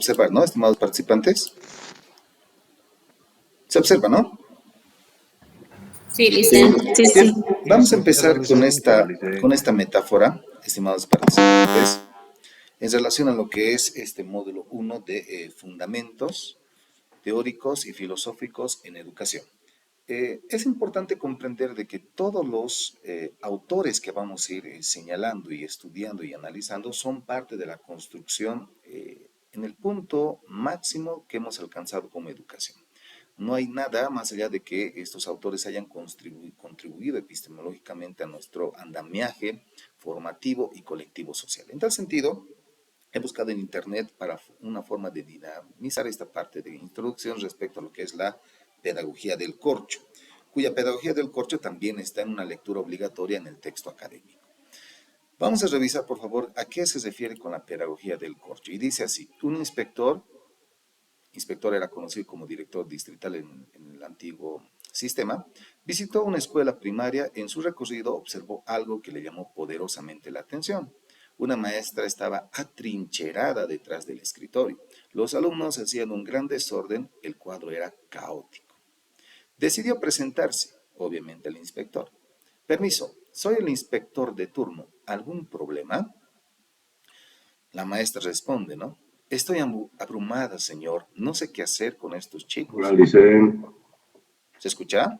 observar, ¿no, estimados participantes? Se observa, ¿no? Sí, Licen. Sí, Bien, sí. vamos a empezar con esta metáfora, estimados participantes, en relación a lo que es este módulo 1 de fundamentos teóricos y filosóficos en educación. Es importante comprender de que todos los autores que vamos a ir señalando y estudiando y analizando son parte de la construcción en el punto máximo que hemos alcanzado como educación. No hay nada más allá de que estos autores hayan contribuido epistemológicamente a nuestro andamiaje formativo y colectivo social. En tal sentido, he buscado en Internet para una forma de dinamizar esta parte de introducción respecto a lo que es la pedagogía del corcho, cuya pedagogía del corcho también está en una lectura obligatoria en el texto académico. Vamos a revisar, por favor, a qué se refiere con la pedagogía del corcho. Y dice así: un inspector era conocido como director distrital en el antiguo sistema, visitó una escuela primaria. En su recorrido observó algo que le llamó poderosamente la atención. Una maestra estaba atrincherada detrás del escritorio. Los alumnos hacían un gran desorden, el cuadro era caótico. Decidió presentarse, obviamente, al inspector. Permiso, soy el inspector de turno. ¿Algún problema? La maestra responde, ¿no? Estoy abrumada, señor. No sé qué hacer con estos chicos. Hola, Licen. ¿Se escucha?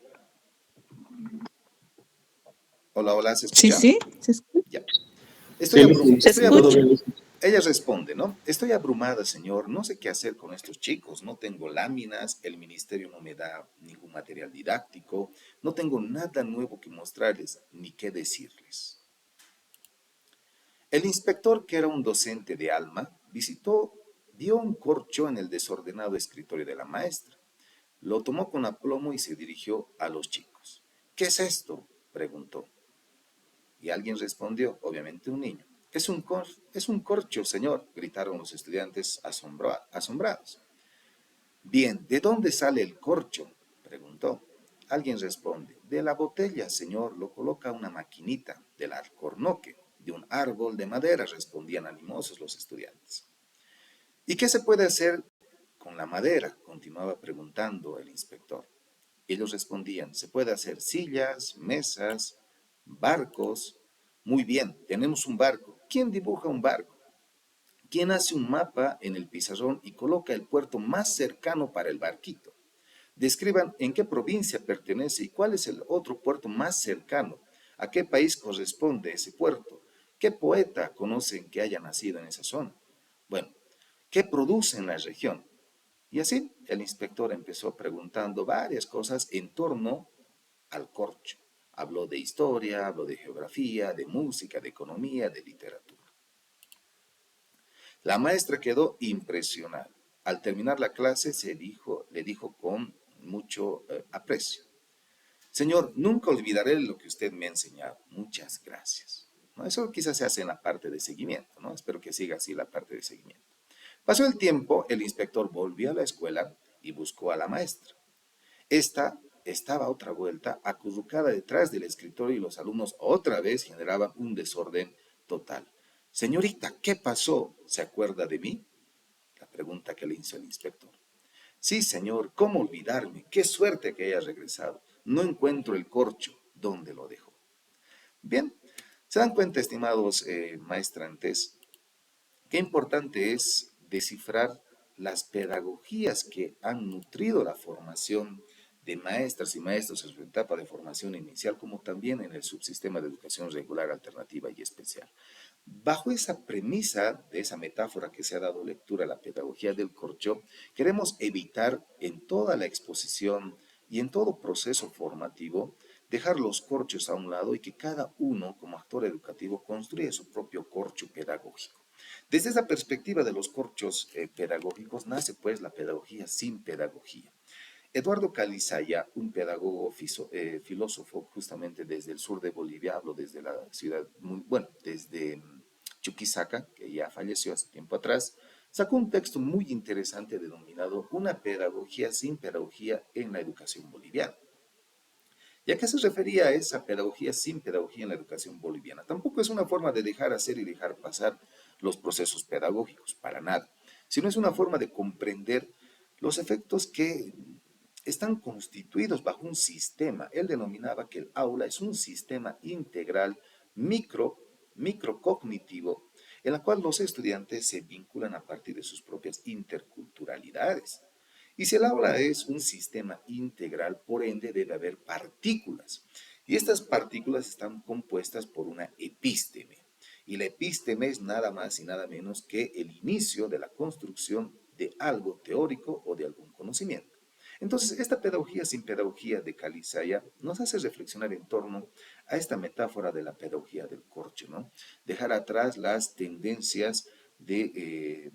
Hola, hola, ¿se Sí, escucha? sí. ¿Se escucha? Ya. Se escucha. Ella responde, ¿no? Estoy abrumada, señor. No sé qué hacer con estos chicos. No tengo láminas, el ministerio no me da ningún material didáctico, no tengo nada nuevo que mostrarles ni qué decirles. El inspector, que era un docente de alma, vio un corcho en el desordenado escritorio de la maestra. Lo tomó con aplomo y se dirigió a los chicos. ¿Qué es esto?, preguntó. Y alguien respondió, obviamente un niño. Es un corcho, señor, gritaron los estudiantes asombrados. Bien, ¿de dónde sale el corcho?, preguntó. Alguien responde, de la botella, señor, lo coloca una maquinita, del alcornoque, de un árbol de madera, respondían animosos los estudiantes. ¿Y qué se puede hacer con la madera?, continuaba preguntando el inspector. Ellos respondían, se puede hacer sillas, mesas, barcos. Muy bien, tenemos un barco. ¿Quién dibuja un barco? ¿Quién hace un mapa en el pizarrón y coloca el puerto más cercano para el barquito? Describan en qué provincia pertenece y cuál es el otro puerto más cercano. ¿A qué país corresponde ese puerto? ¿Qué poeta conocen que haya nacido en esa zona? Bueno, ¿qué produce en la región? Y así el inspector empezó preguntando varias cosas en torno al corcho. Habló de historia, habló de geografía, de música, de economía, de literatura. La maestra quedó impresionada. Al terminar la clase le dijo con mucho aprecio: Señor, nunca olvidaré lo que usted me ha enseñado. Muchas gracias. ¿No? Eso quizás se hace en la parte de seguimiento, ¿no? Espero que siga así la parte de seguimiento. Pasó el tiempo, el inspector volvió a la escuela y buscó a la maestra. Esta estaba otra vuelta, acurrucada detrás del escritorio, y los alumnos otra vez generaban un desorden total. Señorita, ¿qué pasó? ¿Se acuerda de mí?, la pregunta que le hizo el inspector. Sí, señor, ¿cómo olvidarme? Qué suerte que haya regresado. No encuentro el corcho. ¿Dónde lo dejó? Bien, se dan cuenta, estimados maestrantes, qué importante es descifrar las pedagogías que han nutrido la formación de maestras y maestros en su etapa de formación inicial, como también en el subsistema de educación regular, alternativa y especial. Bajo esa premisa de esa metáfora que se ha dado lectura a la pedagogía del corcho, queremos evitar en toda la exposición y en todo proceso formativo dejar los corchos a un lado y que cada uno, como actor educativo, construya su propio corcho pedagógico. Desde esa perspectiva de los corchos pedagógicos nace pues la pedagogía sin pedagogía. Eduardo Calizaya, un pedagogo filósofo justamente desde el sur de Bolivia, hablo desde la ciudad, desde Chuquisaca, que ya falleció hace tiempo atrás, sacó un texto muy interesante denominado Una pedagogía sin pedagogía en la educación boliviana. ¿Y a qué se refería a esa pedagogía sin pedagogía en la educación boliviana? Tampoco es una forma de dejar hacer y dejar pasar los procesos pedagógicos, para nada, sino es una forma de comprender los efectos que están constituidos bajo un sistema. Él denominaba que el aula es un sistema integral microcognitivo, en la cual los estudiantes se vinculan a partir de sus propias interculturalidades. Y si el aula es un sistema integral, por ende debe haber partículas. Y estas partículas están compuestas por una epísteme. Y la epísteme es nada más y nada menos que el inicio de la construcción de algo teórico o de algún conocimiento. Entonces, esta pedagogía sin pedagogía de Calizaya nos hace reflexionar en torno a esta metáfora de la pedagogía del corcho, ¿no? Dejar atrás las tendencias de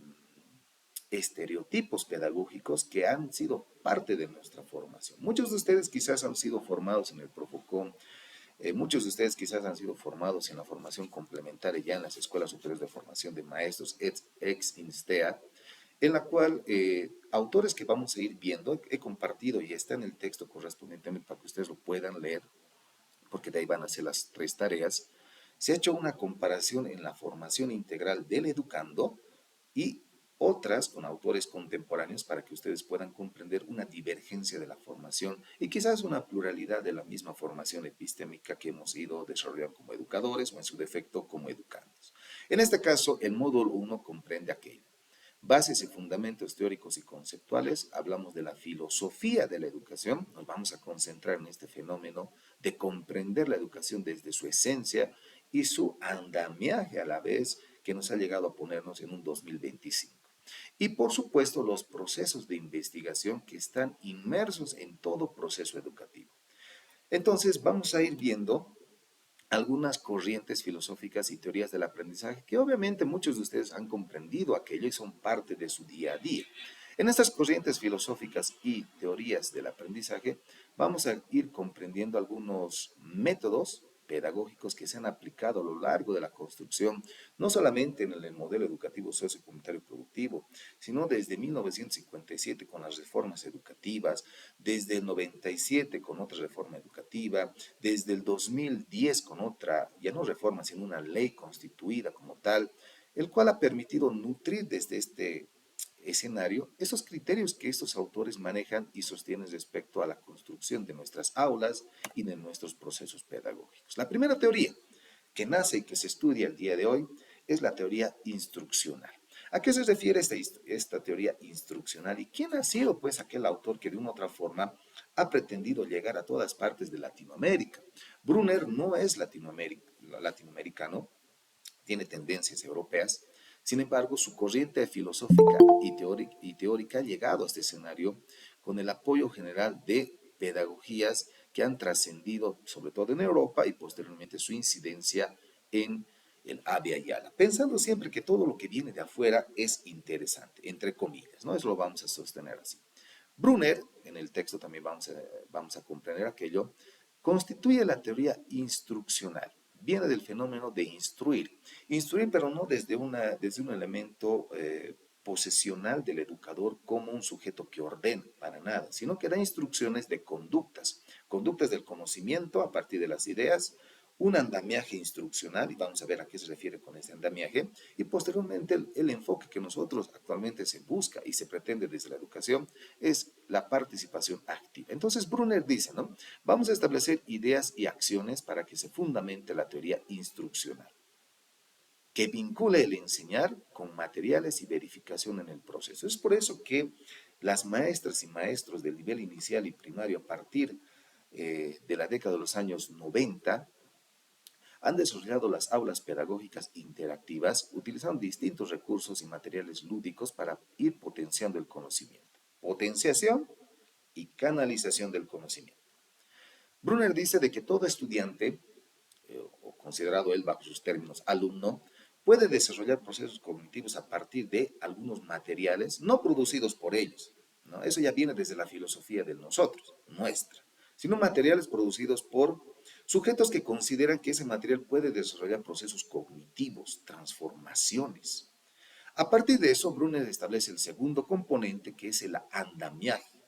estereotipos pedagógicos que han sido parte de nuestra formación. Muchos de ustedes quizás han sido formados en el Profocom, muchos de ustedes quizás han sido formados en la formación complementaria ya en las escuelas superiores de formación de maestros, ex INSTEA, en la cual autores que vamos a ir viendo, he compartido y está en el texto correspondientemente para que ustedes lo puedan leer, porque de ahí van a ser las 3 tareas, se ha hecho una comparación en la formación integral del educando y otras con autores contemporáneos para que ustedes puedan comprender una divergencia de la formación y quizás una pluralidad de la misma formación epistémica que hemos ido desarrollando como educadores o en su defecto como educandos. En este caso, el módulo 1 comprende aquello. Bases y fundamentos teóricos y conceptuales, hablamos de la filosofía de la educación, nos vamos a concentrar en este fenómeno de comprender la educación desde su esencia y su andamiaje a la vez que nos ha llegado a ponernos en un 2025. Y por supuesto los procesos de investigación que están inmersos en todo proceso educativo. Entonces vamos a ir viendo algunas corrientes filosóficas y teorías del aprendizaje que obviamente muchos de ustedes han comprendido aquello y son parte de su día a día. En estas corrientes filosóficas y teorías del aprendizaje vamos a ir comprendiendo algunos métodos pedagógicos que se han aplicado a lo largo de la construcción, no solamente en el modelo educativo sociocomunitario productivo, sino desde 1957 con las reformas educativas, desde el 97 con otra reforma educativa, desde el 2010 con otra, ya no reforma, sino una ley constituida como tal, el cual ha permitido nutrir desde este escenario esos criterios que estos autores manejan y sostienen respecto a la construcción de nuestras aulas y de nuestros procesos pedagógicos. La primera teoría que nace y que se estudia el día de hoy es la teoría instruccional. ¿A qué se refiere esta teoría instruccional y quién ha sido pues aquel autor que de una u otra forma ha pretendido llegar a todas partes de Latinoamérica? Brunner no es latinoamericano, tiene tendencias europeas, sin embargo su corriente filosófica y teórica ha llegado a este escenario con el apoyo general de pedagogías que han trascendido sobre todo en Europa y posteriormente su incidencia en el Abya Yala, pensando siempre que todo lo que viene de afuera es interesante, entre comillas, ¿no? Eso lo vamos a sostener así. Brunner, en el texto también vamos a comprender aquello, constituye la teoría instruccional. Viene del fenómeno de instruir. Instruir, pero no desde un elemento posesional del educador como un sujeto que ordena, para nada, sino que da instrucciones de conductas, conductas del conocimiento a partir de las ideas, un andamiaje instruccional, y vamos a ver a qué se refiere con ese andamiaje, y posteriormente el enfoque que nosotros actualmente se busca y se pretende desde la educación es la participación activa. Entonces Brunner dice, ¿no? Vamos a establecer ideas y acciones para que se fundamente la teoría instruccional, que vincule el enseñar con materiales y verificación en el proceso. Es por eso que las maestras y maestros del nivel inicial y primario a partir de la década de los años 90 han desarrollado las aulas pedagógicas interactivas utilizando distintos recursos y materiales lúdicos para ir potenciando el conocimiento. Potenciación y canalización del conocimiento. Brunner dice de que todo estudiante, o considerado él bajo sus términos alumno, puede desarrollar procesos cognitivos a partir de algunos materiales no producidos por ellos, ¿no? Eso ya viene desde la filosofía de nosotros, nuestra, sino materiales producidos por sujetos que consideran que ese material puede desarrollar procesos cognitivos, transformaciones. A partir de eso, Brunner establece el segundo componente, que es el andamiaje.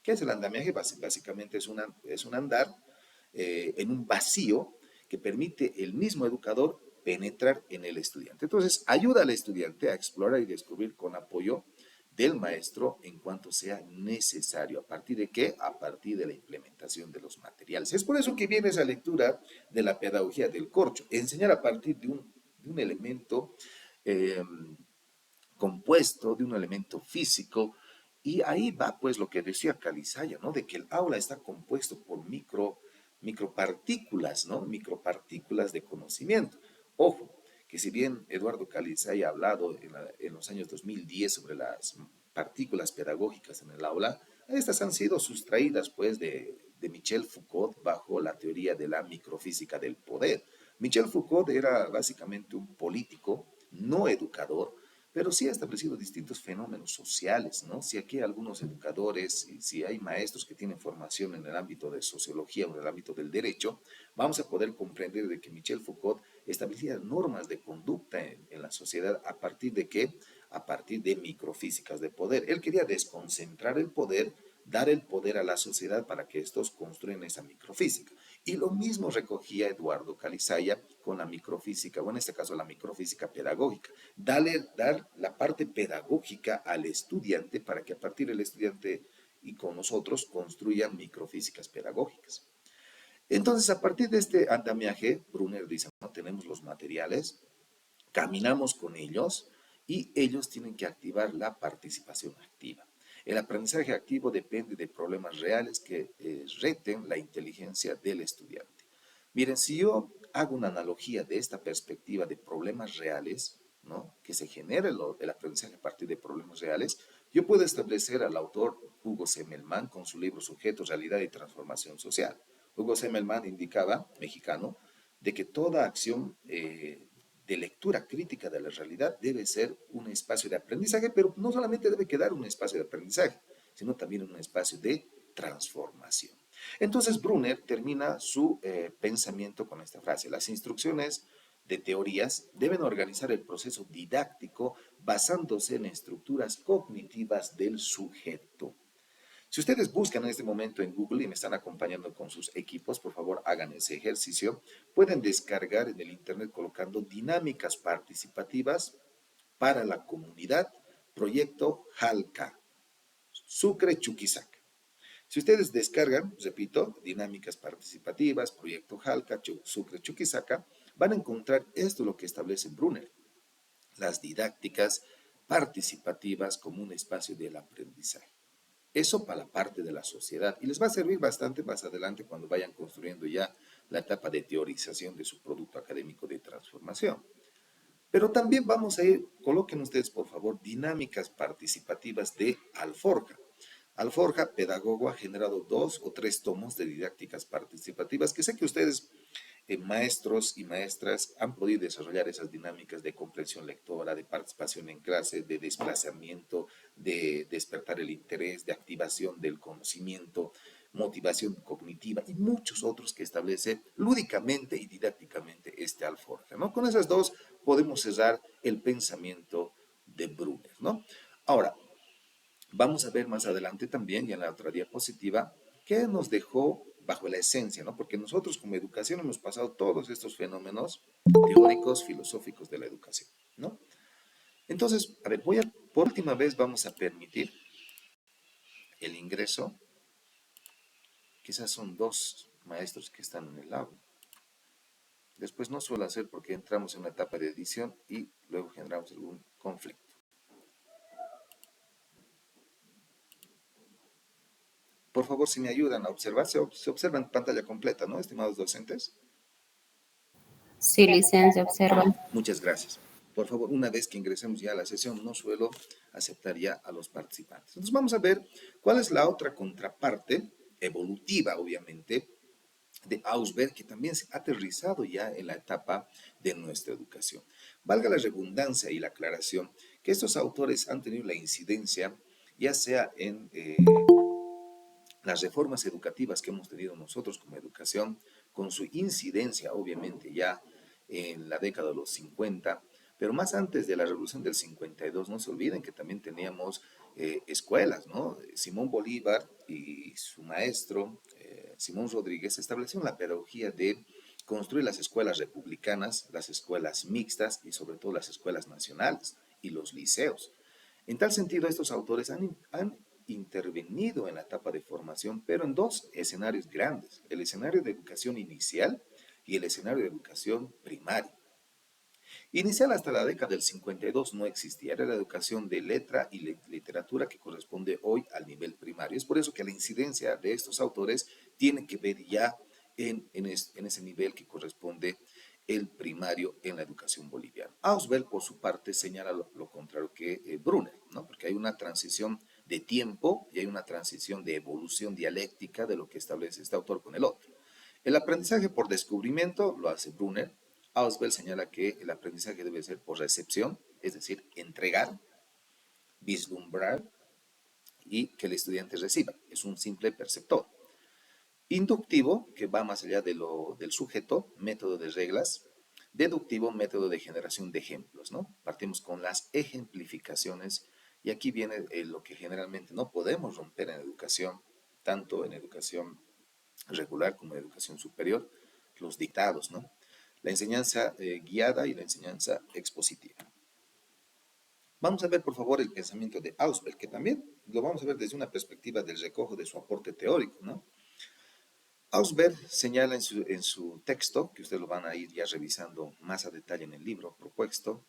¿Qué es el andamiaje? Básicamente es un andar en un vacío que permite el mismo educador penetrar en el estudiante. Entonces, ayuda al estudiante a explorar y descubrir con apoyo del maestro en cuanto sea necesario. ¿A partir de qué? A partir de la implementación de los materiales. Es por eso que viene esa lectura de la pedagogía del corcho, enseñar a partir de un elemento eh, compuesto, de un elemento físico, y ahí va pues lo que decía Calizaya, ¿no? De que el aula está compuesto por micropartículas, ¿no? Micropartículas de conocimiento. Ojo, que si bien Eduardo Calizaya ha hablado en los años 2010 sobre las partículas pedagógicas en el aula, estas han sido sustraídas pues de Michel Foucault bajo la teoría de la microfísica del poder. Michel Foucault era básicamente un político, no educador, pero sí ha establecido distintos fenómenos sociales, ¿no? Si aquí hay algunos educadores, si hay maestros que tienen formación en el ámbito de sociología o en el ámbito del derecho, vamos a poder comprender de que Michel Foucault establecía normas de conducta en la sociedad a partir de qué? A partir de microfísicas de poder. Él quería desconcentrar el poder, dar el poder a la sociedad para que estos construyan esa microfísica. Y lo mismo recogía Eduardo Calizaya con la microfísica, o en este caso la microfísica pedagógica. Dar la parte pedagógica al estudiante para que a partir del estudiante y con nosotros construyan microfísicas pedagógicas. Entonces, a partir de este andamiaje, Brunner dice, no tenemos los materiales, caminamos con ellos y ellos tienen que activar la participación activa. El aprendizaje activo depende de problemas reales que reten la inteligencia del estudiante. Miren, si yo hago una analogía de esta perspectiva de problemas reales, ¿no? Que se genere el aprendizaje a partir de problemas reales, yo puedo establecer al autor Hugo Semmelmann con su libro Sujeto, Realidad y Transformación Social. Hugo Semmelmann indicaba, mexicano, de que toda acción de lectura crítica de la realidad debe ser un espacio de aprendizaje, pero no solamente debe quedar un espacio de aprendizaje, sino también un espacio de transformación. Entonces Brunner termina su pensamiento con esta frase: las instrucciones de teorías deben organizar el proceso didáctico basándose en estructuras cognitivas del sujeto. Si ustedes buscan en este momento en Google y me están acompañando con sus equipos, por favor hagan ese ejercicio. Pueden descargar en el Internet colocando dinámicas participativas para la comunidad, proyecto Jalca, Sucre, Chuquisaca. Si ustedes descargan, repito, dinámicas participativas, proyecto Jalca, Sucre, Chuquisaca, van a encontrar esto lo que establece Brunner: las didácticas participativas como un espacio del aprendizaje. Eso para la parte de la sociedad, y les va a servir bastante más adelante cuando vayan construyendo ya la etapa de teorización de su producto académico de transformación. Pero también vamos a ir, coloquen ustedes por favor, dinámicas participativas de Alforja. Alforja, pedagogo, ha generado 2 o 3 tomos de didácticas participativas que sé que ustedes, maestros y maestras, han podido desarrollar esas dinámicas de comprensión lectora, de participación en clase, de desplazamiento, de despertar el interés, de activación del conocimiento, motivación cognitiva y muchos otros que establece lúdicamente y didácticamente este Alforja, ¿no? Con esas dos podemos cerrar el pensamiento de Brunner, ¿no? Ahora, vamos a ver más adelante también, ya en la otra diapositiva, qué nos dejó bajo la esencia, ¿no? Porque nosotros como educación hemos pasado todos estos fenómenos teóricos, filosóficos de la educación, ¿no? Entonces, a ver, por última vez vamos a permitir el ingreso. Quizás son 2 maestros que están en el aula. Después no suele hacer porque entramos en una etapa de edición y luego generamos algún conflicto. Por favor, si me ayudan a observar, se observa en pantalla completa, ¿no, estimados docentes? Sí, licencia, observa. Muchas gracias. Por favor, una vez que ingresemos ya a la sesión, no suelo aceptar ya a los participantes. Entonces vamos a ver cuál es la otra contraparte, evolutiva obviamente, de Ausberg, que también se ha aterrizado ya en la etapa de nuestra educación. Valga la redundancia y la aclaración que estos autores han tenido la incidencia, ya sea en las reformas educativas que hemos tenido nosotros como educación, con su incidencia obviamente ya en la década de los 50, pero más antes de la revolución del 52, no se olviden que también teníamos escuelas, ¿no? Simón Bolívar y su maestro, Simón Rodríguez, establecieron la pedagogía de construir las escuelas republicanas, las escuelas mixtas y sobre todo las escuelas nacionales y los liceos. En tal sentido, estos autores han intervenido en la etapa de formación, pero en dos escenarios grandes, el escenario de educación inicial y el escenario de educación primaria. Inicial hasta la década del 52 no existía, era la educación de letra y literatura que corresponde hoy al nivel primario. Es por eso que la incidencia de estos autores tiene que ver ya en ese nivel que corresponde el primario en la educación boliviana. Ausubel, por su parte, señala lo contrario que Brunner, ¿no? Porque hay una transición de tiempo y hay una transición de evolución dialéctica de lo que establece este autor con el otro. El aprendizaje por descubrimiento lo hace Brunner. Ausubel señala que el aprendizaje debe ser por recepción, es decir, entregar, vislumbrar y que el estudiante reciba. Es un simple perceptor. Inductivo, que va más allá del sujeto, método de reglas. Deductivo, método de generación de ejemplos, ¿no? Partimos con las ejemplificaciones y aquí viene lo que generalmente no podemos romper en educación, tanto en educación regular como en educación superior, los dictados, ¿no? La enseñanza guiada y la enseñanza expositiva. Vamos a ver, por favor, el pensamiento de Ausubel, que también lo vamos a ver desde una perspectiva del recojo de su aporte teórico, ¿no? Ausubel señala en su texto, que ustedes lo van a ir ya revisando más a detalle en el libro propuesto,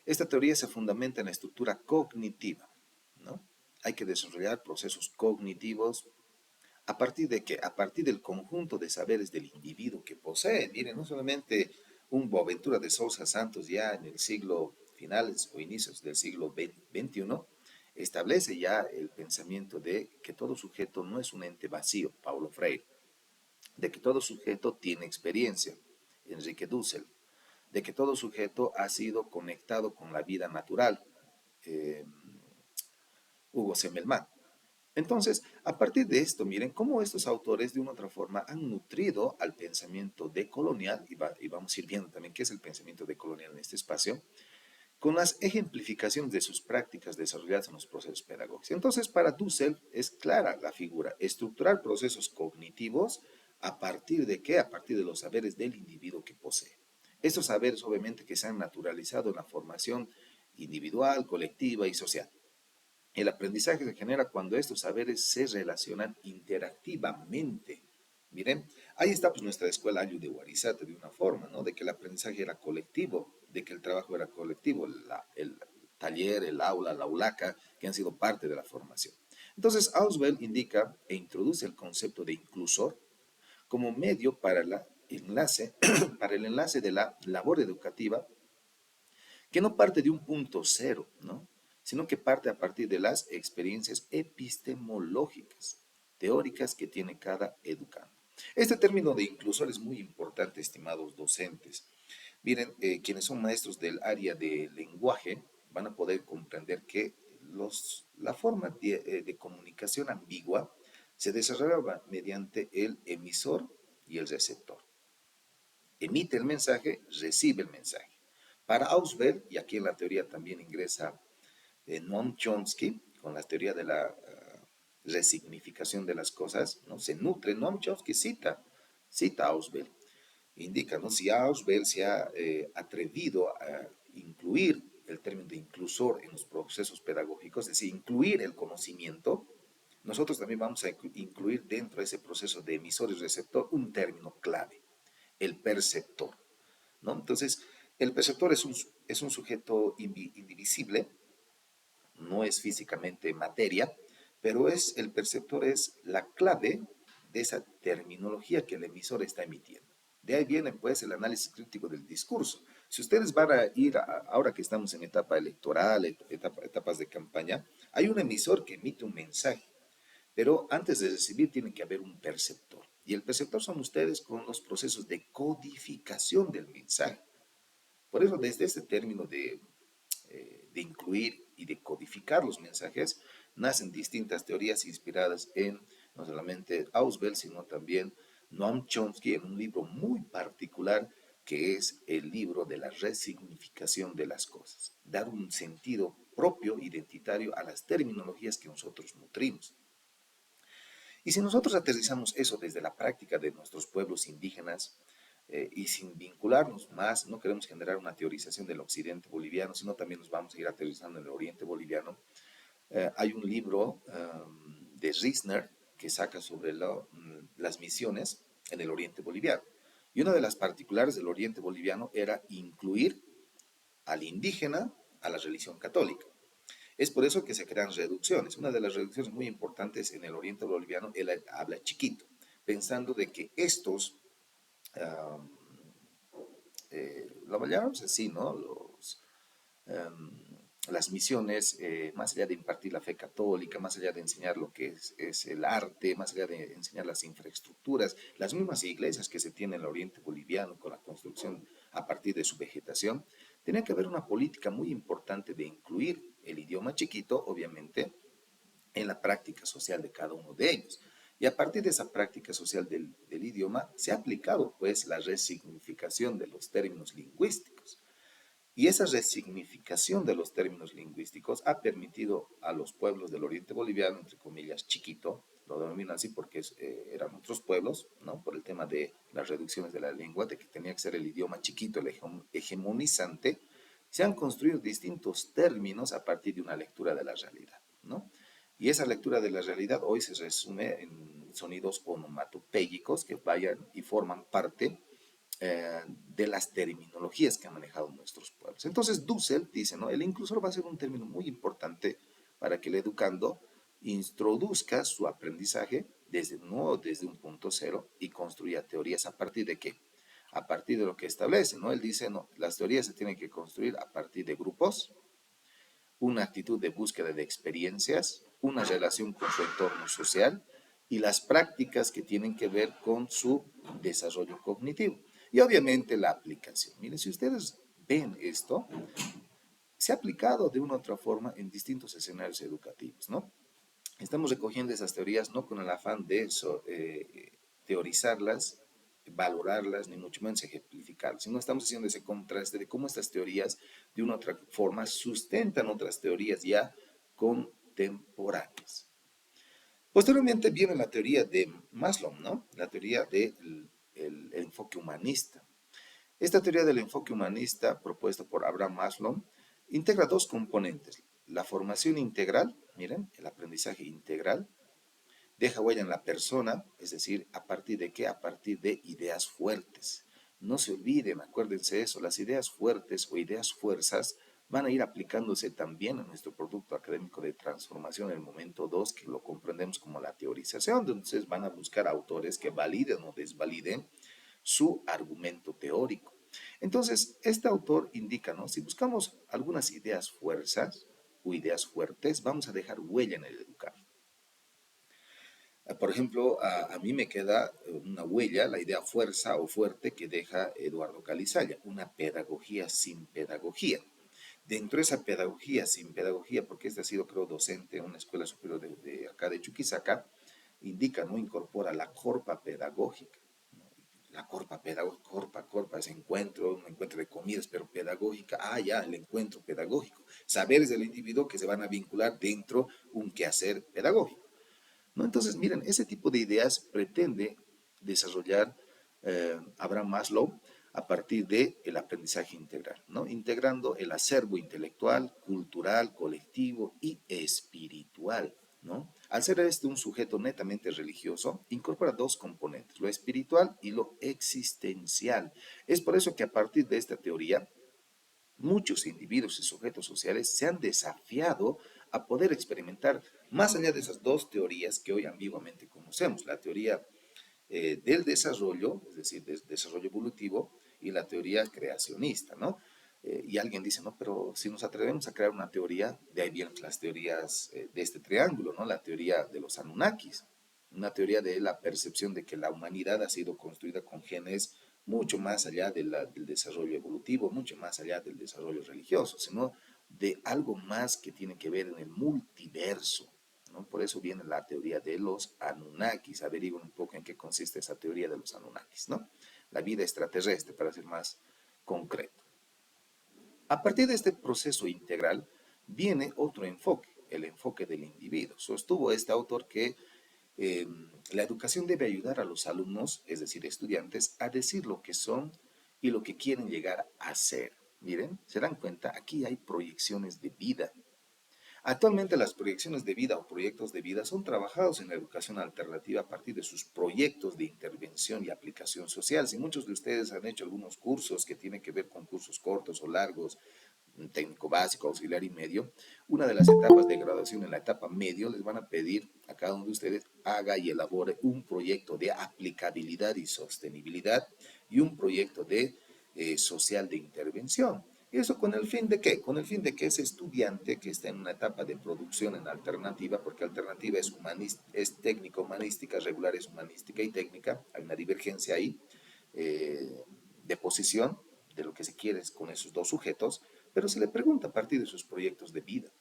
esta teoría se fundamenta en la estructura cognitiva, ¿no? Hay que desarrollar procesos cognitivos. ¿A partir de qué? A partir del conjunto de saberes del individuo que posee. Miren, no solamente un Boaventura de Sousa Santos ya en el siglo finales o inicios del siglo XXI establece ya el pensamiento de que todo sujeto no es un ente vacío, Paulo Freire, de que todo sujeto tiene experiencia, Enrique Dussel, de que todo sujeto ha sido conectado con la vida natural, eh, Hugo Semmelmann. Entonces, a partir de esto, miren cómo estos autores de una u otra forma han nutrido al pensamiento decolonial, y vamos a ir viendo también qué es el pensamiento decolonial en este espacio, con las ejemplificaciones de sus prácticas desarrolladas en los procesos pedagógicos. Entonces, para Dussel es clara la figura, estructurar procesos cognitivos a partir de qué, a partir de los saberes del individuo que posee. Estos saberes obviamente que se han naturalizado en la formación individual, colectiva y social. El aprendizaje se genera cuando estos saberes se relacionan interactivamente. Miren, ahí está pues nuestra escuela Ayu de Huarizate de una forma, ¿no? De que el aprendizaje era colectivo, de que el trabajo era colectivo, el taller, el aula, la ULACA, que han sido parte de la formación. Entonces, Ausubel indica e introduce el concepto de inclusor como medio para, para el enlace de la labor educativa que no parte de un punto cero, ¿no? Sino que parte a partir de las experiencias epistemológicas, teóricas que tiene cada educando. Este término de inclusor es muy importante, estimados docentes. Miren, quienes son maestros del área de lenguaje van a poder comprender que la forma de comunicación ambigua se desarrolla mediante el emisor y el receptor. Emite el mensaje, recibe el mensaje. Para Ausubel, y aquí en la teoría también ingresa Noam Chomsky, con la teoría de la resignificación de las cosas, ¿no? Se nutre, Noam Chomsky cita a Ausubel, indica, ¿no? Si Ausubel se ha atrevido a incluir el término de inclusor en los procesos pedagógicos, es decir, incluir el conocimiento, nosotros también vamos a incluir dentro de ese proceso de emisor y receptor un término clave, el perceptor, ¿no? Entonces, el perceptor es un sujeto indivisible, no es físicamente materia, pero el perceptor es la clave de esa terminología que el emisor está emitiendo. De ahí viene pues el análisis crítico del discurso. Si ustedes van a ir, ahora que estamos en etapa electoral, etapas de campaña, hay un emisor que emite un mensaje, pero antes de recibir tiene que haber un perceptor. Y el perceptor son ustedes con los procesos de codificación del mensaje. Por eso, desde este término de incluir y de codificar los mensajes, nacen distintas teorías inspiradas en no solamente Ausubel, sino también Noam Chomsky en un libro muy particular que es el libro de la resignificación de las cosas, dar un sentido propio, identitario a las terminologías que nosotros nutrimos. Y si nosotros aterrizamos eso desde la práctica de nuestros pueblos indígenas, y sin vincularnos más, no queremos generar una teorización del occidente boliviano, sino también nos vamos a ir aterrizando en el oriente boliviano. Hay un libro de Risner que saca sobre las misiones en el oriente boliviano. Y una de las particulares del oriente boliviano era incluir al indígena a la religión católica. Es por eso que se crean reducciones. Una de las reducciones muy importantes en el oriente boliviano, él habla chiquito, pensando de que estos, um, lo llamamos así, ¿no? Las misiones, más allá de impartir la fe católica, más allá de enseñar lo que es el arte, más allá de enseñar las infraestructuras, las mismas iglesias que se tienen en el oriente boliviano con la construcción a partir de su vegetación, tenía que haber una política muy importante de incluir el idioma chiquito, obviamente, en la práctica social de cada uno de ellos. Y a partir de esa práctica social del idioma se ha aplicado pues la resignificación de los términos lingüísticos. Y esa resignificación de los términos lingüísticos ha permitido a los pueblos del oriente boliviano, entre comillas, chiquito, lo denomino así porque eran otros pueblos, ¿no? Por el tema de las reducciones de la lengua, de que tenía que ser el idioma chiquito, el hegemonizante, se han construido distintos términos a partir de una lectura de la realidad, ¿no? Y esa lectura de la realidad hoy se resume en sonidos onomatopéyicos que vayan y forman parte de las terminologías que han manejado nuestros pueblos. Entonces, Dussel dice, ¿no? El inclusor va a ser un término muy importante para que el educando introduzca su aprendizaje no desde un punto cero y construya teorías a partir de qué? A partir de lo que establece, ¿no? Él dice, no, las teorías se tienen que construir a partir de grupos, una actitud de búsqueda de experiencias, una relación con su entorno social y las prácticas que tienen que ver con su desarrollo cognitivo. Y obviamente la aplicación. Miren, si ustedes ven esto, se ha aplicado de una u otra forma en distintos escenarios educativos, ¿no? Estamos recogiendo esas teorías no con el afán de eso, teorizarlas, valorarlas, ni mucho menos ejemplificarlas, sino estamos haciendo ese contraste de cómo estas teorías de una u otra forma sustentan otras teorías ya contemporáneas. Posteriormente viene la teoría de Maslow, ¿no? La teoría del enfoque humanista. Esta teoría del enfoque humanista, propuesta por Abraham Maslow, integra dos componentes. La formación integral, miren, el aprendizaje integral, deja huella en la persona, es decir, ¿a partir de qué? A partir de ideas fuertes. No se olviden, acuérdense eso, las ideas fuertes o ideas fuerzas van a ir aplicándose también a nuestro producto académico de transformación en el momento 2, que lo comprendemos como la teorización. Entonces van a buscar autores que validen o desvaliden su argumento teórico. Entonces, este autor indica, ¿no? Si buscamos algunas ideas fuerzas o ideas fuertes, vamos a dejar huella en el educado. Por ejemplo, a mí me queda una huella, la idea fuerza o fuerte que deja Eduardo Calizalla, una pedagogía sin pedagogía. Dentro de esa pedagogía sin pedagogía, porque este ha sido, creo, docente en una escuela superior de acá de Chuquisaca, indica, ¿no? Incorpora la corpa pedagógica. La corpa pedagógica, corpa es encuentro, un encuentro de comidas, pero pedagógica, ya, el encuentro pedagógico. Saberes del individuo que se van a vincular dentro un quehacer pedagógico. ¿No? Entonces, miren, ese tipo de ideas pretende desarrollar Abraham Maslow a partir del aprendizaje integral, ¿no? Integrando el acervo intelectual, cultural, colectivo y espiritual, ¿no? Al ser este un sujeto netamente religioso, incorpora dos componentes, lo espiritual y lo existencial. Es por eso que a partir de esta teoría, muchos individuos y sujetos sociales se han desafiado a poder experimentar más allá de esas dos teorías que hoy ambiguamente conocemos, la teoría del desarrollo, es decir, del desarrollo evolutivo, y la teoría creacionista, ¿no? Y alguien dice, no, pero si nos atrevemos a crear una teoría, de ahí vienen las teorías de este triángulo, ¿no? La teoría de los Anunnakis, una teoría de la percepción de que la humanidad ha sido construida con genes mucho más allá del desarrollo evolutivo, mucho más allá del desarrollo religioso, sino de algo más que tiene que ver en el multiverso, ¿no? Por eso viene la teoría de los Anunnakis. Averigüen un poco en qué consiste esa teoría de los Anunnakis, ¿no? La vida extraterrestre, para ser más concreto. A partir de este proceso integral viene otro enfoque, el enfoque del individuo. Sostuvo este autor que Eh, la educación debe ayudar a los alumnos, es decir, estudiantes, a decir lo que son y lo que quieren llegar a ser. Miren, se dan cuenta, aquí hay proyecciones de vida. Actualmente las proyecciones de vida o proyectos de vida son trabajados en la educación alternativa a partir de sus proyectos de intervención y aplicación social. Si muchos de ustedes han hecho algunos cursos que tienen que ver con cursos cortos o largos, técnico básico, auxiliar y medio, una de las etapas de graduación en la etapa medio les van a pedir a cada uno de ustedes haga y elabore un proyecto de aplicabilidad y sostenibilidad y un proyecto de social de intervención. ¿Y eso con el fin de qué? Con el fin de que ese estudiante que está en una etapa de producción en alternativa, porque alternativa es, es técnico-humanística, regular es humanística y técnica, hay una divergencia ahí de posición de lo que se quiere con esos dos sujetos, pero se le pregunta a partir de sus proyectos de vida.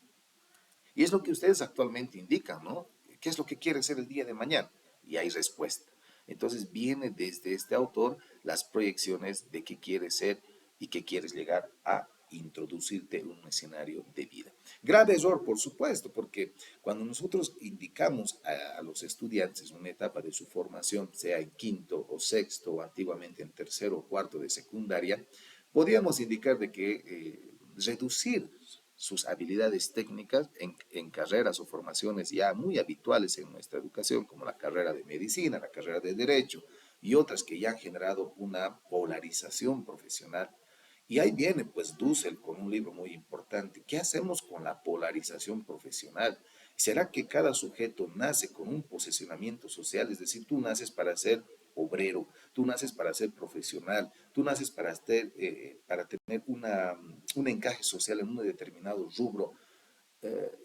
Y es lo que ustedes actualmente indican, ¿no? ¿Qué es lo que quiere ser el día de mañana? Y hay respuesta. Entonces viene desde este autor las proyecciones de qué quieres ser y qué quieres llegar a introducirte en un escenario de vida. Grave error, por supuesto, porque cuando nosotros indicamos a los estudiantes una etapa de su formación, sea en quinto o sexto o antiguamente en tercero o cuarto de secundaria, podríamos indicar de que reducir sus habilidades técnicas en carreras o formaciones ya muy habituales en nuestra educación, como la carrera de medicina, la carrera de derecho y otras que ya han generado una polarización profesional. Y ahí viene pues Dussel con un libro muy importante. ¿Qué hacemos con la polarización profesional? ¿Será que cada sujeto nace con un posicionamiento social? Es decir, tú naces para ser obrero, tú naces para ser profesional, tú naces para tener un encaje social en un determinado rubro.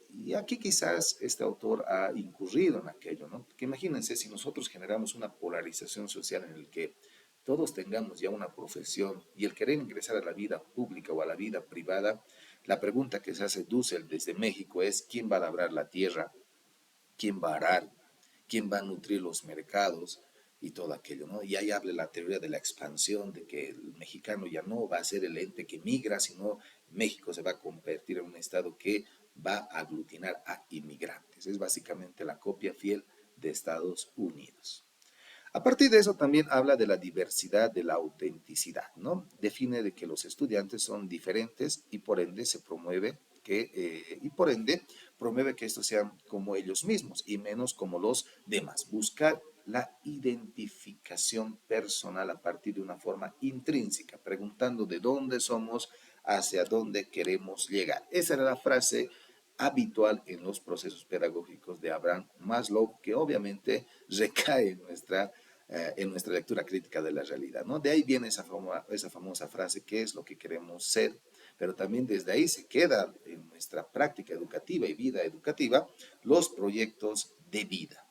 Y aquí quizás este autor ha incurrido en aquello, ¿no? Porque imagínense si nosotros generamos una polarización social en el que todos tengamos ya una profesión y el querer ingresar a la vida pública o a la vida privada, la pregunta que se hace Dussel desde México es ¿quién va a labrar la tierra? ¿Quién va a arar? ¿Quién va a nutrir los mercados? Y todo aquello, ¿no? Y ahí habla la teoría de la expansión, de que el mexicano ya no va a ser el ente que migra, sino México se va a convertir en un estado que va a aglutinar a inmigrantes. Es básicamente la copia fiel de Estados Unidos. A partir de eso también habla de la diversidad, de la autenticidad, ¿no? Define de que los estudiantes son diferentes y por ende se promueve y por ende promueve que estos sean como ellos mismos y menos como los demás. Buscar la identificación personal a partir de una forma intrínseca, preguntando de dónde somos, hacia dónde queremos llegar. Esa era la frase habitual en los procesos pedagógicos de Abraham Maslow, que obviamente recae en nuestra lectura crítica de la realidad, ¿no? De ahí viene esa famosa frase, ¿qué es lo que queremos ser? Pero también desde ahí se queda en nuestra práctica educativa y vida educativa los proyectos de vida.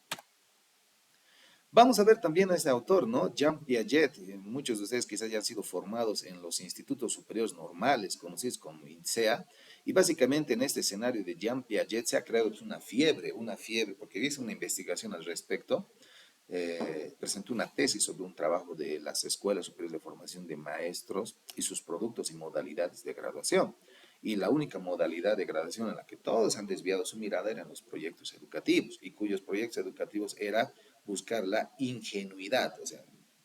Vamos a ver también a este autor, ¿no? Jean Piaget. Muchos de ustedes quizás ya han sido formados en los institutos superiores normales, conocidos como INSEA, y básicamente en este escenario de Jean Piaget se ha creado una fiebre, porque hice una investigación al respecto, presentó una tesis sobre un trabajo de las escuelas superiores de formación de maestros y sus productos y modalidades de graduación. Y la única modalidad de graduación en la que todos han desviado su mirada eran los proyectos educativos, y cuyos proyectos educativos era buscar la ingenuidad. O sea,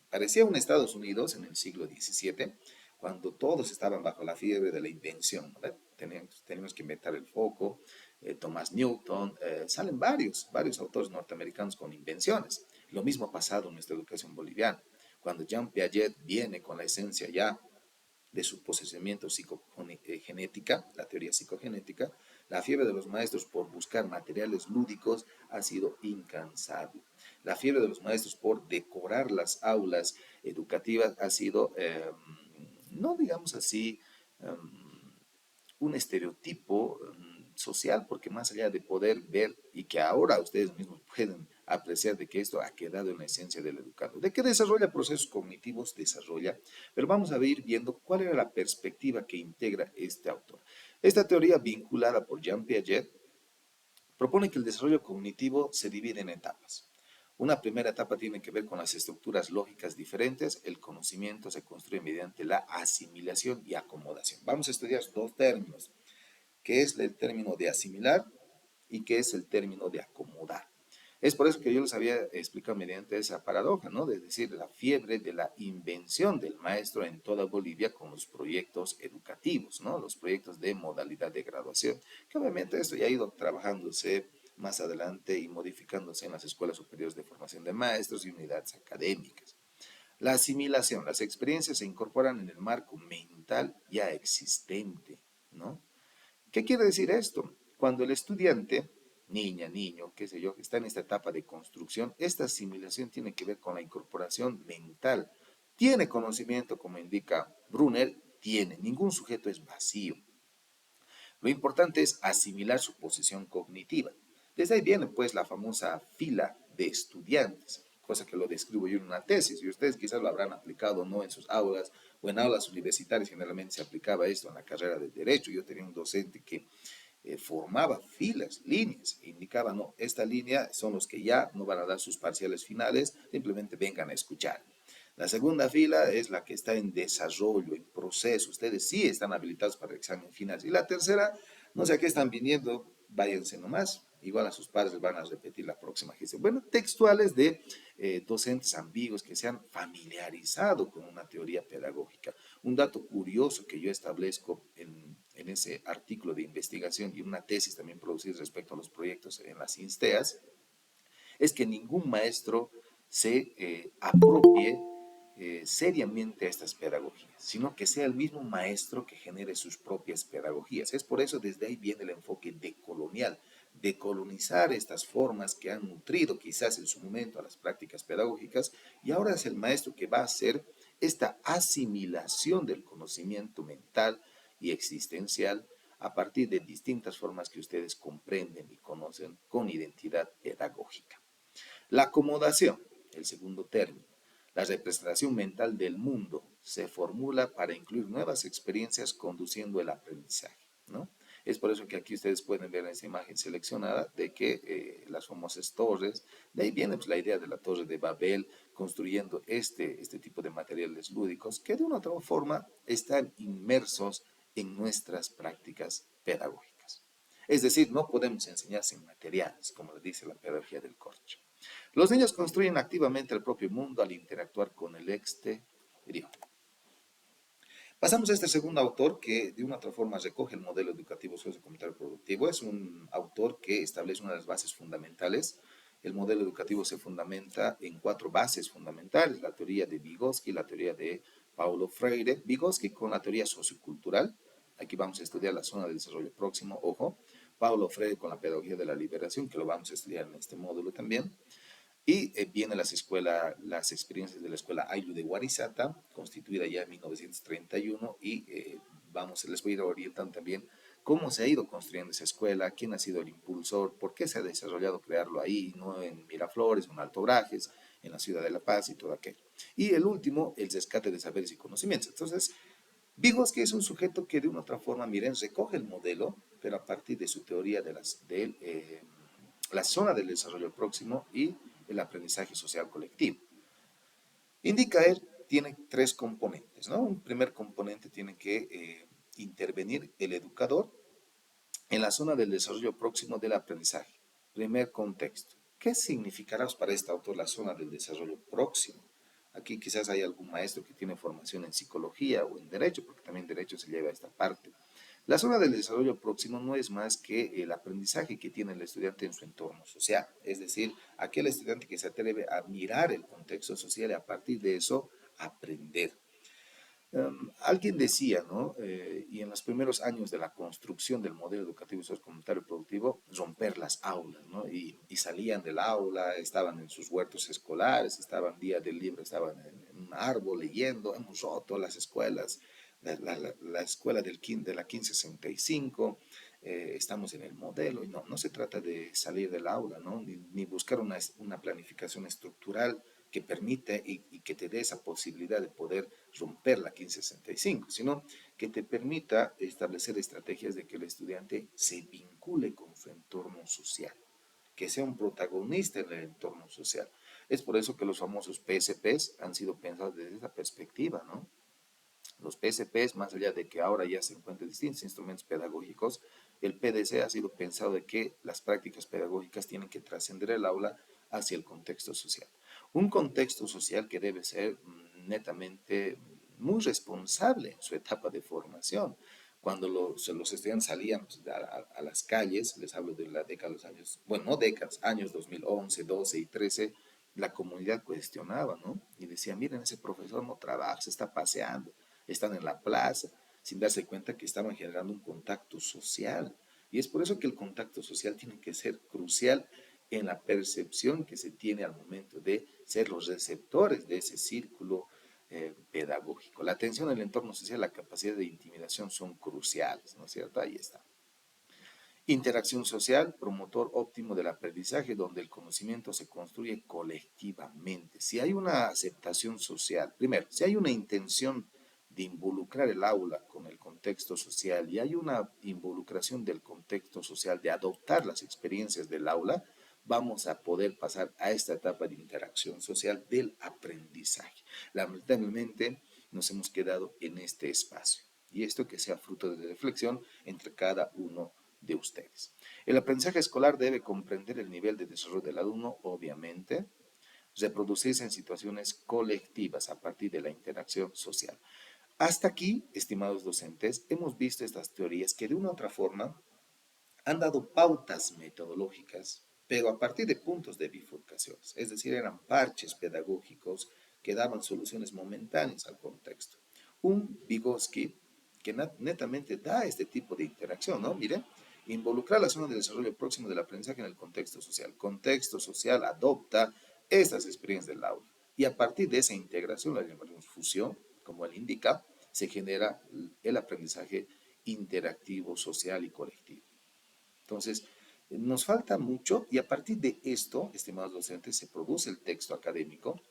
parecía un Estados Unidos en el siglo XVII, cuando todos estaban bajo la fiebre de la invención, ¿no? Teníamos que inventar el foco, Thomas Newton, salen varios autores norteamericanos con invenciones. Lo mismo ha pasado en nuestra educación boliviana. Cuando Jean Piaget viene con la esencia ya de su posicionamiento psicogenética, la teoría psicogenética, la fiebre de los maestros por buscar materiales lúdicos ha sido incansable. La fiebre de los maestros por decorar las aulas educativas ha sido, no digamos así, un estereotipo social, porque más allá de poder ver y que ahora ustedes mismos pueden apreciar de que esto ha quedado en la esencia del educando. De que desarrolla procesos cognitivos, desarrolla, pero vamos a ir viendo cuál era la perspectiva que integra este autor. Esta teoría vinculada por Jean Piaget propone que el desarrollo cognitivo se divide en etapas. Una primera etapa tiene que ver con las estructuras lógicas diferentes. El conocimiento se construye mediante la asimilación y acomodación. Vamos a estudiar dos términos, que es el término de asimilar y que es el término de acomodar. Es por eso que yo les había explicado mediante esa paradoja, ¿no? De decir, la fiebre de la invención del maestro en toda Bolivia con los proyectos educativos, ¿no? Los proyectos de modalidad de graduación, que obviamente esto ya ha ido trabajándose más adelante y modificándose en las escuelas superiores de formación de maestros y unidades académicas. La asimilación, las experiencias se incorporan en el marco mental ya existente, ¿no? ¿Qué quiere decir esto? Cuando el estudiante, niña, niño, qué sé yo, está en esta etapa de construcción, esta asimilación tiene que ver con la incorporación mental. Tiene conocimiento, como indica Brunner, tiene, ningún sujeto es vacío. Lo importante es asimilar su posición cognitiva. Desde ahí viene pues la famosa fila de estudiantes, cosa que lo describo yo en una tesis, y ustedes quizás lo habrán aplicado no en sus aulas o en aulas universitarias. Generalmente se aplicaba esto en la carrera de Derecho. Yo tenía un docente que formaba filas, líneas, e indicaba, no, esta línea son los que ya no van a dar sus parciales finales, simplemente vengan a escuchar. La segunda fila es la que está en desarrollo, en proceso. Ustedes sí están habilitados para el examen final. Y la tercera, no sé a qué están viniendo, váyanse nomás. Igual a sus padres les van a repetir la próxima gestión. Bueno, textuales de docentes ambiguos que se han familiarizado con una teoría pedagógica. Un dato curioso que yo establezco en ese artículo de investigación y una tesis también producida respecto a los proyectos en las INSTEAS, es que ningún maestro se apropie seriamente a estas pedagogías, sino que sea el mismo maestro que genere sus propias pedagogías. Es por eso desde ahí viene el enfoque decolonial, decolonizar estas formas que han nutrido quizás en su momento a las prácticas pedagógicas, y ahora es el maestro que va a hacer esta asimilación del conocimiento mental y existencial a partir de distintas formas que ustedes comprenden y conocen con identidad pedagógica. La acomodación, el segundo término, la representación mental del mundo se formula para incluir nuevas experiencias conduciendo el aprendizaje, ¿no? Es por eso que aquí ustedes pueden ver en esa imagen seleccionada de que las famosas torres, de ahí viene pues, la idea de la torre de Babel, construyendo este tipo de materiales lúdicos que de una u otra forma están inmersos en nuestras prácticas pedagógicas. Es decir, no podemos enseñar sin materiales, como le dice la pedagogía del corcho. Los niños construyen activamente el propio mundo al interactuar con el exterior. Pasamos a este segundo autor que de una otra forma recoge el modelo educativo sociocomunitario productivo. Es un autor que establece una de las bases fundamentales. El modelo educativo se fundamenta en 4 bases fundamentales: la teoría de Vygotsky, la teoría de Paulo Freire. Vygotsky con la teoría sociocultural. Aquí vamos a estudiar la zona de desarrollo próximo, ojo. Paulo Freire con la pedagogía de la liberación, que lo vamos a estudiar en este módulo también. Y vienen las experiencias de la escuela Ayllu de Warisata, constituida ya en 1931, y les voy a ir orientando también cómo se ha ido construyendo esa escuela, quién ha sido el impulsor, por qué se ha desarrollado crearlo ahí, no en Miraflores, en Alto Grajes, en la ciudad de La Paz y todo aquello. Y el último, el rescate de saberes y conocimientos. Entonces, Vygotsky es un sujeto que de una u otra forma, miren, recoge el modelo, pero a partir de su teoría de la zona del desarrollo próximo y el aprendizaje social colectivo. Indica él, tiene 3 componentes, ¿no? Un primer componente tiene que intervenir el educador en la zona del desarrollo próximo del aprendizaje. Primer contexto. ¿Qué significará para este autor la zona del desarrollo próximo? Aquí quizás hay algún maestro que tiene formación en psicología o en derecho, porque también derecho se lleva a esta parte. La zona del desarrollo próximo no es más que el aprendizaje que tiene el estudiante en su entorno social, es decir, aquel estudiante que se atreve a mirar el contexto social y a partir de eso aprender. Alguien decía, ¿no? Y en los primeros años de la construcción del modelo educativo y sociocomunitario productivo, romper las aulas, ¿no? Y salían del aula, estaban en sus huertos escolares, estaban día del libro, estaban en un árbol leyendo. Hemos roto las escuelas, la escuela de la 1565, estamos en el modelo, y no se trata de salir del aula, ¿no? Ni buscar una planificación estructural que permite y que te dé esa posibilidad de poder romper la 1565, sino que te permita establecer estrategias de que el estudiante se vincule con su entorno social, que sea un protagonista en el entorno social. Es por eso que los famosos PSPs han sido pensados desde esa perspectiva, ¿no? Los PSPs, más allá de que ahora ya se encuentran distintos instrumentos pedagógicos, el PDC ha sido pensado de que las prácticas pedagógicas tienen que trascender el aula hacia el contexto social. Un contexto social que debe ser netamente muy responsable en su etapa de formación. Cuando los estudiantes salían pues, a las calles, les hablo de la década de los años, bueno, no décadas, años 2011, 12 y 13, la comunidad cuestionaba, ¿no? Y decía, miren, ese profesor no trabaja, se está paseando, están en la plaza, sin darse cuenta que estaban generando un contacto social. Y es por eso que el contacto social tiene que ser crucial en la percepción que se tiene al momento de ser los receptores de ese círculo pedagógico. La atención al entorno social, la capacidad de intimidación son cruciales, ¿no es cierto? Ahí está. Interacción social, promotor óptimo del aprendizaje, donde el conocimiento se construye colectivamente. Si hay una aceptación social, primero, si hay una intención de involucrar el aula con el contexto social y hay una involucración del contexto social, de adoptar las experiencias del aula, vamos a poder pasar a esta etapa de interacción social del aprendizaje. Lamentablemente nos hemos quedado en este espacio y esto que sea fruto de reflexión entre cada uno de ustedes. El aprendizaje escolar debe comprender el nivel de desarrollo del alumno, obviamente, reproducirse en situaciones colectivas a partir de la interacción social. Hasta aquí, estimados docentes, hemos visto estas teorías que de una u otra forma han dado pautas metodológicas, pero a partir de puntos de bifurcación, es decir, eran parches pedagógicos que daban soluciones momentáneas al contexto. Un Vygotsky que netamente da este tipo de interacción, ¿no? Miren, involucrar la zona de desarrollo próximo del aprendizaje en el contexto social. Contexto social adopta estas experiencias del aula. Y a partir de esa integración, la llamamos fusión, como él indica, se genera el aprendizaje interactivo, social y colectivo. Entonces, nos falta mucho y a partir de esto, estimados docentes, se produce el texto académico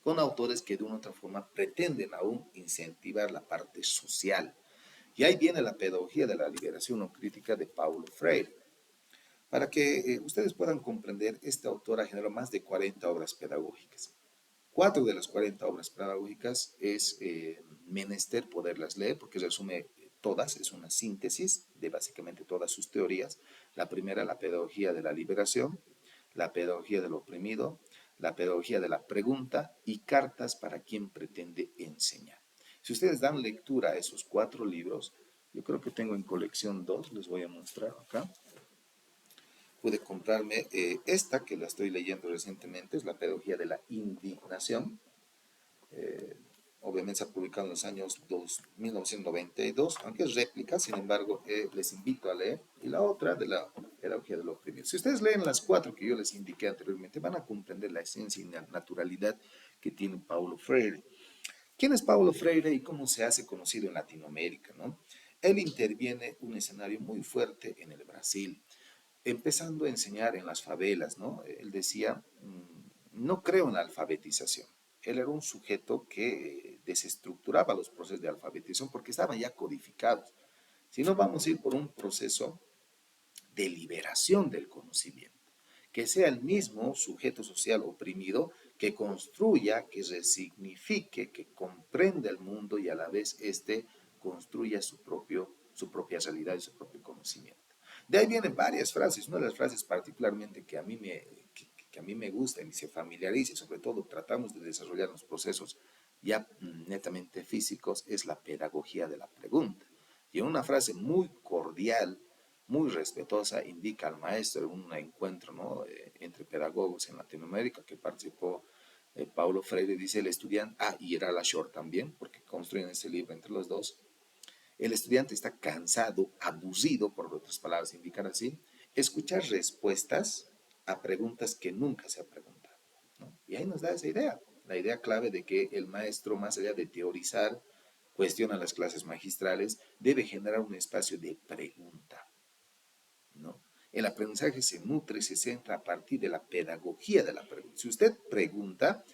con autores que de una u otra forma pretenden aún incentivar la parte social. Y ahí viene la pedagogía de la liberación o crítica de Paulo Freire. Para que ustedes puedan comprender, este autor ha generado más de 40 obras pedagógicas. 4 de las 40 obras pedagógicas es menester poderlas leer porque resume todas, es una síntesis de básicamente todas sus teorías. La primera, la pedagogía de la liberación, la pedagogía del oprimido, la pedagogía de la pregunta y cartas para quien pretende enseñar. Si ustedes dan lectura a esos 4 libros, yo creo que tengo en colección 2, les voy a mostrar acá. Pude comprarme esta que la estoy leyendo recientemente, es la pedagogía de la indignación. Obviamente se ha publicado en los años 1992, aunque es réplica, sin embargo, les invito a leer. Y la otra de la pedagogía de lo oprimido. Si ustedes leen las 4 que yo les indiqué anteriormente, van a comprender la esencia y la naturalidad que tiene Paulo Freire. ¿Quién es Paulo Freire y cómo se hace conocido en Latinoamérica, ¿no? Él interviene un escenario muy fuerte en el Brasil, empezando a enseñar en las favelas, ¿no? Él decía, no creo en la alfabetización. Él era un sujeto que desestructuraba los procesos de alfabetización porque estaban ya codificados. Si no, vamos a ir por un proceso de liberación del conocimiento, que sea el mismo sujeto social oprimido que construya, que resignifique, que comprenda el mundo y a la vez éste construya su propia realidad y su propio conocimiento. De ahí vienen varias frases. Una de las frases particularmente que a mí me gusta y se familiariza y sobre todo tratamos de desarrollar los procesos ya netamente físicos es la pedagogía de la pregunta. Y en una frase muy cordial, muy respetuosa, indica al maestro en un encuentro, ¿no? Entre pedagogos en Latinoamérica que participó Paulo Freire, dice el estudiante, y era la Shore también, porque construyen ese libro entre los dos. El estudiante está cansado, aburrido, por otras palabras indican así, escuchar respuestas a preguntas que nunca se ha preguntado, ¿no? Y ahí nos da esa idea, la idea clave de que el maestro, más allá de teorizar, cuestiona las clases magistrales, debe generar un espacio de pregunta, ¿no? El aprendizaje se nutre, se centra a partir de la pedagogía de la pregunta. Si usted pregunta,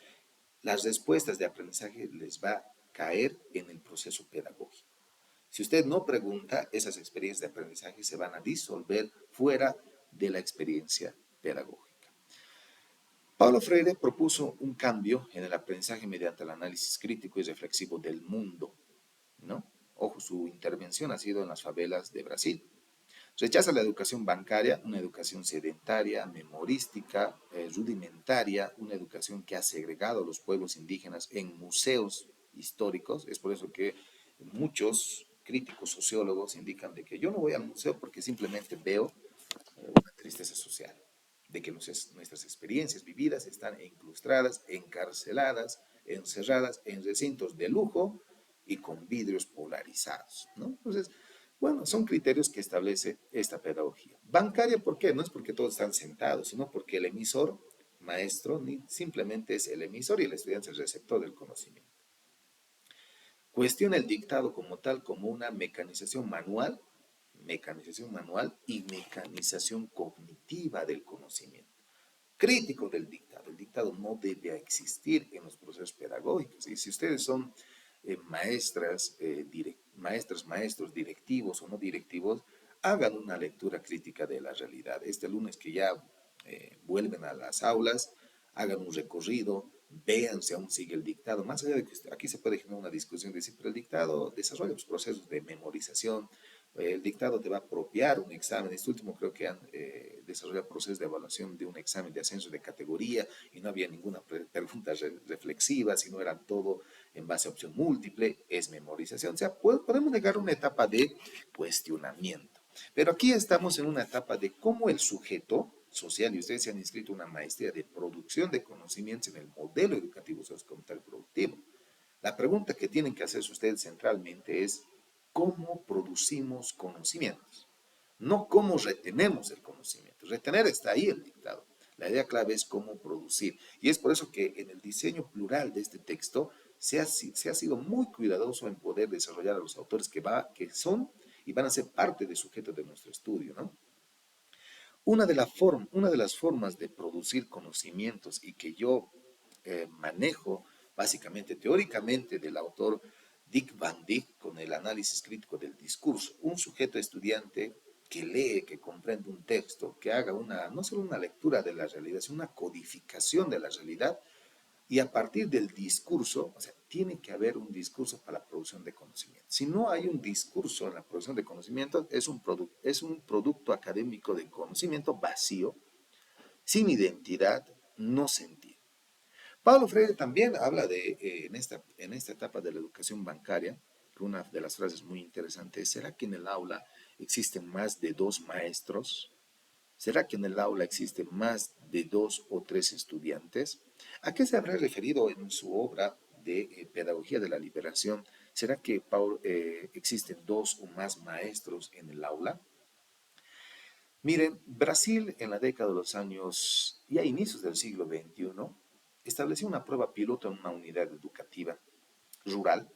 las respuestas de aprendizaje les va a caer en el proceso pedagógico. Si usted no pregunta, esas experiencias de aprendizaje se van a disolver fuera de la experiencia pedagógica. Paulo Freire propuso un cambio en el aprendizaje mediante el análisis crítico y reflexivo del mundo, ¿no? Ojo, su intervención ha sido en las favelas de Brasil. Rechaza la educación bancaria, una educación sedentaria, memorística, rudimentaria, una educación que ha segregado a los pueblos indígenas en museos históricos. Es por eso que muchos críticos sociólogos indican de que yo no voy al museo porque simplemente veo una tristeza social, de que nuestras experiencias vividas están incrustadas, encarceladas, encerradas en recintos de lujo y con vidrios polarizados, ¿no? Entonces, bueno, son criterios que establece esta pedagogía. Bancaria, ¿por qué? No es porque todos están sentados, sino porque el emisor, maestro, ni simplemente es el emisor y el estudiante es el receptor del conocimiento. Cuestiona el dictado como tal, como una mecanización manual y mecanización cognitiva del conocimiento. Crítico del dictado. El dictado no debe existir en los procesos pedagógicos. Y si ustedes son maestros, directivos o no directivos, hagan una lectura crítica de la realidad. Este lunes que ya vuelven a las aulas, hagan un recorrido, vean si aún sigue el dictado. Más allá de que aquí se puede generar una discusión de decir, pero el dictado desarrolla los procesos de memorización, el dictado te va a apropiar un examen. Este último creo que han desarrollado procesos de evaluación de un examen de ascenso de categoría y no había ninguna pregunta reflexiva, sino era todo en base a opción múltiple, es memorización. O sea, podemos llegar a una etapa de cuestionamiento. Pero aquí estamos en una etapa de cómo el sujeto social, y ustedes se han inscrito una maestría de producción de conocimientos en el modelo educativo sociocomunitario productivo. La pregunta que tienen que hacerse ustedes centralmente es cómo producimos conocimientos, no cómo retenemos el conocimiento. Retener está ahí el dictado. La idea clave es cómo producir. Y es por eso que en el diseño plural de este texto se ha sido muy cuidadoso en poder desarrollar a los autores que son y van a ser parte del sujeto de nuestro estudio, ¿no? Una de las formas de producir conocimientos y que yo manejo básicamente teóricamente del autor Dick Van Dyke con el análisis crítico del discurso, un sujeto estudiante que lee, que comprende un texto, que haga no solo una lectura de la realidad, sino una codificación de la realidad y a partir del discurso, o sea, tiene que haber un discurso para la producción de conocimiento. Si no hay un discurso en la producción de conocimiento, es un producto académico de conocimiento vacío, sin identidad, no sentido. Paulo Freire también habla en esta etapa de la educación bancaria, que una de las frases muy interesantes es, ¿será que en el aula existen más de dos maestros? ¿Será que en el aula existen más de dos o tres estudiantes? ¿A qué se habrá referido en su obra de Pedagogía de la Liberación? ¿Será que existen dos o más maestros en el aula? Miren, Brasil en la década de los años y a inicios del siglo XXI estableció una prueba piloto en una unidad educativa rural,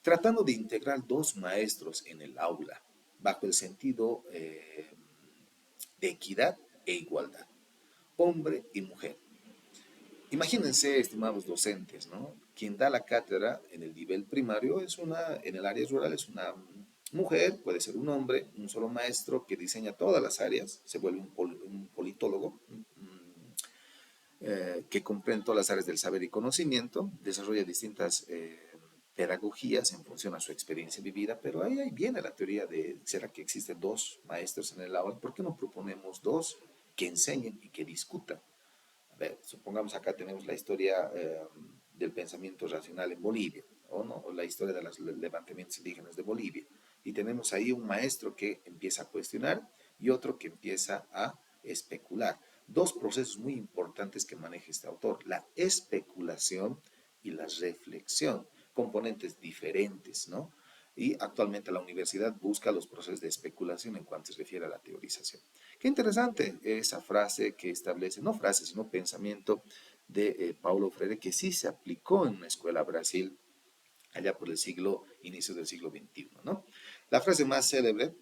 tratando de integrar dos maestros en el aula, bajo el sentido de equidad e igualdad, hombre y mujer. Imagínense, estimados docentes, ¿no? Quien da la cátedra en el nivel primario en el área rural es una mujer, puede ser un hombre, un solo maestro que diseña todas las áreas, se vuelve un politólogo, que comprende todas las áreas del saber y conocimiento, desarrolla distintas pedagogías en función a su experiencia vivida, pero ahí viene la teoría de, ¿será que existen dos maestros en el aula? ¿Por qué no proponemos dos que enseñen y que discutan? A ver, supongamos acá tenemos la historia del pensamiento racional en Bolivia, ¿o no? O la historia de los levantamientos indígenas de Bolivia. Y tenemos ahí un maestro que empieza a cuestionar y otro que empieza a especular. Dos procesos muy importantes que maneja este autor, la especulación y la reflexión, componentes diferentes, ¿no? Y actualmente la universidad busca los procesos de especulación en cuanto se refiere a la teorización. Qué interesante esa frase que establece, no frase, sino pensamiento de Paulo Freire, que sí se aplicó en una escuela Brasil allá por inicios del siglo XXI, ¿no? La frase más célebre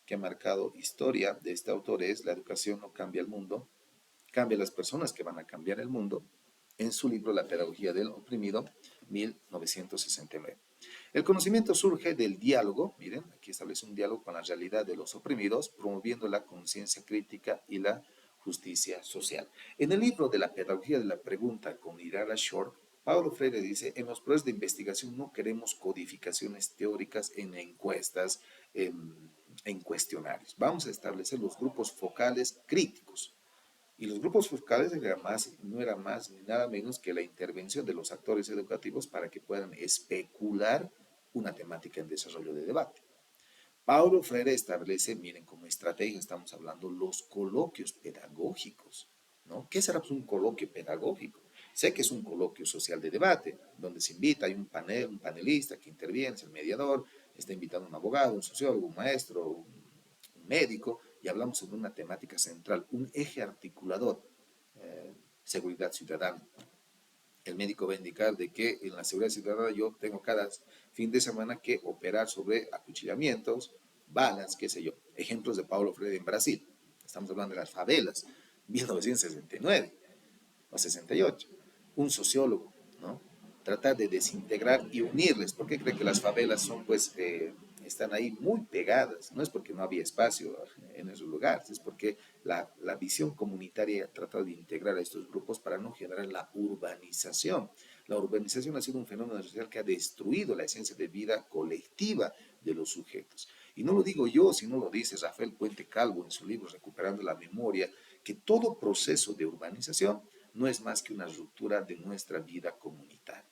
que ha marcado historia de este autor es: la educación no cambia el mundo, cambia las personas que van a cambiar el mundo, en su libro La pedagogía del oprimido, 1969. El conocimiento surge del diálogo, miren, aquí establece un diálogo con la realidad de los oprimidos, promoviendo la conciencia crítica y la justicia social. En el libro de La pedagogía de la pregunta con Irara Short, Paulo Freire dice, en los procesos de investigación no queremos codificaciones teóricas en encuestas, en en cuestionarios. Vamos a establecer los grupos focales críticos. Y los grupos focales no era más ni nada menos que la intervención de los actores educativos para que puedan especular una temática en desarrollo de debate. Paulo Freire establece, miren, como estrategia estamos hablando, los coloquios pedagógicos, ¿no? ¿Qué será pues, un coloquio pedagógico? Sé que es un coloquio social de debate, donde se invita, hay un panel, un panelista que interviene, es el mediador, está invitado un abogado, un sociólogo, un maestro, un médico, y hablamos sobre una temática central, un eje articulador, seguridad ciudadana. El médico va a indicar de que en la seguridad ciudadana yo tengo cada fin de semana que operar sobre acuchillamientos, balas, qué sé yo. Ejemplos de Paulo Freire en Brasil. Estamos hablando de las favelas, 1969 o 68. Un sociólogo, ¿no? Tratar de desintegrar y unirles. ¿Por qué cree que las favelas son, pues, están ahí muy pegadas? No es porque no había espacio en esos lugares, es porque la visión comunitaria ha tratado de integrar a estos grupos para no generar la urbanización. La urbanización ha sido un fenómeno social que ha destruido la esencia de vida colectiva de los sujetos. Y no lo digo yo, sino lo dice Rafael Puente Calvo en su libro Recuperando la Memoria, que todo proceso de urbanización no es más que una ruptura de nuestra vida comunitaria.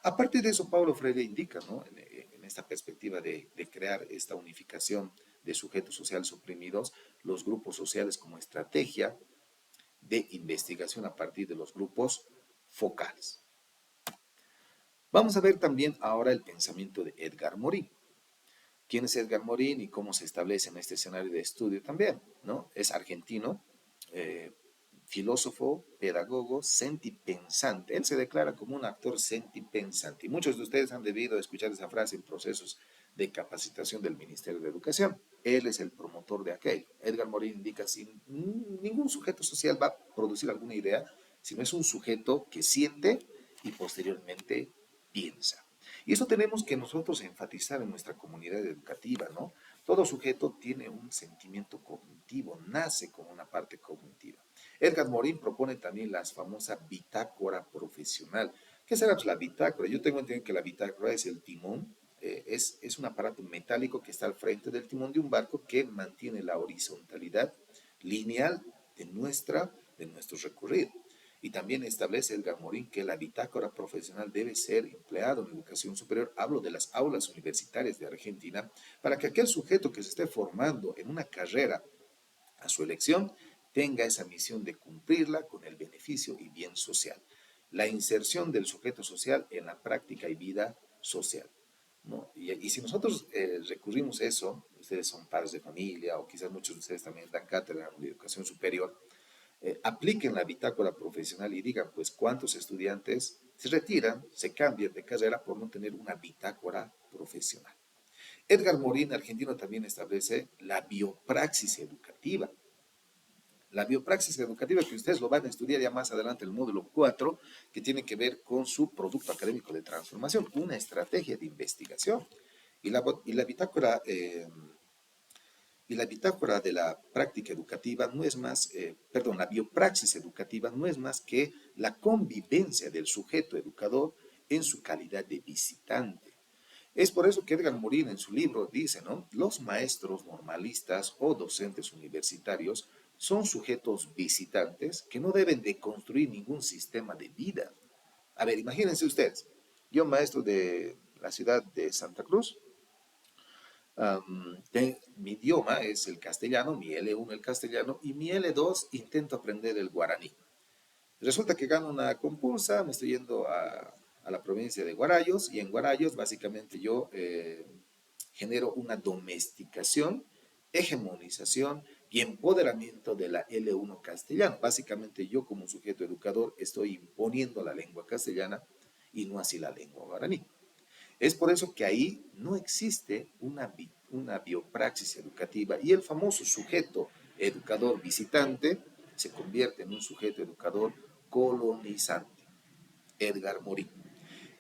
Aparte de eso, Paulo Freire indica, ¿no? En esta perspectiva de crear esta unificación de sujetos sociales oprimidos, los grupos sociales como estrategia de investigación a partir de los grupos focales. Vamos a ver también ahora el pensamiento de Edgar Morin. ¿Quién es Edgar Morin y cómo se establece en este escenario de estudio también? ¿No? Es argentino, filósofo, pedagogo, sentipensante. Él se declara como un actor sentipensante. Y muchos de ustedes han debido escuchar esa frase en procesos de capacitación del Ministerio de Educación. Él es el promotor de aquello. Edgar Morin indica que ningún sujeto social va a producir alguna idea, sino es un sujeto que siente y posteriormente piensa. Y eso tenemos que nosotros enfatizar en nuestra comunidad educativa, ¿no? Todo sujeto tiene un sentimiento cognitivo, nace con una parte cognitiva. Edgar Morin propone también la famosa bitácora profesional. ¿Qué será pues, la bitácora? Yo tengo entendido que la bitácora es el timón, es un aparato metálico que está al frente del timón de un barco que mantiene la horizontalidad lineal de nuestro recorrido. Y también establece Edgar Morin que la bitácora profesional debe ser empleado en educación superior. Hablo de las aulas universitarias de Argentina, para que aquel sujeto que se esté formando en una carrera a su elección tenga esa misión de cumplirla con el beneficio y bien social. La inserción del sujeto social en la práctica y vida social, ¿no? Y si nosotros recurrimos a eso, ustedes son padres de familia o quizás muchos de ustedes también dan cátedra de educación superior, apliquen la bitácora profesional y digan, pues, cuántos estudiantes se retiran, se cambian de carrera por no tener una bitácora profesional. Edgar Morin, argentino, también establece la biopraxis educativa. La biopraxis educativa que ustedes lo van a estudiar ya más adelante, el módulo 4, que tiene que ver con su producto académico de transformación, una estrategia de investigación. Y la bitácora de la práctica educativa no es más, la biopraxis educativa no es más que la convivencia del sujeto educador en su calidad de visitante. Es por eso que Edgar Morin en su libro dice, ¿no? Los maestros normalistas o docentes universitarios son sujetos visitantes que no deben de construir ningún sistema de vida. A ver, imagínense ustedes, yo maestro de la ciudad de Santa Cruz, mi idioma es el castellano, mi L1 el castellano, y mi L2 intento aprender el guaraní. Resulta que gano una compulsa, me estoy yendo a la provincia de Guarayos, y en Guarayos básicamente yo genero una domesticación, hegemonización y empoderamiento de la L1 castellano. Básicamente yo como sujeto educador estoy imponiendo la lengua castellana y no así la lengua guaraní. Es por eso que ahí no existe una biopraxis educativa y el famoso sujeto educador visitante se convierte en un sujeto educador colonizante. Edgar Morin.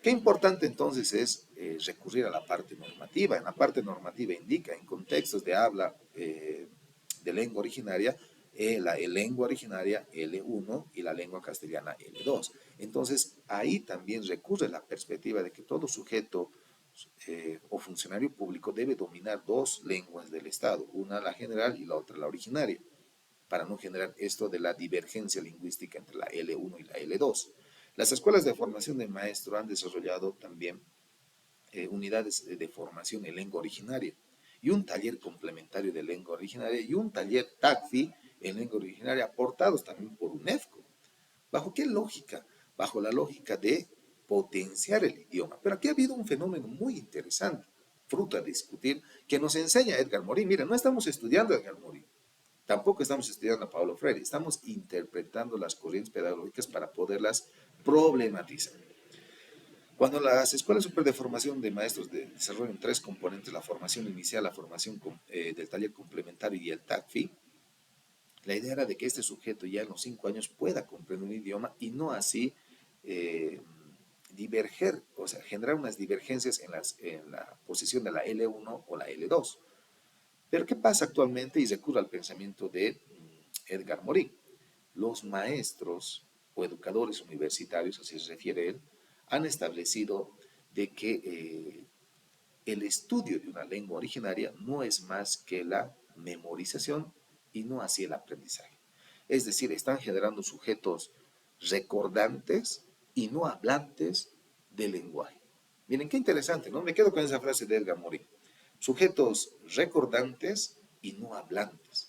Qué importante entonces es recurrir a la parte normativa. En la parte normativa indica en contextos de habla de lengua originaria, la lengua originaria L1 y la lengua castellana L2. Entonces ahí también recurre la perspectiva de que todo sujeto o funcionario público debe dominar dos lenguas del Estado, una la general y la otra la originaria, para no generar esto de la divergencia lingüística entre la L1 y la L2. Las escuelas de formación de maestro han desarrollado también unidades de formación en lengua originaria y un taller complementario de lengua originaria y un taller TACFI en lengua originaria aportados también por UNESCO. ¿Bajo qué lógica? Bajo la lógica de potenciar el idioma. Pero aquí ha habido un fenómeno muy interesante, fruto a discutir, que nos enseña Edgar Morin. Mira, no estamos estudiando a Edgar Morin, tampoco estamos estudiando a Paulo Freire, estamos interpretando las corrientes pedagógicas para poderlas problematizar. Cuando las escuelas superiores de formación de maestros desarrollan tres componentes, la formación inicial, la formación del taller complementario y el TACFI, la idea era de que este sujeto ya en los 5 años pueda comprender un idioma y no así eh, diverger, o sea, generar unas divergencias en la posición de la L1 o la L2. Pero ¿qué pasa actualmente? Y recurre al pensamiento de Edgar Morin. Los maestros o educadores universitarios, así se refiere él, han establecido de que el estudio de una lengua originaria no es más que la memorización y no así el aprendizaje. Es decir, están generando sujetos recordantes y no hablantes del lenguaje. Miren, qué interesante, ¿no? Me quedo con esa frase de Edgar Morin. Sujetos recordantes y no hablantes.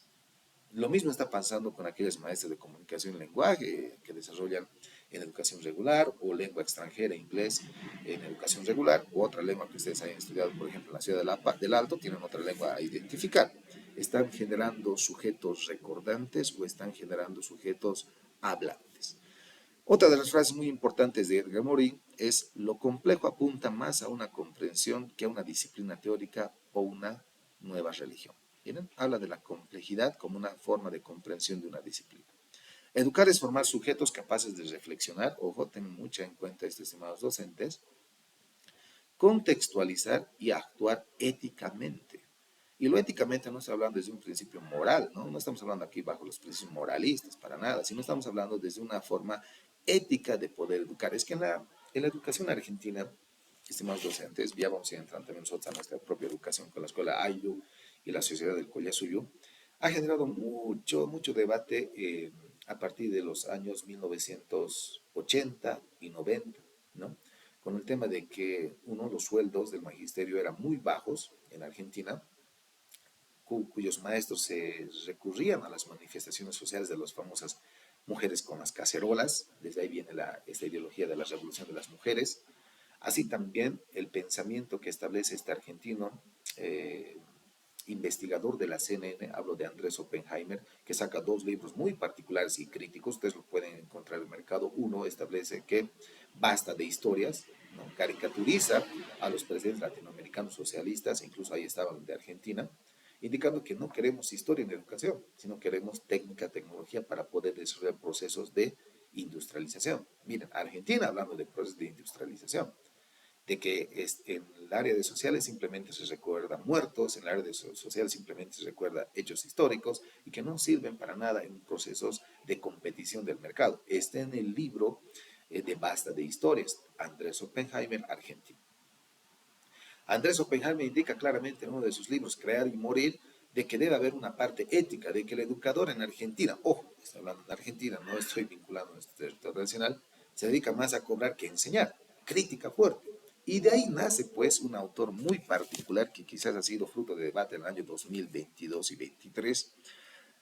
Lo mismo está pasando con aquellos maestros de comunicación y lenguaje que desarrollan en educación regular o lengua extranjera, inglés, en educación regular, u otra lengua que ustedes hayan estudiado, por ejemplo, en la ciudad del Alto, tienen otra lengua a identificar. ¿Están generando sujetos recordantes o están generando sujetos hablantes? Otra de las frases muy importantes de Edgar Morin es: lo complejo apunta más a una comprensión que a una disciplina teórica o una nueva religión. ¿Miren? Habla de la complejidad como una forma de comprensión de una disciplina. Educar es formar sujetos capaces de reflexionar, ojo, tengan mucho en cuenta esto, estimados docentes, contextualizar y actuar éticamente. Y lo éticamente no está hablando desde un principio moral, ¿no? No estamos hablando aquí bajo los principios moralistas, para nada, sino estamos hablando desde una forma ética de poder educar. Es que en la educación argentina, estimados docentes, ya vamos a ir entrando también nosotros a nuestra propia educación con la escuela Ayllu y la sociedad del Collasuyo, ha generado mucho debate a partir de los años 1980 y 90, ¿no? Con el tema de que los sueldos del magisterio eran muy bajos en Argentina, cuyos maestros se recurrían a las manifestaciones sociales de las famosas mujeres con las cacerolas, desde ahí viene esta ideología de la revolución de las mujeres, así también el pensamiento que establece este argentino, investigador de la CNN, hablo de Andrés Oppenheimer, que saca dos libros muy particulares y críticos, ustedes lo pueden encontrar en el mercado. Uno establece que basta de historias, ¿no? Caricaturiza a los presidentes latinoamericanos socialistas, incluso ahí estaban de Argentina, indicando que no queremos historia en educación, sino queremos técnica, tecnología para poder desarrollar procesos de industrialización. Miren, Argentina hablando de procesos de industrialización, de que en el área de sociales simplemente se recuerda muertos, en el área de sociales simplemente se recuerda hechos históricos y que no sirven para nada en procesos de competición del mercado. Está en el libro de Basta de Historias, Andrés Oppenheimer, Argentina. Andrés Oppenheimer indica claramente en uno de sus libros, Crear y Morir, de que debe haber una parte ética, de que el educador en Argentina, ojo, estoy hablando de Argentina, no estoy vinculado a nuestro territorio nacional, se dedica más a cobrar que a enseñar, crítica fuerte. Y de ahí nace pues un autor muy particular que quizás ha sido fruto de debate en el año 2022 y 2023,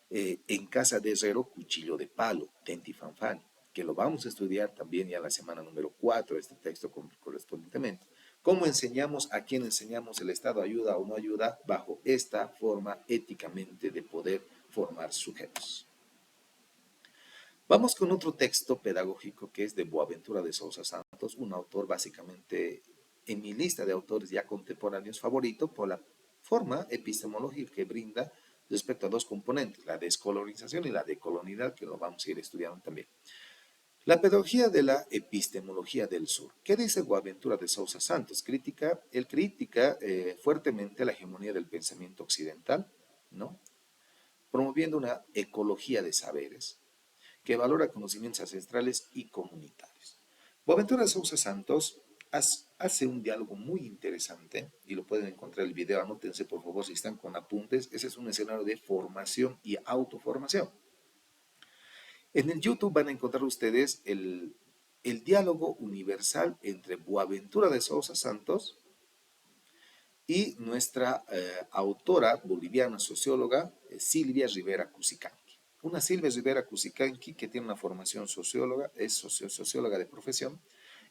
En casa de Herrero, cuchillo de palo, Tenti Fanfani, que lo vamos a estudiar también ya la semana número 4, este texto correspondientemente. ¿Cómo enseñamos? ¿A quién enseñamos? ¿El Estado ayuda o no ayuda? Bajo esta forma éticamente de poder formar sujetos. Vamos con otro texto pedagógico que es de Boaventura de Sousa Santos, un autor básicamente en mi lista de autores ya contemporáneos favorito por la forma epistemológica que brinda respecto a dos componentes, la descolonización y la decolonialidad, que lo vamos a ir estudiando también. La pedagogía de la epistemología del sur. ¿Qué dice Boaventura de Sousa Santos? Él critica fuertemente la hegemonía del pensamiento occidental, ¿no? Promoviendo una ecología de saberes que valora conocimientos ancestrales y comunitarios. Boaventura de Sousa Santos hace un diálogo muy interesante y lo pueden encontrar en el video. Anótense por favor si están con apuntes. Ese es un escenario de formación y autoformación. En el YouTube van a encontrar ustedes el diálogo universal entre Boaventura de Sousa Santos y nuestra autora boliviana socióloga Silvia Rivera Cusicanqui. Una Silvia Rivera Cusicanqui que tiene una formación socióloga, es socióloga de profesión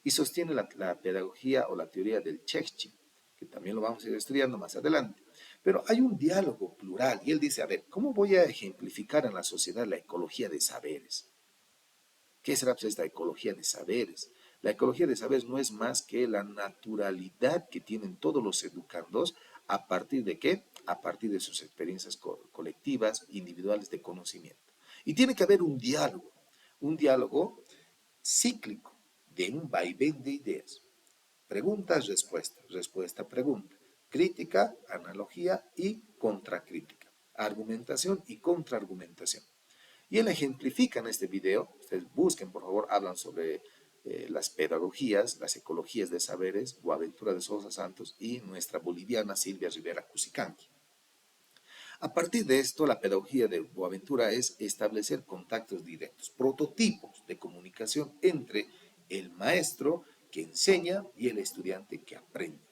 y sostiene la pedagogía o la teoría del Chekchi, que también lo vamos a ir estudiando más adelante. Pero hay un diálogo plural y él dice, a ver, ¿cómo voy a ejemplificar en la sociedad la ecología de saberes? ¿Qué será pues esta ecología de saberes? La ecología de saberes no es más que la naturalidad que tienen todos los educandos a partir de qué? A partir de sus experiencias colectivas, individuales de conocimiento. Y tiene que haber un diálogo cíclico de un vaivén de ideas. Preguntas, respuesta, respuesta, pregunta. Crítica, analogía y contracrítica. Argumentación y contraargumentación. Y él ejemplifica en este video, ustedes busquen por favor, hablan sobre las pedagogías, las ecologías de saberes, Boaventura de Sousa Santos y nuestra boliviana Silvia Rivera Cusicanqui. A partir de esto, la pedagogía de Boaventura es establecer contactos directos, prototipos de comunicación entre el maestro que enseña y el estudiante que aprende.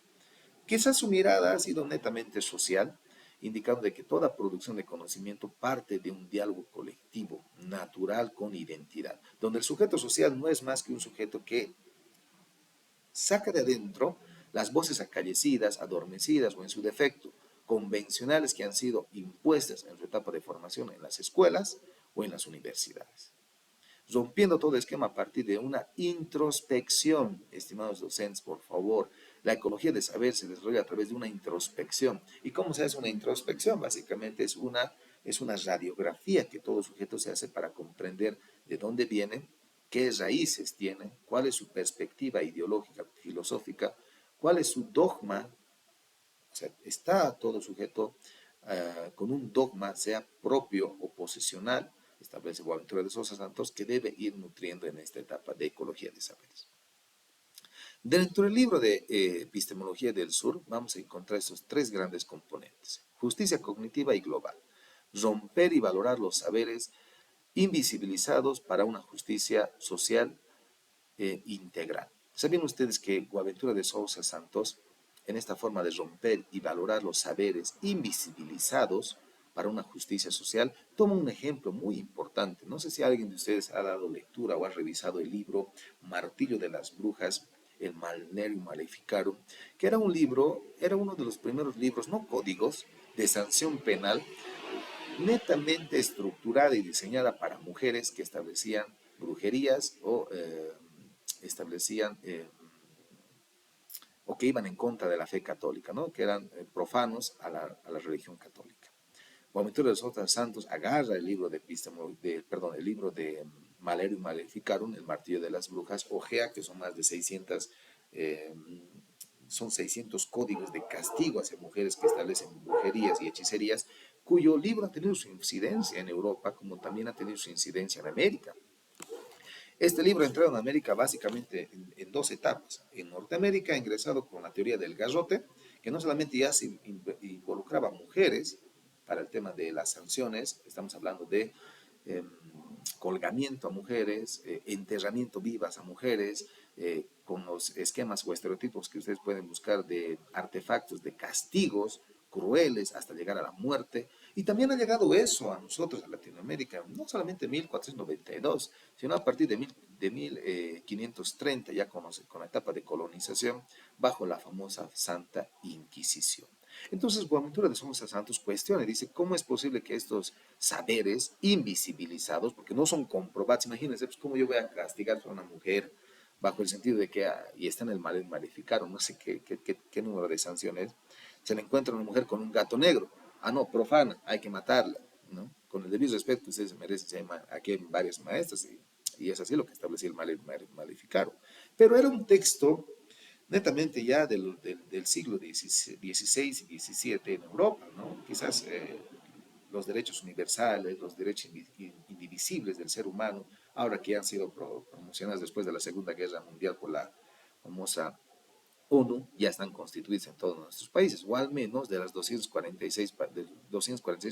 Quizás su mirada ha sido netamente social, indicando de que toda producción de conocimiento parte de un diálogo colectivo, natural con identidad, donde el sujeto social no es más que un sujeto que saca de adentro las voces acallecidas, adormecidas o en su defecto, convencionales que han sido impuestas en su etapa de formación en las escuelas o en las universidades. Rompiendo todo esquema a partir de una introspección, estimados docentes, por favor. La ecología de saber se desarrolla a través de una introspección. ¿Y cómo se hace una introspección? Básicamente es una radiografía que todo sujeto se hace para comprender de dónde viene, qué raíces tiene, cuál es su perspectiva ideológica, filosófica, cuál es su dogma. O sea, está todo sujeto con un dogma, sea propio o posesional, establece Boaventura de Sousa Santos, que debe ir nutriendo en esta etapa de ecología de saberes. Dentro del libro de Epistemología del Sur vamos a encontrar estos tres grandes componentes: justicia cognitiva y global, romper y valorar los saberes invisibilizados para una justicia social integral. ¿Sabían ustedes que Boaventura de Sousa Santos, en esta forma de romper y valorar los saberes invisibilizados para una justicia social, toma un ejemplo muy importante? No sé si alguien de ustedes ha dado lectura o ha revisado el libro Martillo de las Brujas, el Malnerium Maleficarum, que era un libro, era uno de los primeros libros, no códigos, de sanción penal, netamente estructurada y diseñada para mujeres que establecían brujerías o establecían o que iban en contra de la fe católica, ¿no? Que eran profanos a la religión católica. Boaventura de Sousa Santos agarra el libro el libro de Malerium Maleficarum, el Martillo de las Brujas, ojea que son más de 600, son 600 códigos de castigo hacia mujeres que establecen brujerías y hechicerías, cuyo libro ha tenido su incidencia en Europa, como también ha tenido su incidencia en América. Este libro ha entrado en América básicamente en dos etapas. En Norteamérica ha ingresado con la teoría del garrote, que no solamente ya se involucraba a mujeres para el tema de las sanciones, estamos hablando de colgamiento a mujeres, enterramiento vivas a mujeres, con los esquemas o estereotipos que ustedes pueden buscar de artefactos, de castigos crueles hasta llegar a la muerte. Y también ha llegado eso a nosotros, a Latinoamérica, no solamente en 1492, sino a partir de 1530, ya con la etapa de colonización, bajo la famosa Santa Inquisición. Entonces, Boaventura de Sousa Santos cuestiona y dice, ¿cómo es posible que estos saberes invisibilizados, porque no son comprobados, imagínense, pues, ¿cómo yo voy a castigar a una mujer bajo el sentido de que, y está en el maleficaron, no sé qué número de sanciones, se le encuentra una mujer con un gato negro, no, profana, hay que matarla, ¿no? Con el debido respeto que ustedes se merecen, aquí hay varias maestras, y es así lo que establecía el maleficaron. Pero era un texto netamente ya del siglo XVI y XVII en Europa, ¿no? Quizás los derechos universales, los derechos indivisibles del ser humano, ahora que han sido promocionados después de la Segunda Guerra Mundial por la famosa ONU ya están constituidas en todos nuestros países, o al menos de las 246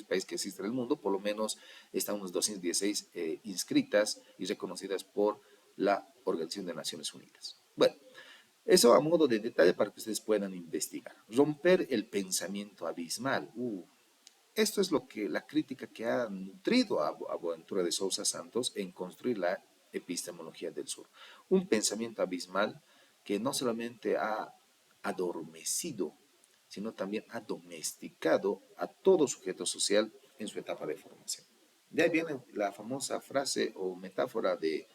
países que existen en el mundo, por lo menos están unos 216 inscritas y reconocidas por la Organización de Naciones Unidas. Bueno, eso a modo de detalle para que ustedes puedan investigar. Romper el pensamiento abismal. Esto es lo que la crítica que ha nutrido a Boaventura de Sousa Santos en construir la epistemología del sur. Un pensamiento abismal que no solamente ha adormecido, sino también ha domesticado a todo sujeto social en su etapa de formación. De ahí viene la famosa frase o metáfora de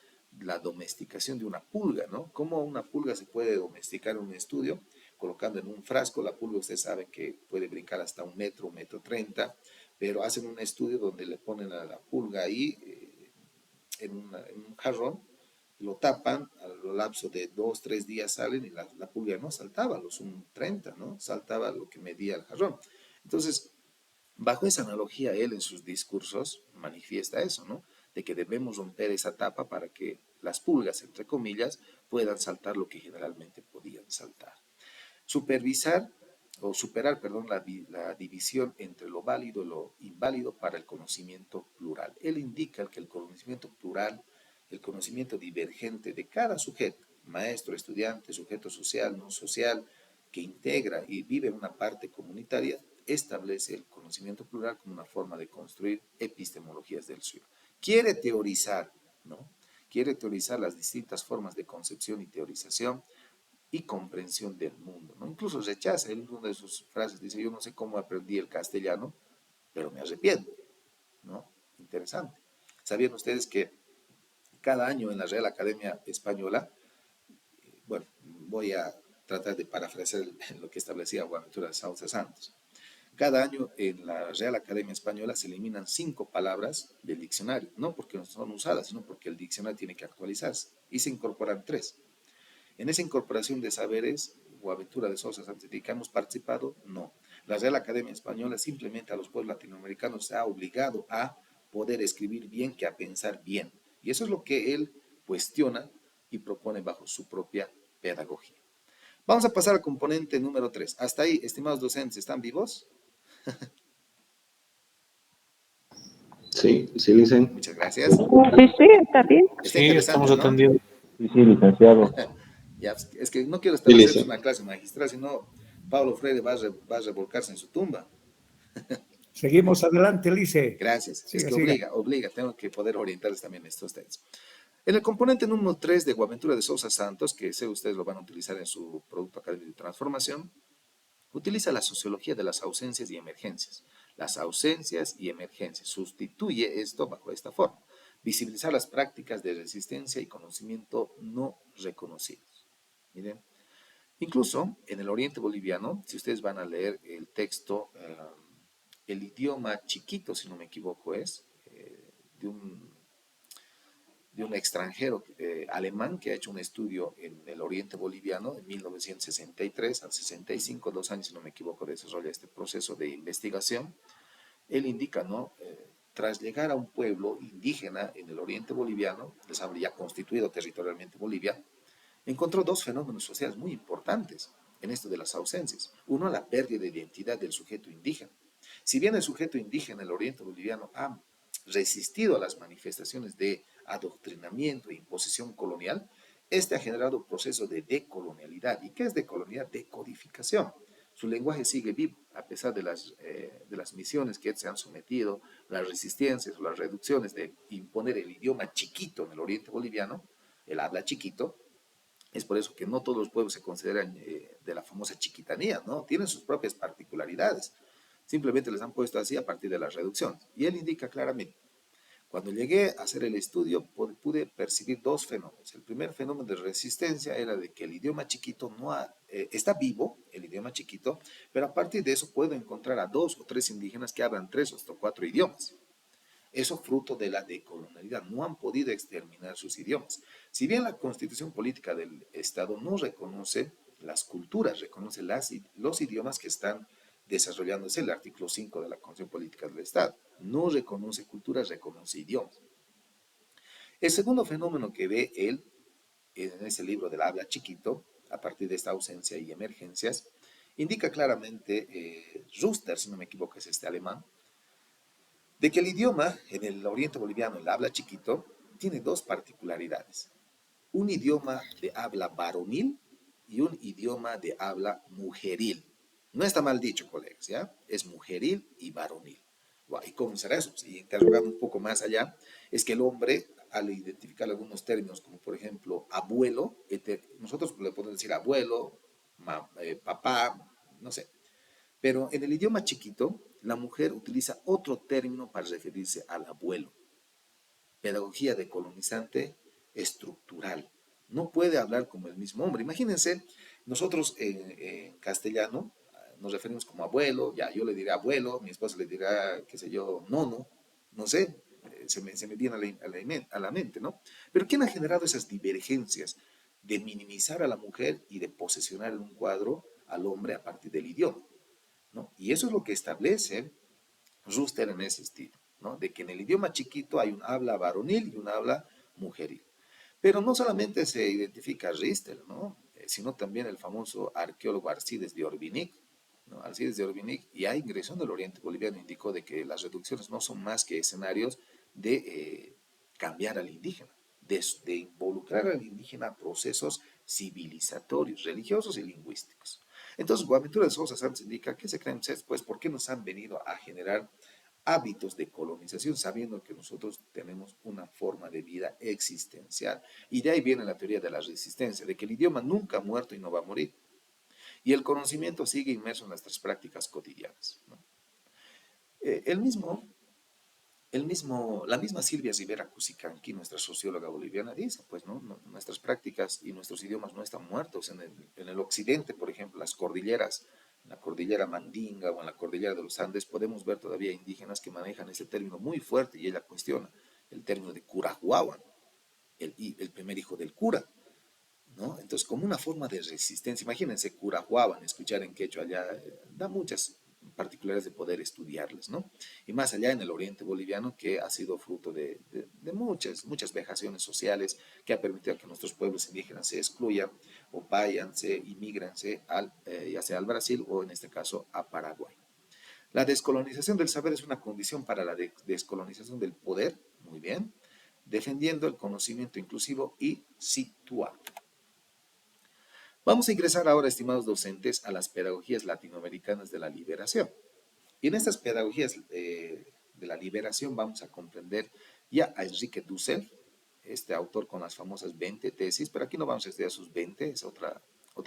la domesticación de una pulga, ¿no? ¿Cómo una pulga se puede domesticar en un estudio? Colocando en un frasco, la pulga usted sabe que puede brincar hasta 1 metro, 1 metro 30, pero hacen un estudio donde le ponen a la pulga ahí en un jarrón, lo tapan, a lo lapso de 2, 3 días salen y la pulga no saltaba los 1,30, ¿no? Saltaba lo que medía el jarrón. Entonces, bajo esa analogía, él en sus discursos manifiesta eso, ¿no? De que debemos romper esa tapa para que las pulgas, entre comillas, puedan saltar lo que generalmente podían saltar. Superar, perdón, la división entre lo válido y lo inválido para el conocimiento plural. Él indica que el conocimiento plural, el conocimiento divergente de cada sujeto, maestro, estudiante, sujeto social, no social, que integra y vive en una parte comunitaria, establece el conocimiento plural como una forma de construir epistemologías del sur. Quiere teorizar, ¿no? Quiere teorizar las distintas formas de concepción y teorización y comprensión del mundo, ¿no? Incluso rechaza, él en una de sus frases dice, yo no sé cómo aprendí el castellano, pero me arrepiento, ¿no? Interesante. ¿Sabían ustedes que cada año en la Real Academia Española, bueno, voy a tratar de parafrasear lo que establecía Boaventura de Sousa Santos, cada año en la Real Academia Española se eliminan 5 palabras del diccionario, no porque no son usadas, sino porque el diccionario tiene que actualizarse, y se incorporan 3. En esa incorporación de saberes, Boaventura de Sousa Santos, ¿que hemos participado? No. La Real Academia Española simplemente a los pueblos latinoamericanos se ha obligado a poder escribir bien que a pensar bien. Y eso es lo que él cuestiona y propone bajo su propia pedagogía. Vamos a pasar al componente número 3. Hasta ahí, estimados docentes, ¿están vivos? Sí, sí, Licen. Muchas gracias. Sí, sí, está bien. Está Sí, interesante, estamos ¿no? atendiendo. Sí, sí, licenciado. Ya, es que no quiero Sí, establecerles Licen. una clase magistral, sino Pablo Freire va a revolcarse en su tumba. Seguimos adelante, Lice. Gracias. Es Siga, que siga. obliga, tengo que poder orientarles también esto a ustedes. En el componente número 3 de Boaventura de Sousa Santos, que sé ustedes lo van a utilizar en su producto académico de transformación, utiliza la sociología de las ausencias y emergencias. Las ausencias y emergencias. Sustituye esto bajo esta forma. Visibilizar las prácticas de resistencia y conocimiento no reconocidos. Miren, incluso en el oriente boliviano, si ustedes van a leer el texto, el idioma chiquito, si no me equivoco, es de un extranjero alemán que ha hecho un estudio en el oriente boliviano de 1963 al 65, 2 años, si no me equivoco, desarrolla este proceso de investigación. Él indica, ¿no? Tras llegar a un pueblo indígena en el oriente boliviano, les habla ya constituido territorialmente Bolivia, encontró 2 fenómenos sociales muy importantes en esto de las ausencias. Uno, la pérdida de identidad del sujeto indígena. Si bien el sujeto indígena en el oriente boliviano ha resistido a las manifestaciones de adoctrinamiento e imposición colonial, este ha generado un proceso de decolonialidad. ¿Y qué es decolonialidad? Decodificación. Su lenguaje sigue vivo, a pesar de las misiones que se han sometido, las resistencias o las reducciones de imponer el idioma chiquito en el oriente boliviano, el habla chiquito. Es por eso que no todos los pueblos se consideran de la famosa chiquitanía, ¿no? Tienen sus propias particularidades. Simplemente les han puesto así a partir de las reducciones. Y él indica claramente, cuando llegué a hacer el estudio, pude percibir 2 fenómenos. El primer fenómeno de resistencia era de que el idioma chiquito está vivo, el idioma chiquito, pero a partir de eso puedo encontrar a 2 o 3 indígenas que hablan 3 o 4 idiomas. Eso fruto de la decolonialidad. No han podido exterminar sus idiomas. Si bien la constitución política del Estado no reconoce las culturas, reconoce los idiomas que están desarrollándose, el artículo 5 de la Constitución Política del Estado. No reconoce culturas, reconoce idiomas. El segundo fenómeno que ve él en ese libro del habla chiquito a partir de esta ausencia y emergencias, indica claramente, Ruster, si no me equivoco, es este alemán, de que el idioma en el oriente boliviano, el habla chiquito, tiene dos particularidades. Un idioma de habla varonil y un idioma de habla mujeril. No está mal dicho, colegas, ¿ya? Es mujeril y varonil. ¿Y cómo será eso? Si interrogando un poco más allá, es que el hombre, al identificar algunos términos, como por ejemplo abuelo, nosotros le podemos decir abuelo, papá, no sé. Pero en el idioma chiquito, la mujer utiliza otro término para referirse al abuelo. Pedagogía de colonizante estructural. No puede hablar como el mismo hombre. Imagínense, nosotros en castellano nos referimos como abuelo, ya yo le diré abuelo, mi esposa le dirá, qué sé yo, nono, no sé, se me viene a la mente, ¿no? Pero ¿quién ha generado esas divergencias de minimizar a la mujer y de posesionar en un cuadro al hombre a partir del idioma? ¿No? Y eso es lo que establece Ruster en ese estilo, ¿no? De que en el idioma chiquito hay un habla varonil y un habla mujeril. Pero no solamente se identifica a Rister, ¿no? Sino también el famoso arqueólogo Alcides de Orbinic, ¿no? Alcides de Orbinic, ya ingresó en el oriente boliviano, indicó de que las reducciones no son más que escenarios de cambiar al indígena, de involucrar al indígena a procesos civilizatorios, religiosos y lingüísticos. Entonces, Boaventura de Sousa Santos indica, ¿qué se creen ustedes? Pues, ¿por qué nos han venido a generar hábitos de colonización sabiendo que nosotros tenemos una forma de vida existencial? Y de ahí viene la teoría de la resistencia, de que el idioma nunca ha muerto y no va a morir. Y el conocimiento sigue inmerso en nuestras prácticas cotidianas, ¿no? El mismo la misma Silvia Rivera Cusicanqui, nuestra socióloga boliviana, dice, pues, ¿no? Nuestras prácticas y nuestros idiomas no están muertos. En el occidente, por ejemplo, las cordilleras, en la cordillera Mandinga o en la cordillera de los Andes, podemos ver todavía indígenas que manejan ese término muy fuerte y ella cuestiona el término de curahuahuan, el primer hijo del cura, ¿no? Entonces, como una forma de resistencia, imagínense curahuaban, escuchar en quechua allá, da muchas particulares de poder estudiarlas, ¿no? Y más allá en el oriente boliviano, que ha sido fruto de muchas vejaciones sociales, que ha permitido que nuestros pueblos indígenas se excluyan o váyanse, inmigranse, ya sea al Brasil o en este caso a Paraguay. La descolonización del saber es una condición para la descolonización del poder, muy bien, defendiendo el conocimiento inclusivo y situado. Vamos a ingresar ahora, estimados docentes, a las pedagogías latinoamericanas de la liberación. Y en estas pedagogías de la liberación vamos a comprender ya a Enrique Dussel, este autor con las famosas 20 tesis, pero aquí no vamos a estudiar sus 20, es otra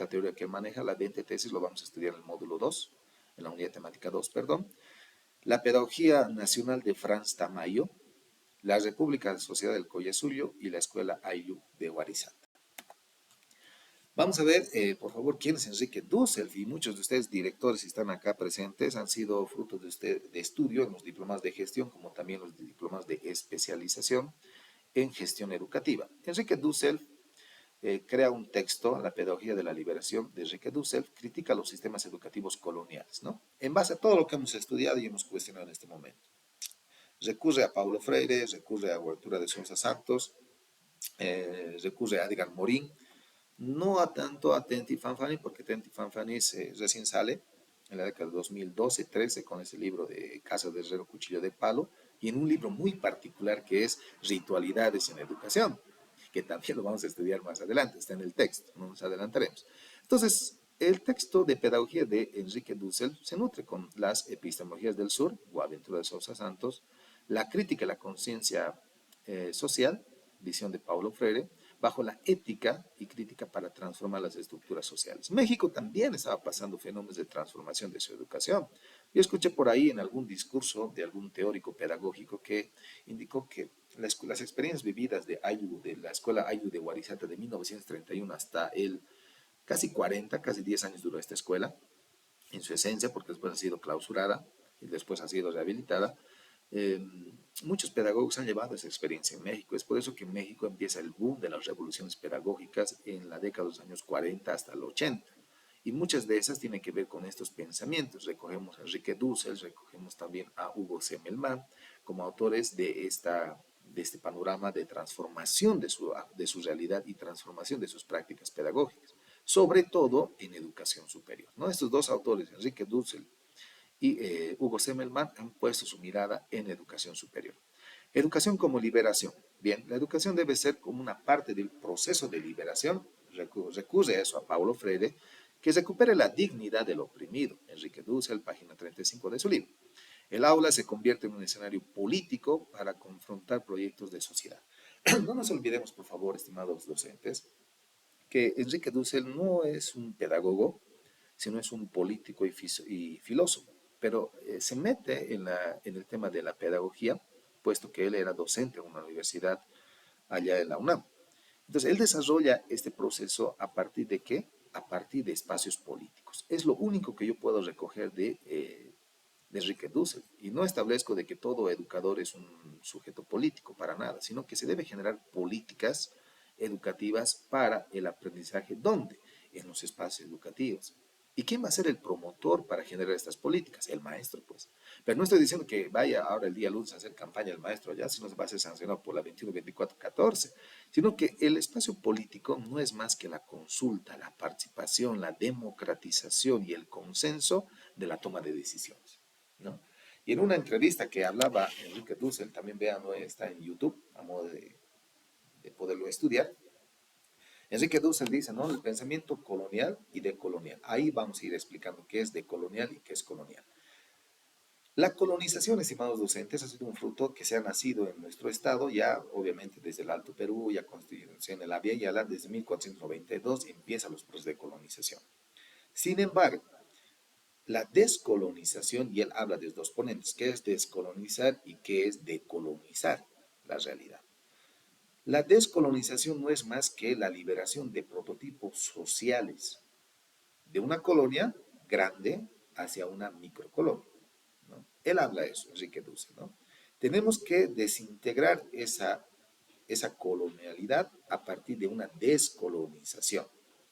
teoría que maneja. Las 20 tesis lo vamos a estudiar en el módulo 2, en la unidad temática 2, perdón. La pedagogía nacional de Franz Tamayo, la República de Sociedad del Collasuyo y la Escuela Ayllu de Huarizata. Vamos a ver, por favor, quién es Enrique Dussel. Y muchos de ustedes, directores, si están acá presentes, han sido frutos de estudio en los diplomas de gestión, como también los diplomas de especialización en gestión educativa. Enrique Dussel crea un texto, La pedagogía de la liberación de Enrique Dussel, critica los sistemas educativos coloniales, ¿no? En base a todo lo que hemos estudiado y hemos cuestionado en este momento. Recurre a Paulo Freire, recurre a Boaventura de Sousa Santos, recurre a Edgar Morin, no a tanto a Tenthi Fanfani, porque Tenthi Fanfani recién sale en la década de 2012-13 con ese libro de Casa de Herrero, Cuchillo de Palo, y en un libro muy particular que es Ritualidades en Educación, que también lo vamos a estudiar más adelante, está en el texto, no nos adelantaremos. Entonces, el texto de pedagogía de Enrique Dussel se nutre con las epistemologías del sur, Boaventura de Sousa Santos, la crítica a la conciencia social, visión de Paulo Freire, bajo la ética y crítica para transformar las estructuras sociales. México también estaba pasando fenómenos de transformación de su educación. Yo escuché por ahí en algún discurso de algún teórico pedagógico que indicó que las experiencias vividas de la escuela Ayllu de Huarizata de 1931 hasta el casi 40, casi 10 años duró esta escuela, en su esencia, porque después ha sido clausurada y después ha sido rehabilitada. Muchos pedagogos han llevado esa experiencia en México. Es por eso que en México empieza el boom de las revoluciones pedagógicas en la década de los años 40 hasta el 80. Y muchas de esas tienen que ver con estos pensamientos. Recogemos a Enrique Dussel, recogemos también a Hugo Semmelmann como autores de este panorama de transformación de su realidad y transformación de sus prácticas pedagógicas. sobre todo en educación superior, ¿no? Estos dos autores, Enrique Dussel y Hugo Semmelmann, han puesto su mirada en educación superior. Educación como liberación. Bien, la educación debe ser como una parte del proceso de liberación. Recurre a eso a Paulo Freire, que recupere la dignidad del oprimido. Enrique Dussel, página 35 de su libro. El aula se convierte en un escenario político para confrontar proyectos de sociedad. No nos olvidemos, por favor, estimados docentes, que Enrique Dussel no es un pedagogo, sino es un político y filósofo, pero se mete en el tema de la pedagogía, puesto que él era docente en una universidad allá en la UNAM. Entonces, él desarrolla este proceso a partir de qué? A partir de espacios políticos. Es lo único que yo puedo recoger de Enrique Dussel. Y no establezco de que todo educador es un sujeto político, para nada, sino que se debe generar políticas educativas para el aprendizaje. ¿Dónde? En los espacios educativos. ¿Y quién va a ser el promotor para generar estas políticas? El maestro, pues. Pero no estoy diciendo que vaya ahora el día lunes a hacer campaña el maestro ya, si no se va a ser sancionado por la 21, 24, 14, sino que el espacio político no es más que la consulta, la participación, la democratización y el consenso de la toma de decisiones, ¿no? Y en una entrevista que hablaba Enrique Dussel, también vean, ¿no? Está en YouTube, a modo de poderlo estudiar. Enrique Dussel dice, ¿no? El pensamiento colonial y decolonial. Ahí vamos a ir explicando qué es decolonial y qué es colonial. La colonización, estimados docentes, ha sido un fruto que se ha nacido en nuestro estado, ya obviamente desde el Alto Perú, ya Constitución en la Vía Yala, desde 1492 empiezan los procesos de colonización. Sin embargo, la descolonización, y él habla de dos ponentes, qué es descolonizar y qué es decolonizar la realidad. La descolonización no es más que la liberación de prototipos sociales de una colonia grande hacia una microcolonia, ¿no? Él habla de eso, Enrique Dussel, ¿no? Tenemos que desintegrar esa colonialidad a partir de una descolonización.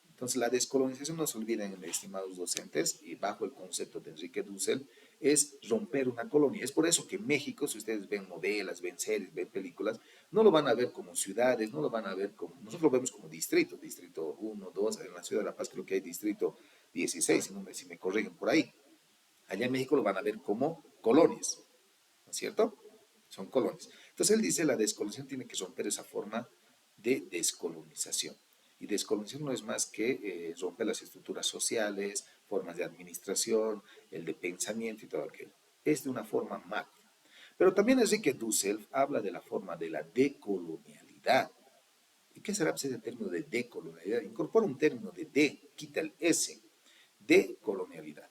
Entonces, la descolonización, no se olviden, estimados docentes, y bajo el concepto de Enrique Dussel, es romper una colonia. Es por eso que México, si ustedes ven novelas, ven series, ven películas, no lo van a ver como ciudades, no lo van a ver como, nosotros lo vemos como distrito, distrito 1, 2, en la ciudad de La Paz creo que hay distrito 16, si me corrigen por ahí. Allá en México lo van a ver como colonias, ¿no es cierto? Son colonias. Entonces él dice, la descolonización tiene que romper esa forma de descolonización. Y descolonización no es más que romper las estructuras sociales, formas de administración, el de pensamiento y todo aquello. Es de una forma macro. Pero también Enrique Dussel habla de la forma de la decolonialidad. ¿Y qué será ese término de decolonialidad? Incorpora un término de de, quita el S, decolonialidad.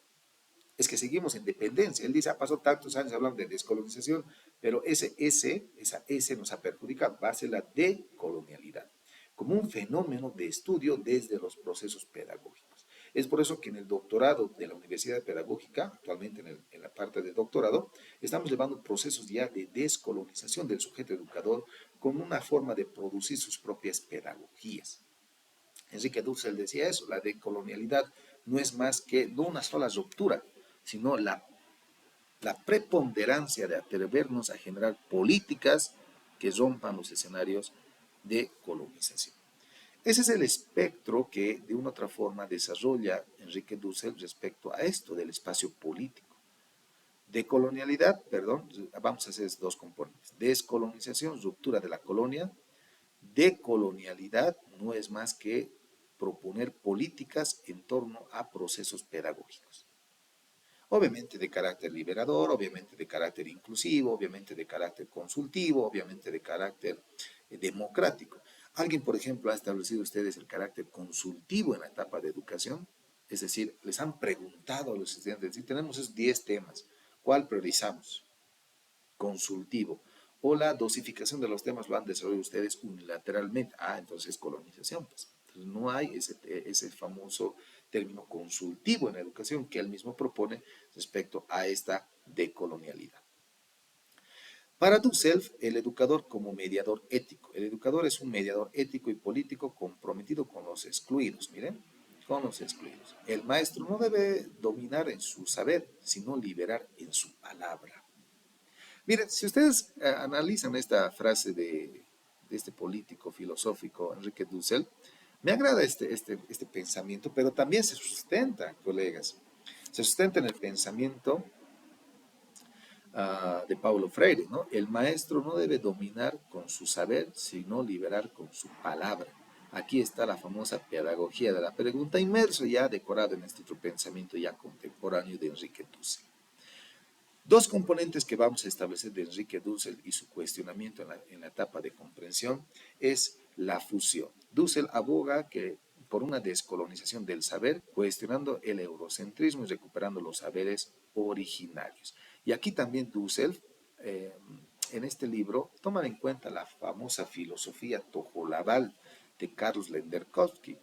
Es que seguimos en dependencia. Él dice, ha pasado tantos años hablando de descolonización, pero esa S nos ha perjudicado. Va a ser la decolonialidad, como un fenómeno de estudio desde los procesos pedagógicos. Es por eso que en el doctorado de la Universidad Pedagógica, actualmente en la parte de doctorado, estamos llevando procesos ya de descolonización del sujeto educador con una forma de producir sus propias pedagogías. Enrique Dussel decía eso, la decolonialidad no es más que no una sola ruptura, sino la preponderancia de atrevernos a generar políticas que rompan los escenarios de colonización. Ese es el espectro que de una u otra forma desarrolla Enrique Dussel respecto a esto del espacio político. Decolonialidad, perdón, vamos a hacer dos componentes. Descolonización, ruptura de la colonia. Decolonialidad no es más que proponer políticas en torno a procesos pedagógicos. Obviamente de carácter liberador, obviamente de carácter inclusivo, obviamente de carácter consultivo, obviamente de carácter democrático. ¿Alguien, por ejemplo, ha establecido ustedes el carácter consultivo en la etapa de educación? Es decir, les han preguntado a los estudiantes, si tenemos esos 10 temas, ¿cuál priorizamos? Consultivo. O la dosificación de los temas lo han desarrollado ustedes unilateralmente. Entonces colonización, pues. Entonces no hay ese famoso término consultivo en la educación que él mismo propone respecto a esta decolonialidad. Para Dussel, el educador como mediador ético. El educador es un mediador ético y político comprometido con los excluidos. Miren, con los excluidos. El maestro no debe dominar en su saber, sino liberar en su palabra. Miren, si ustedes analizan esta frase de este político filosófico Enrique Dussel, Me agrada este pensamiento, pero también se sustenta, colegas, se sustenta en el pensamiento de Paulo Freire, ¿no? El maestro no debe dominar con su saber, sino liberar con su palabra. Aquí está la famosa pedagogía de la pregunta, inmerso ya decorado en este otro pensamiento ya contemporáneo de Enrique Dussel. Dos componentes que vamos a establecer de Enrique Dussel y su cuestionamiento en la etapa de comprensión es la fusión. Dussel aboga que por una descolonización del saber, cuestionando el eurocentrismo y recuperando los saberes originarios. Y aquí también Dussel, en este libro, toma en cuenta la famosa filosofía tojolabal de Carlos Lenderkovsky,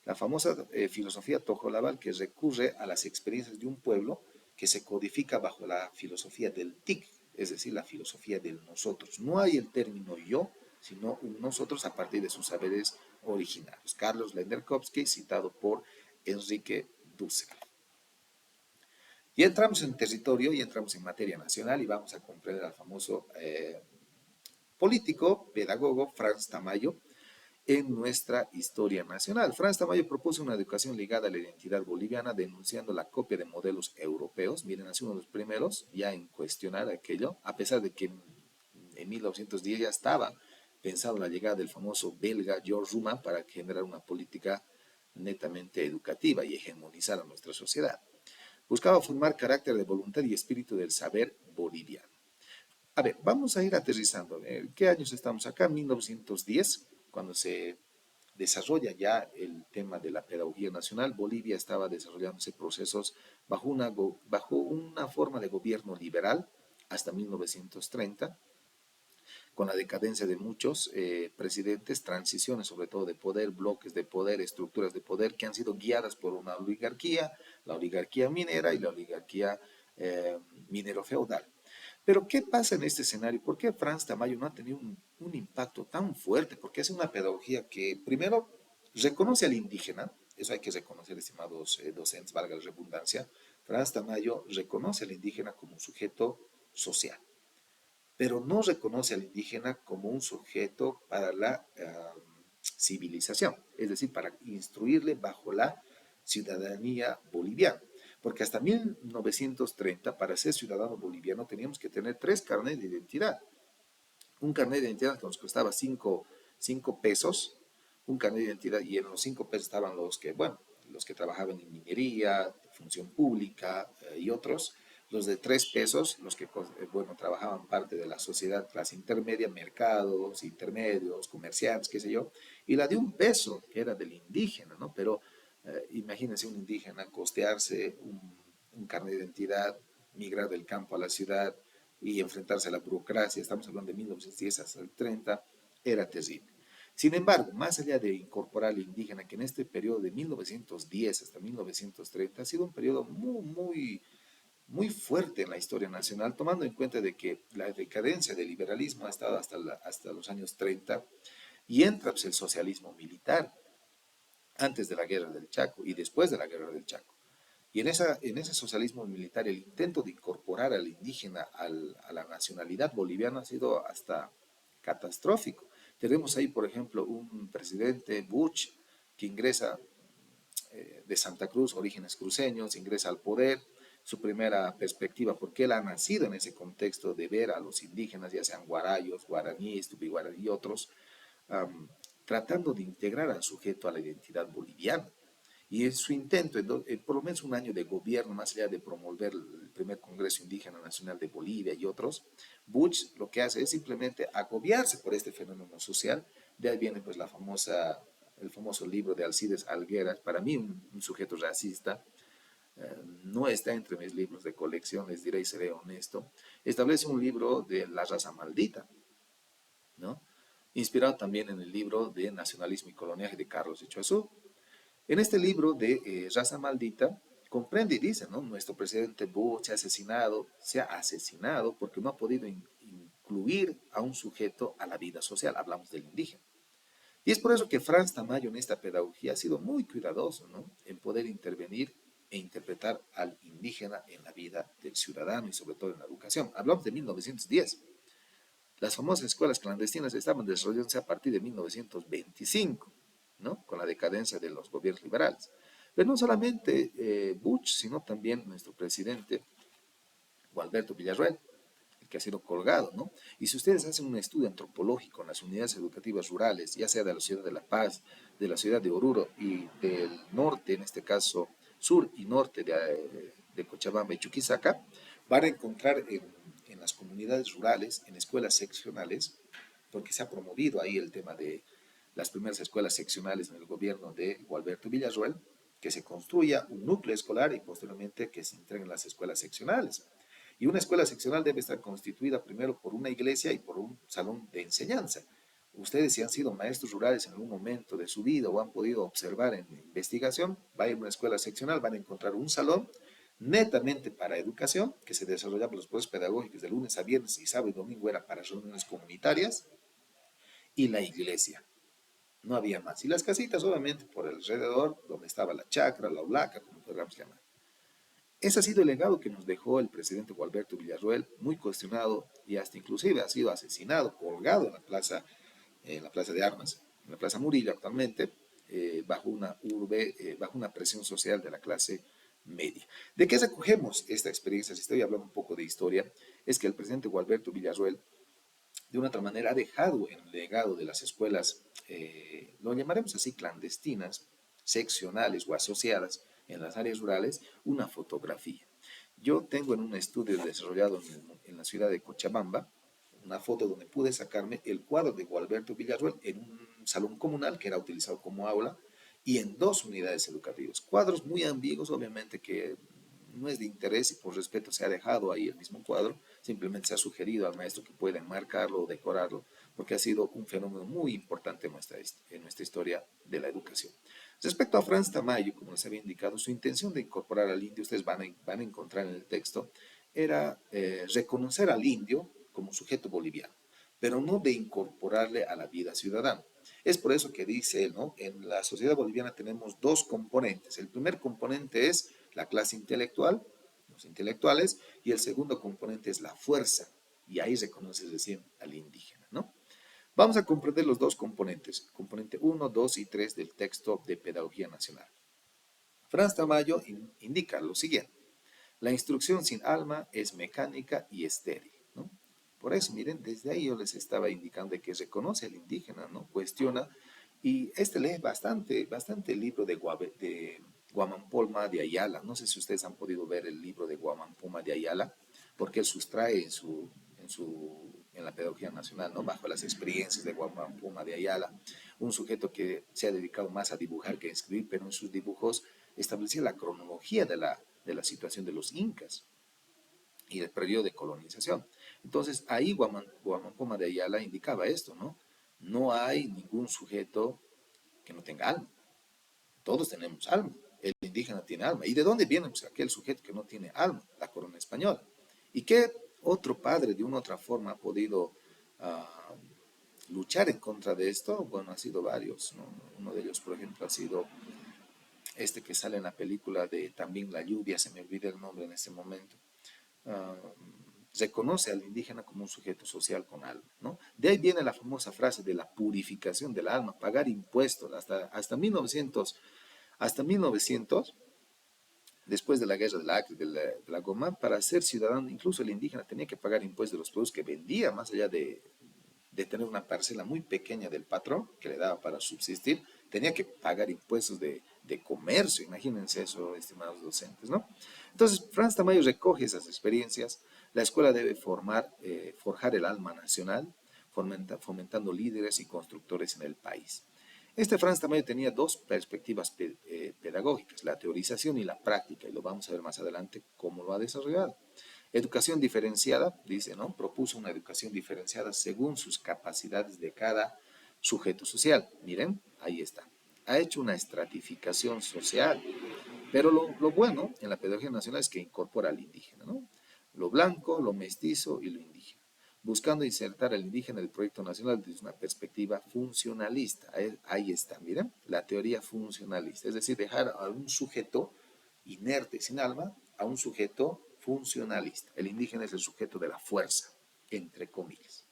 la famosa filosofía tojolabal que recurre a las experiencias de un pueblo que se codifica bajo la filosofía del TIC, es decir, la filosofía del nosotros. No hay el término yo, sino un nosotros a partir de sus saberes originarios. Carlos Lenderkovsky, citado por Enrique Dussel. Y entramos en territorio y entramos en materia nacional y vamos a comprender al famoso político, pedagogo Franz Tamayo, en nuestra historia nacional. Franz Tamayo propuso una educación ligada a la identidad boliviana, denunciando la copia de modelos europeos. Miren, ha sido uno de los primeros ya en cuestionar aquello, a pesar de que en 1910 ya estaba pensado la llegada del famoso belga Georges Rouman para generar una política netamente educativa y hegemonizar a nuestra sociedad. Buscaba formar carácter de voluntad y espíritu del saber boliviano. A ver, vamos a ir aterrizando. ¿Qué años estamos acá? 1910, cuando se desarrolla ya el tema de la pedagogía nacional. Bolivia estaba desarrollándose procesos bajo una forma de gobierno liberal hasta 1930, con la decadencia de muchos presidentes, transiciones sobre todo de poder, bloques de poder, estructuras de poder que han sido guiadas por una oligarquía, la oligarquía minera y la oligarquía minero-feudal. Pero, ¿qué pasa en este escenario? ¿Por qué Franz Tamayo no ha tenido un impacto tan fuerte? Porque es una pedagogía que, primero, reconoce al indígena, eso hay que reconocer, estimados docentes, valga la redundancia. Franz Tamayo reconoce al indígena como un sujeto social, pero no reconoce al indígena como un sujeto para la civilización, es decir, para instruirle bajo la ciudadanía boliviana. Porque hasta 1930, para ser ciudadano boliviano, teníamos que tener 3 carnets de identidad. Un carnet de identidad que nos costaba 5 pesos, un carnet de identidad, y en los 5 pesos estaban los que trabajaban en minería, función pública y otros. Los de 3 pesos, los que trabajaban parte de la sociedad clase intermedia, mercados, intermedios, comerciantes, qué sé yo, y la de 1 peso, que era del indígena, ¿no? Pero imagínense un indígena costearse un carnet de identidad, migrar del campo a la ciudad y enfrentarse a la burocracia, estamos hablando de 1910 hasta el 30, era terrible. Sin embargo, más allá de incorporar al indígena, que en este periodo de 1910 hasta 1930 ha sido un periodo muy fuerte en la historia nacional, tomando en cuenta de que la decadencia del liberalismo ha estado hasta los años 30 y entra pues, el socialismo militar antes de la guerra del Chaco y después de la guerra del Chaco. Y en ese socialismo militar, el intento de incorporar al indígena a la nacionalidad boliviana ha sido hasta catastrófico. Tenemos ahí, por ejemplo, un presidente, Bush, que ingresa de Santa Cruz, orígenes cruceños, ingresa al poder. Su primera perspectiva, porque él ha nacido en ese contexto de ver a los indígenas, ya sean guarayos, guaraníes, tupi-guaraní y otros, tratando de integrar al sujeto a la identidad boliviana. Y en su intento, en por lo menos un año de gobierno, más allá de promover el primer Congreso Indígena Nacional de Bolivia y otros, Bush lo que hace es simplemente agobiarse por este fenómeno social. De ahí viene pues el famoso libro de Alcides Algueras, para mí un sujeto racista, no está entre mis libros de colección, les diré y seré honesto. Establece un libro de La raza maldita, ¿no? Inspirado también en el libro de Nacionalismo y Coloniaje de Carlos Echuazú. En este libro de Raza Maldita, comprende y dice, ¿no? Nuestro presidente Bush se ha asesinado porque no ha podido incluir a un sujeto a la vida social, hablamos del indígena. Y es por eso que Franz Tamayo en esta pedagogía ha sido muy cuidadoso, ¿no? En poder intervenir e interpretar al indígena en la vida del ciudadano y sobre todo en la educación. Hablamos de 1910. Las famosas escuelas clandestinas estaban desarrollándose a partir de 1925. ¿no? Con la decadencia de los gobiernos liberales. Pero no solamente Bush, sino también nuestro presidente, Gualberto Villarroel, el que ha sido colgado, ¿no? Y si ustedes hacen un estudio antropológico en las unidades educativas rurales, ya sea de la ciudad de La Paz, de la ciudad de Oruro y del norte, en este caso sur y norte de Cochabamba y Chuquisaca, van a encontrar en las comunidades rurales, en escuelas seccionales, porque se ha promovido ahí el tema de las primeras escuelas seccionales en el gobierno de Gualberto Villarroel, que se construya un núcleo escolar y posteriormente que se entreguen las escuelas seccionales. Y una escuela seccional debe estar constituida primero por una iglesia y por un salón de enseñanza. Ustedes, si han sido maestros rurales en algún momento de su vida o han podido observar en investigación, vayan a una escuela seccional, van a encontrar un salón netamente para educación, que se desarrollaba los procesos pedagógicos de lunes a viernes y sábado y domingo era para reuniones comunitarias, y la iglesia. No había más. Y las casitas, obviamente, por alrededor, donde estaba la chacra, la olaca, como podríamos llamar. Ese ha sido el legado que nos dejó el presidente Gualberto Villarroel, muy cuestionado y hasta inclusive ha sido asesinado, colgado en la plaza de Armas, en la Plaza Murillo actualmente, bajo una presión social de la clase media. ¿De qué recogemos esta experiencia? Si estoy hablando un poco de historia, es que el presidente Gualberto Villarroel de una otra manera ha dejado en el legado de las escuelas, lo llamaremos así, clandestinas, seccionales o asociadas en las áreas rurales, una fotografía. Yo tengo en un estudio desarrollado en la ciudad de Cochabamba, una foto donde pude sacarme el cuadro de Gualberto Villarroel en un salón comunal que era utilizado como aula y en dos unidades educativas. Cuadros muy ambiguos, obviamente que no es de interés y por respeto se ha dejado ahí el mismo cuadro, simplemente se ha sugerido al maestro que pueda enmarcarlo o decorarlo, porque ha sido un fenómeno muy importante en nuestra historia de la educación. Respecto a Franz Tamayo, como les había indicado, su intención de incorporar al indio, ustedes van a encontrar en el texto, era reconocer al indio como sujeto boliviano, pero no de incorporarle a la vida ciudadana. Es por eso que dice él, ¿no? En la sociedad boliviana tenemos dos componentes. El primer componente es la clase intelectual, los intelectuales, y el segundo componente es la fuerza, y ahí reconoce recién al indígena, ¿no? Vamos a comprender los dos componentes, componente 1, 2 y 3 del texto de Pedagogía Nacional. Franz Tamayo indica lo siguiente: la instrucción sin alma es mecánica y estéril, ¿no? Por eso, miren, desde ahí yo les estaba indicando de que reconoce al indígena, ¿no? Cuestiona, y lee bastante el libro de Guamampolma de Ayala. No sé si ustedes han podido ver el libro de Guamampolma de Ayala, porque él sustrae en la Pedagogía Nacional, ¿no? Bajo las experiencias de Guamampolma de Ayala, un sujeto que se ha dedicado más a dibujar que a escribir, pero en sus dibujos establecía la cronología de la situación de los incas y del periodo de colonización. Entonces, ahí Guamampoma de Ayala indicaba esto, ¿no? No hay ningún sujeto que no tenga alma. Todos tenemos alma. El indígena tiene alma. ¿Y de dónde viene pues, aquel sujeto que no tiene alma? La corona española. ¿Y qué otro padre de una u otra forma ha podido luchar en contra de esto? Bueno, ha sido varios, ¿no? Uno de ellos, por ejemplo, ha sido este que sale en la película de También la lluvia, se me olvida el nombre en este momento. Reconoce al indígena como un sujeto social con alma, ¿no? De ahí viene la famosa frase de la purificación del alma, pagar impuestos hasta 1900, después de la guerra del Acre, de la Goma, para ser ciudadano, incluso el indígena tenía que pagar impuestos de los productos que vendía, más allá de tener una parcela muy pequeña del patrón que le daba para subsistir, tenía que pagar impuestos de comercio, imagínense eso, estimados docentes, ¿no? Entonces, Franz Tamayo recoge esas experiencias. La escuela debe forjar el alma nacional, fomentando líderes y constructores en el país. Este Franz Tamayo tenía dos perspectivas pedagógicas, la teorización y la práctica, y lo vamos a ver más adelante cómo lo ha desarrollado. Educación diferenciada, dice, ¿no? Propuso una educación diferenciada según sus capacidades de cada sujeto social. Miren, ahí está. Ha hecho una estratificación social, pero lo bueno en la pedagogía nacional es que incorpora al indígena, ¿no? Lo blanco, lo mestizo y lo indígena, buscando insertar al indígena en el proyecto nacional desde una perspectiva funcionalista. Ahí está, miren, la teoría funcionalista, es decir, dejar a un sujeto inerte, sin alma, a un sujeto funcionalista. El indígena es el sujeto de la fuerza, entre comillas.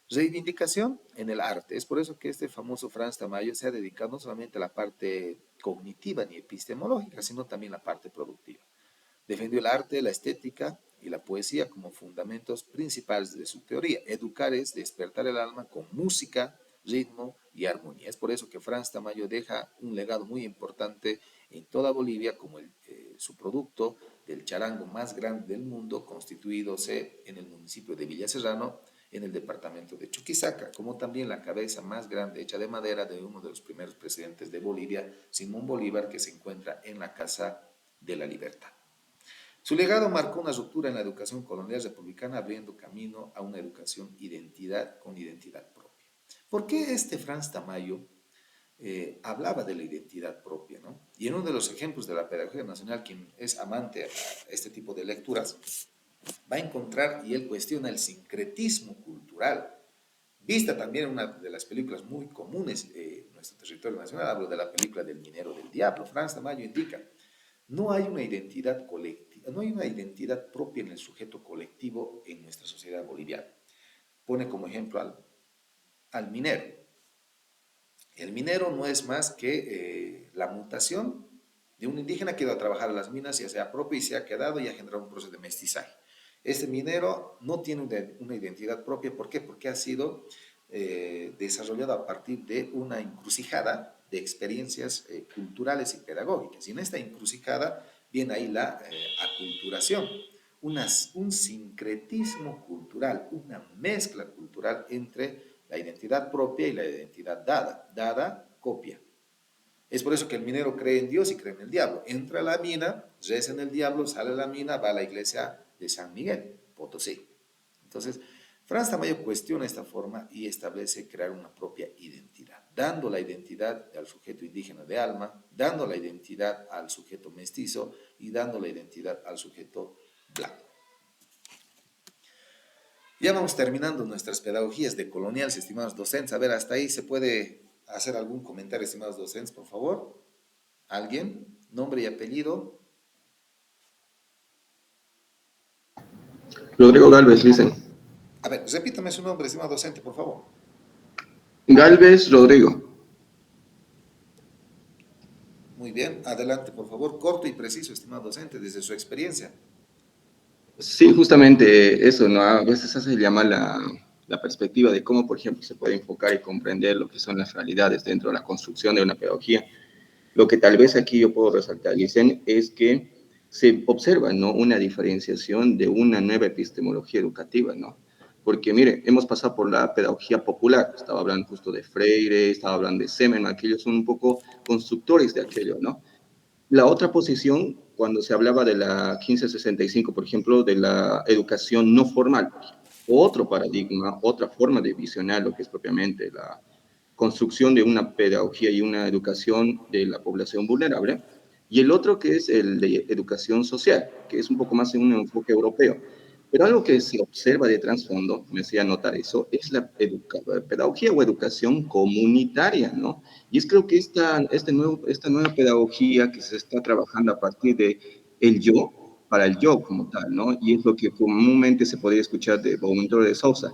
Reivindicación en el arte. Es por eso que este famoso Franz Tamayo se ha dedicado no solamente a la parte cognitiva ni epistemológica, sino también a la parte productiva. Defendió el arte, la estética y la poesía como fundamentos principales de su teoría. Educar es despertar el alma con música, ritmo y armonía. Es por eso que Franz Tamayo deja un legado muy importante en toda Bolivia como su producto del charango más grande del mundo, constituídose en el municipio de Villa Serrano, en el departamento de Chuquisaca, como también la cabeza más grande hecha de madera de uno de los primeros presidentes de Bolivia, Simón Bolívar, que se encuentra en la Casa de la Libertad. Su legado marcó una ruptura en la educación colonial republicana, abriendo camino a una educación con identidad propia. ¿Por qué este Franz Tamayo hablaba de la identidad propia, ¿no? Y en uno de los ejemplos de la pedagogía nacional, quien es amante a este tipo de lecturas, va a encontrar y él cuestiona el sincretismo cultural. Vista también en una de las películas muy comunes en nuestro territorio nacional, hablo de la película del Minero del Diablo. Franz Tamayo indica, no hay una identidad colectiva, no hay una identidad propia en el sujeto colectivo en nuestra sociedad boliviana. Pone como ejemplo al minero. El minero no es más que la mutación de un indígena que ha ido a trabajar a las minas y se apropia y se ha quedado y ha generado un proceso de mestizaje. Este minero no tiene una identidad propia. ¿Por qué? Porque ha sido desarrollado a partir de una encrucijada de experiencias culturales y pedagógicas. Y en esta encrucijada viene ahí la aculturación, un sincretismo cultural, una mezcla cultural entre la identidad propia y la identidad dada. Dada, copia. Es por eso que el minero cree en Dios y cree en el diablo. Entra a la mina, reza en el diablo, sale a la mina, va a la iglesia de San Miguel, Potosí. Entonces, Franz Tamayo cuestiona esta forma y establece crear una propia identidad, dando la identidad al sujeto indígena de alma, dando la identidad al sujeto mestizo y dando la identidad al sujeto blanco. Ya vamos terminando nuestras pedagogías decoloniales, estimados docentes. A ver, hasta ahí se puede hacer algún comentario, estimados docentes, por favor. ¿Alguien? ¿Nombre y apellido? Rodrigo Galvez, dicen. A ver, repítame su nombre, estimado docente, por favor. Galvez Rodrigo. Muy bien, adelante, por favor. Corto y preciso, estimado docente, desde su experiencia. Sí, justamente eso, ¿no? A veces se llama la perspectiva de cómo, por ejemplo, se puede enfocar y comprender lo que son las realidades dentro de la construcción de una pedagogía. Lo que tal vez aquí yo puedo resaltar, Licen, es que se observa, ¿no?, una diferenciación de una nueva epistemología educativa, ¿no? Porque, mire, hemos pasado por la pedagogía popular, estaba hablando justo de Freire, estaba hablando de Semen, aquellos son un poco constructores de aquello, ¿no? La otra posición, cuando se hablaba de la 1565, por ejemplo, de la educación no formal, otro paradigma, otra forma de visionar lo que es propiamente la construcción de una pedagogía y una educación de la población vulnerable, y el otro que es el de educación social, que es un poco más en un enfoque europeo. Pero algo que se observa de trasfondo, me hacía notar eso, es la pedagogía o educación comunitaria, ¿no? Y es creo que esta nueva pedagogía que se está trabajando a partir de el yo, para el yo como tal, ¿no? Y es lo que comúnmente se podría escuchar de Boaventura de Sousa,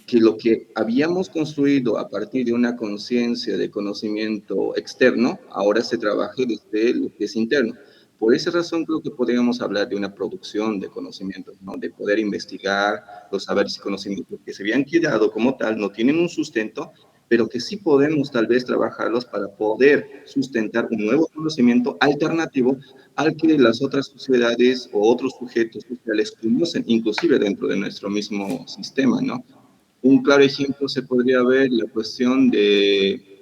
que lo que habíamos construido a partir de una conciencia de conocimiento externo, ahora se trabaja desde lo que es interno. Por esa razón creo que podríamos hablar de una producción de conocimientos, ¿no? De poder investigar los saberes y conocimientos que se habían quedado como tal, no tienen un sustento, pero que sí podemos tal vez trabajarlos para poder sustentar un nuevo conocimiento alternativo al que las otras sociedades o otros sujetos sociales conocen, inclusive dentro de nuestro mismo sistema, ¿no? Un claro ejemplo se podría ver la cuestión de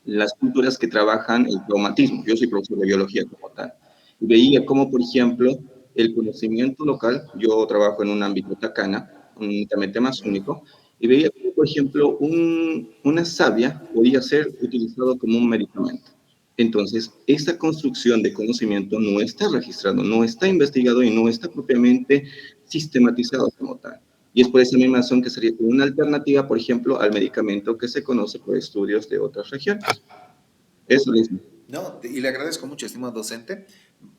las culturas que trabajan el traumatismo. Yo soy profesor de biología como tal. Y veía cómo, por ejemplo, el conocimiento local, yo trabajo en un ámbito tacana, únicamente más único, y veía cómo, por ejemplo, una savia podía ser utilizado como un medicamento. Entonces, esta construcción de conocimiento no está registrado, no está investigado y no está propiamente sistematizado como tal. Y es por esa misma razón que sería una alternativa, por ejemplo, al medicamento que se conoce por estudios de otras regiones. Eso mismo. No, y le agradezco mucho, estimado docente.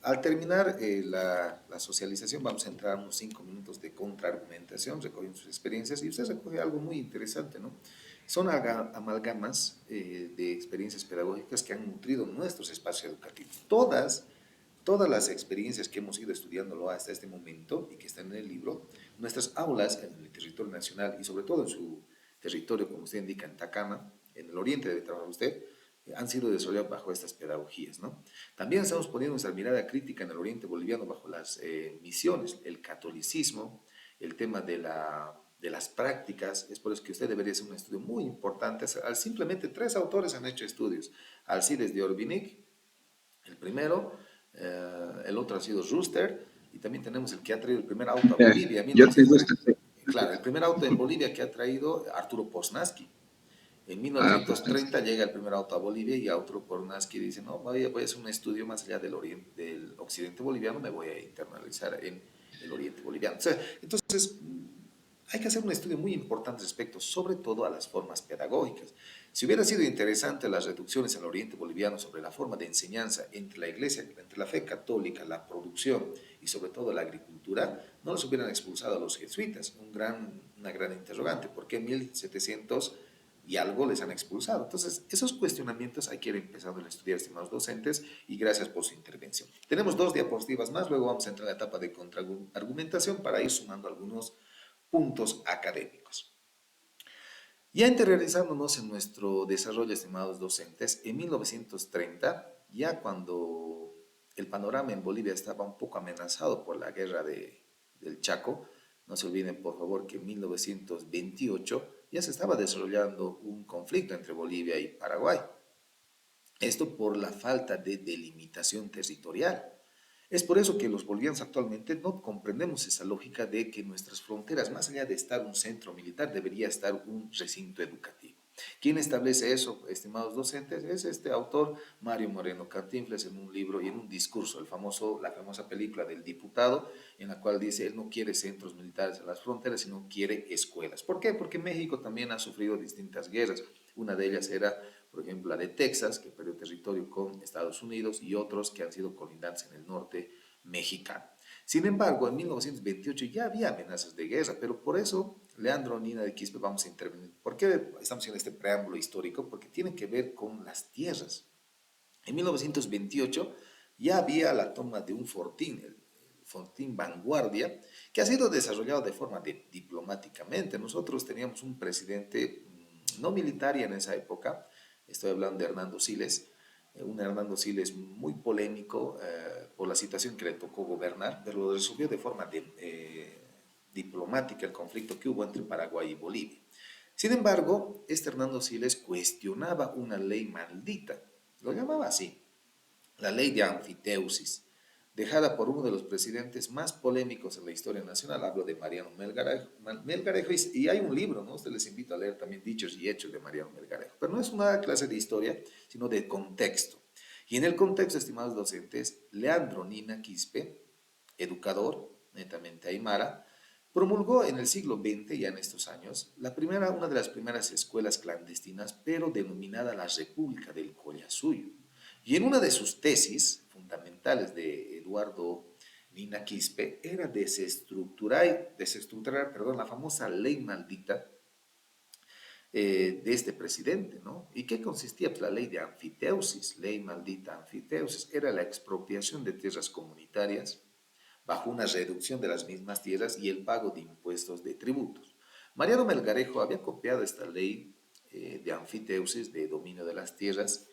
Al terminar la socialización, vamos a entrar a unos 5 minutos de contraargumentación, recogiendo sus experiencias, y usted recoge algo muy interesante, ¿no? Son amalgamas de experiencias pedagógicas que han nutrido nuestros espacios educativos. Todas las experiencias que hemos ido estudiándolo hasta este momento y que están en el libro, nuestras aulas en el territorio nacional y sobre todo en su territorio, como usted indica, en Tacama, en el oriente debe trabajar usted, han sido desarrolladas bajo estas pedagogías, ¿no? También estamos poniendo nuestra mirada crítica en el oriente boliviano bajo las misiones, el catolicismo, el tema de las prácticas. Es por eso que usted debería hacer un estudio muy importante. Simplemente 3 autores han hecho estudios: Alcides de Orbinic, el primero, el otro ha sido Rooster, y también tenemos el que ha traído el primer auto a Bolivia, Yo te 1930. gusta. Sí. Claro, el primer auto en Bolivia que ha traído Arturo Poznański. En Ah, pues 1930 llega el primer auto a Bolivia y Arturo Poznański dice, no, voy a hacer un estudio más allá del, del occidente boliviano, me voy a internalizar en el oriente boliviano. O sea, entonces, hay que hacer un estudio muy importante respecto, sobre todo a las formas pedagógicas. Si hubiera sido interesante las reducciones en el oriente boliviano sobre la forma de enseñanza entre la iglesia, entre la fe católica, la producción y sobre todo la agricultura, no los hubieran expulsado a los jesuitas. Una gran interrogante. ¿Por qué 1700 y algo les han expulsado? Entonces, esos cuestionamientos hay que ir empezando a estudiar, estimados docentes, y gracias por su intervención. Tenemos 2 diapositivas más, luego vamos a entrar a la etapa de contraargumentación para ir sumando algunos puntos académicos. Ya interiorizándonos en nuestro desarrollo, estimados docentes, en 1930, ya cuando el panorama en Bolivia estaba un poco amenazado por la guerra del Chaco, no se olviden por favor que en 1928 ya se estaba desarrollando un conflicto entre Bolivia y Paraguay. Esto por la falta de delimitación territorial. Es por eso que los bolivianos actualmente no comprendemos esa lógica de que nuestras fronteras, más allá de estar un centro militar, debería estar un recinto educativo. ¿Quién establece eso, estimados docentes? Es este autor, Mario Moreno Cantinflas, en un libro y en un discurso, la famosa película del diputado, en la cual dice, él no quiere centros militares en las fronteras, sino quiere escuelas. ¿Por qué? Porque México también ha sufrido distintas guerras. Una de ellas era, por ejemplo, la de Texas, que perdió territorio con Estados Unidos, y otros que han sido colindantes en el norte mexicano. Sin embargo, en 1928 ya había amenazas de guerra, pero por eso Leandro Nina de Quispe vamos a intervenir. ¿Por qué estamos haciendo este preámbulo histórico? Porque tiene que ver con las tierras. En 1928 ya había la toma de un fortín, el Fortín Vanguardia, que ha sido desarrollado de forma diplomáticamente. Nosotros teníamos un presidente no militar en esa época, estoy hablando de Hernando Siles, un Hernando Siles muy polémico por la situación que le tocó gobernar, pero lo resolvió de forma diplomática el conflicto que hubo entre Paraguay y Bolivia. Sin embargo, este Hernando Siles cuestionaba una ley maldita, lo llamaba así, la ley de anfiteusis, dejada por uno de los presidentes más polémicos en la historia nacional. Hablo de Mariano Melgarejo, y hay un libro, ¿no? Ustedes les invito a leer también Dichos y Hechos de Mariano Melgarejo, pero no es una clase de historia, sino de contexto. Y en el contexto, estimados docentes, Leandro Nina Quispe, educador, netamente aymara, promulgó en el siglo XX, ya en estos años, una de las primeras escuelas clandestinas, pero denominada la República del Collasuyo. Y en una de sus tesis fundamentales de Eduardo Nina Quispe era desestructurar, perdón, la famosa ley maldita de este presidente, ¿no? ¿Y qué consistía? Pues la ley de anfiteusis, ley maldita anfiteusis, era la expropiación de tierras comunitarias bajo una reducción de las mismas tierras y el pago de impuestos de tributos. Mariano Melgarejo había copiado esta ley de anfiteusis, de dominio de las tierras,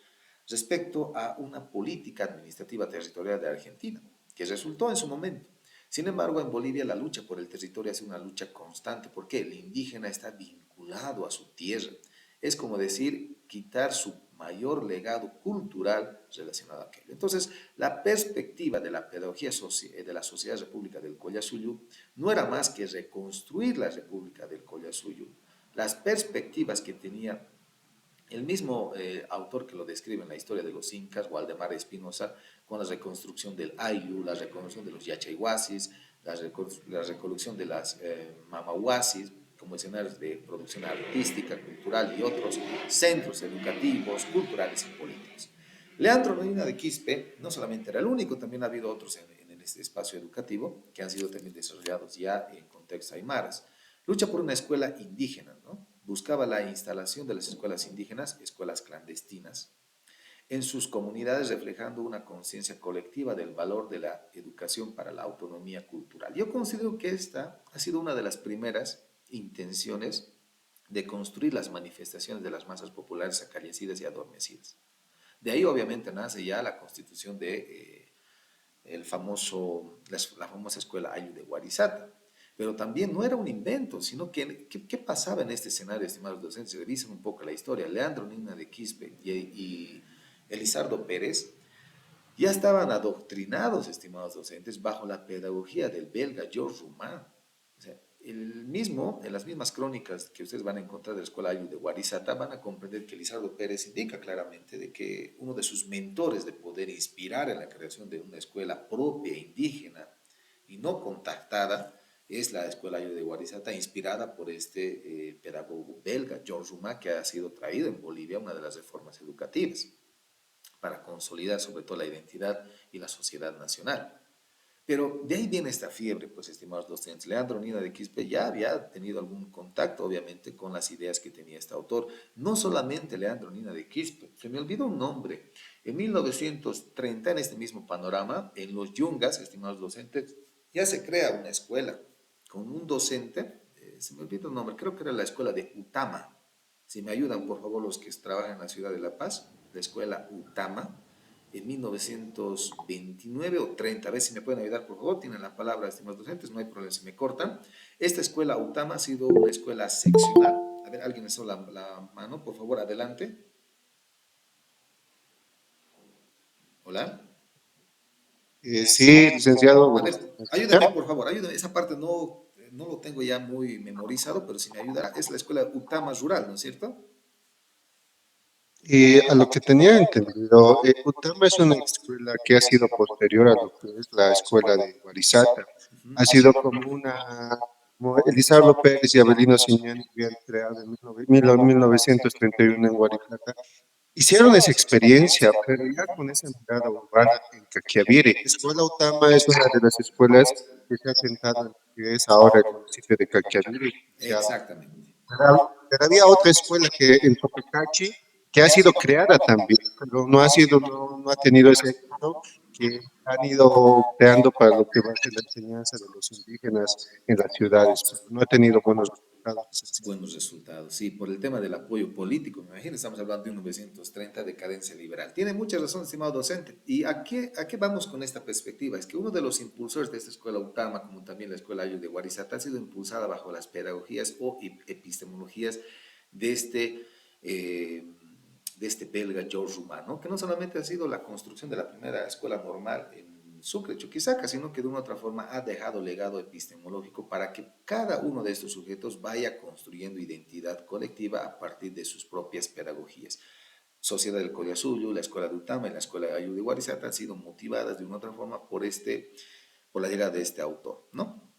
respecto a una política administrativa territorial de Argentina, que resultó en su momento. Sin embargo, en Bolivia la lucha por el territorio es una lucha constante, porque el indígena está vinculado a su tierra. Es como decir, quitar su mayor legado cultural relacionado a aquello. Entonces, la perspectiva de la pedagogía de la Sociedad República del Collasuyo no era más que reconstruir la República del Collasuyo. Las perspectivas que tenía el mismo autor que lo describe en la historia de los incas, Waldemar Espinosa, con la reconstrucción del Ayllu, la reconstrucción de los Yachaywassis, la reconstrucción de las Mamahuasis, como escenarios de producción artística, cultural y otros centros educativos, culturales y políticos. Leandro Medina de Quispe no solamente era el único, también ha habido otros en este espacio educativo que han sido también desarrollados ya en contextos aymaras. Lucha por una escuela indígena, ¿no? Buscaba la instalación de las escuelas indígenas, escuelas clandestinas, en sus comunidades, reflejando una conciencia colectiva del valor de la educación para la autonomía cultural. Yo considero que esta ha sido una de las primeras intenciones de construir las manifestaciones de las masas populares acallecidas y adormecidas. De ahí obviamente nace ya la constitución de la famosa escuela Ayllu de Guarizata. Pero también no era un invento, sino que ¿qué pasaba en este escenario, estimados docentes? Revisen un poco la historia. Leandro Nina de Quispe y Elizardo Pérez ya estaban adoctrinados, estimados docentes, bajo la pedagogía del belga Georges Rouman. O sea, en las mismas crónicas que ustedes van a encontrar de la Escuela Ayllu de Guarizata, van a comprender que Lizardo Pérez indica claramente de que uno de sus mentores de poder inspirar en la creación de una escuela propia, indígena y no contactada, es la Escuela Ayllu de Guarizata, inspirada por este pedagogo belga, Georges Rouman, que ha sido traído en Bolivia una de las reformas educativas para consolidar sobre todo la identidad y la sociedad nacional. Pero de ahí viene esta fiebre, pues, estimados docentes. Leandro Nina de Quispe ya había tenido algún contacto, obviamente, con las ideas que tenía este autor. No solamente Leandro Nina de Quispe, se me olvidó un nombre. En 1930, en este mismo panorama, en los Yungas, estimados docentes, ya se crea una escuela con un docente, se me olvidó el nombre, creo que era la escuela de Utama. Si me ayudan, por favor, los que trabajan en la ciudad de La Paz, la escuela Utama en 1929 o 30. A ver si me pueden ayudar, por favor. Tienen la palabra, estimados docentes, no hay problema si me cortan. Esta escuela UTAMA ha sido una escuela seccional. A ver, alguien alzó la mano, por favor, adelante. Hola. Sí, licenciado, A ver, ¿me ayúdame, escucha? por favor, ayúdame. Esa parte no lo tengo ya muy memorizado, pero si me ayuda, es la escuela UTAMA rural, ¿no es cierto? A lo que tenía entendido, UTAMA es una escuela que ha sido posterior a lo que es la escuela de Guarizata. Ujú. Ha sido como como Elizardo Pérez y Avelino Siñani habían creado en 1931 en Guarizata. Hicieron esa experiencia, pero ya con esa mirada urbana en Caquiavire. Escuela UTAMA es una de las escuelas que se ha sentado en lo que es ahora el municipio de Caquiavire. Ya Exactamente. pero había otra escuela que en Topecachi que ha sido creada también, pero no ha tenido ese éxito que han ido creando para lo que va a ser la enseñanza de los indígenas en las ciudades, pero no ha tenido buenos resultados. Buenos resultados, sí, por el tema del apoyo político, me imagino, estamos hablando de 1930, decadencia liberal. Tiene mucha razón, estimado docente. ¿Y a qué vamos con esta perspectiva? Es que uno de los impulsores de esta escuela UTAMA, como también la escuela Ayllu de Guarizata, ha sido impulsada bajo las pedagogías o epistemologías de eh, de este belga Georges Rouman, ¿no? Que no solamente ha sido la construcción de la primera escuela normal en Sucre, Chuquisaca, sino que de una otra forma ha dejado legado epistemológico para que cada uno de estos sujetos vaya construyendo identidad colectiva a partir de sus propias pedagogías. Sociedad del Collasuyo, la Escuela de Utama y la Escuela de Ayllu de Guarizata han sido motivadas de una otra forma por la llegada de este autor, ¿no?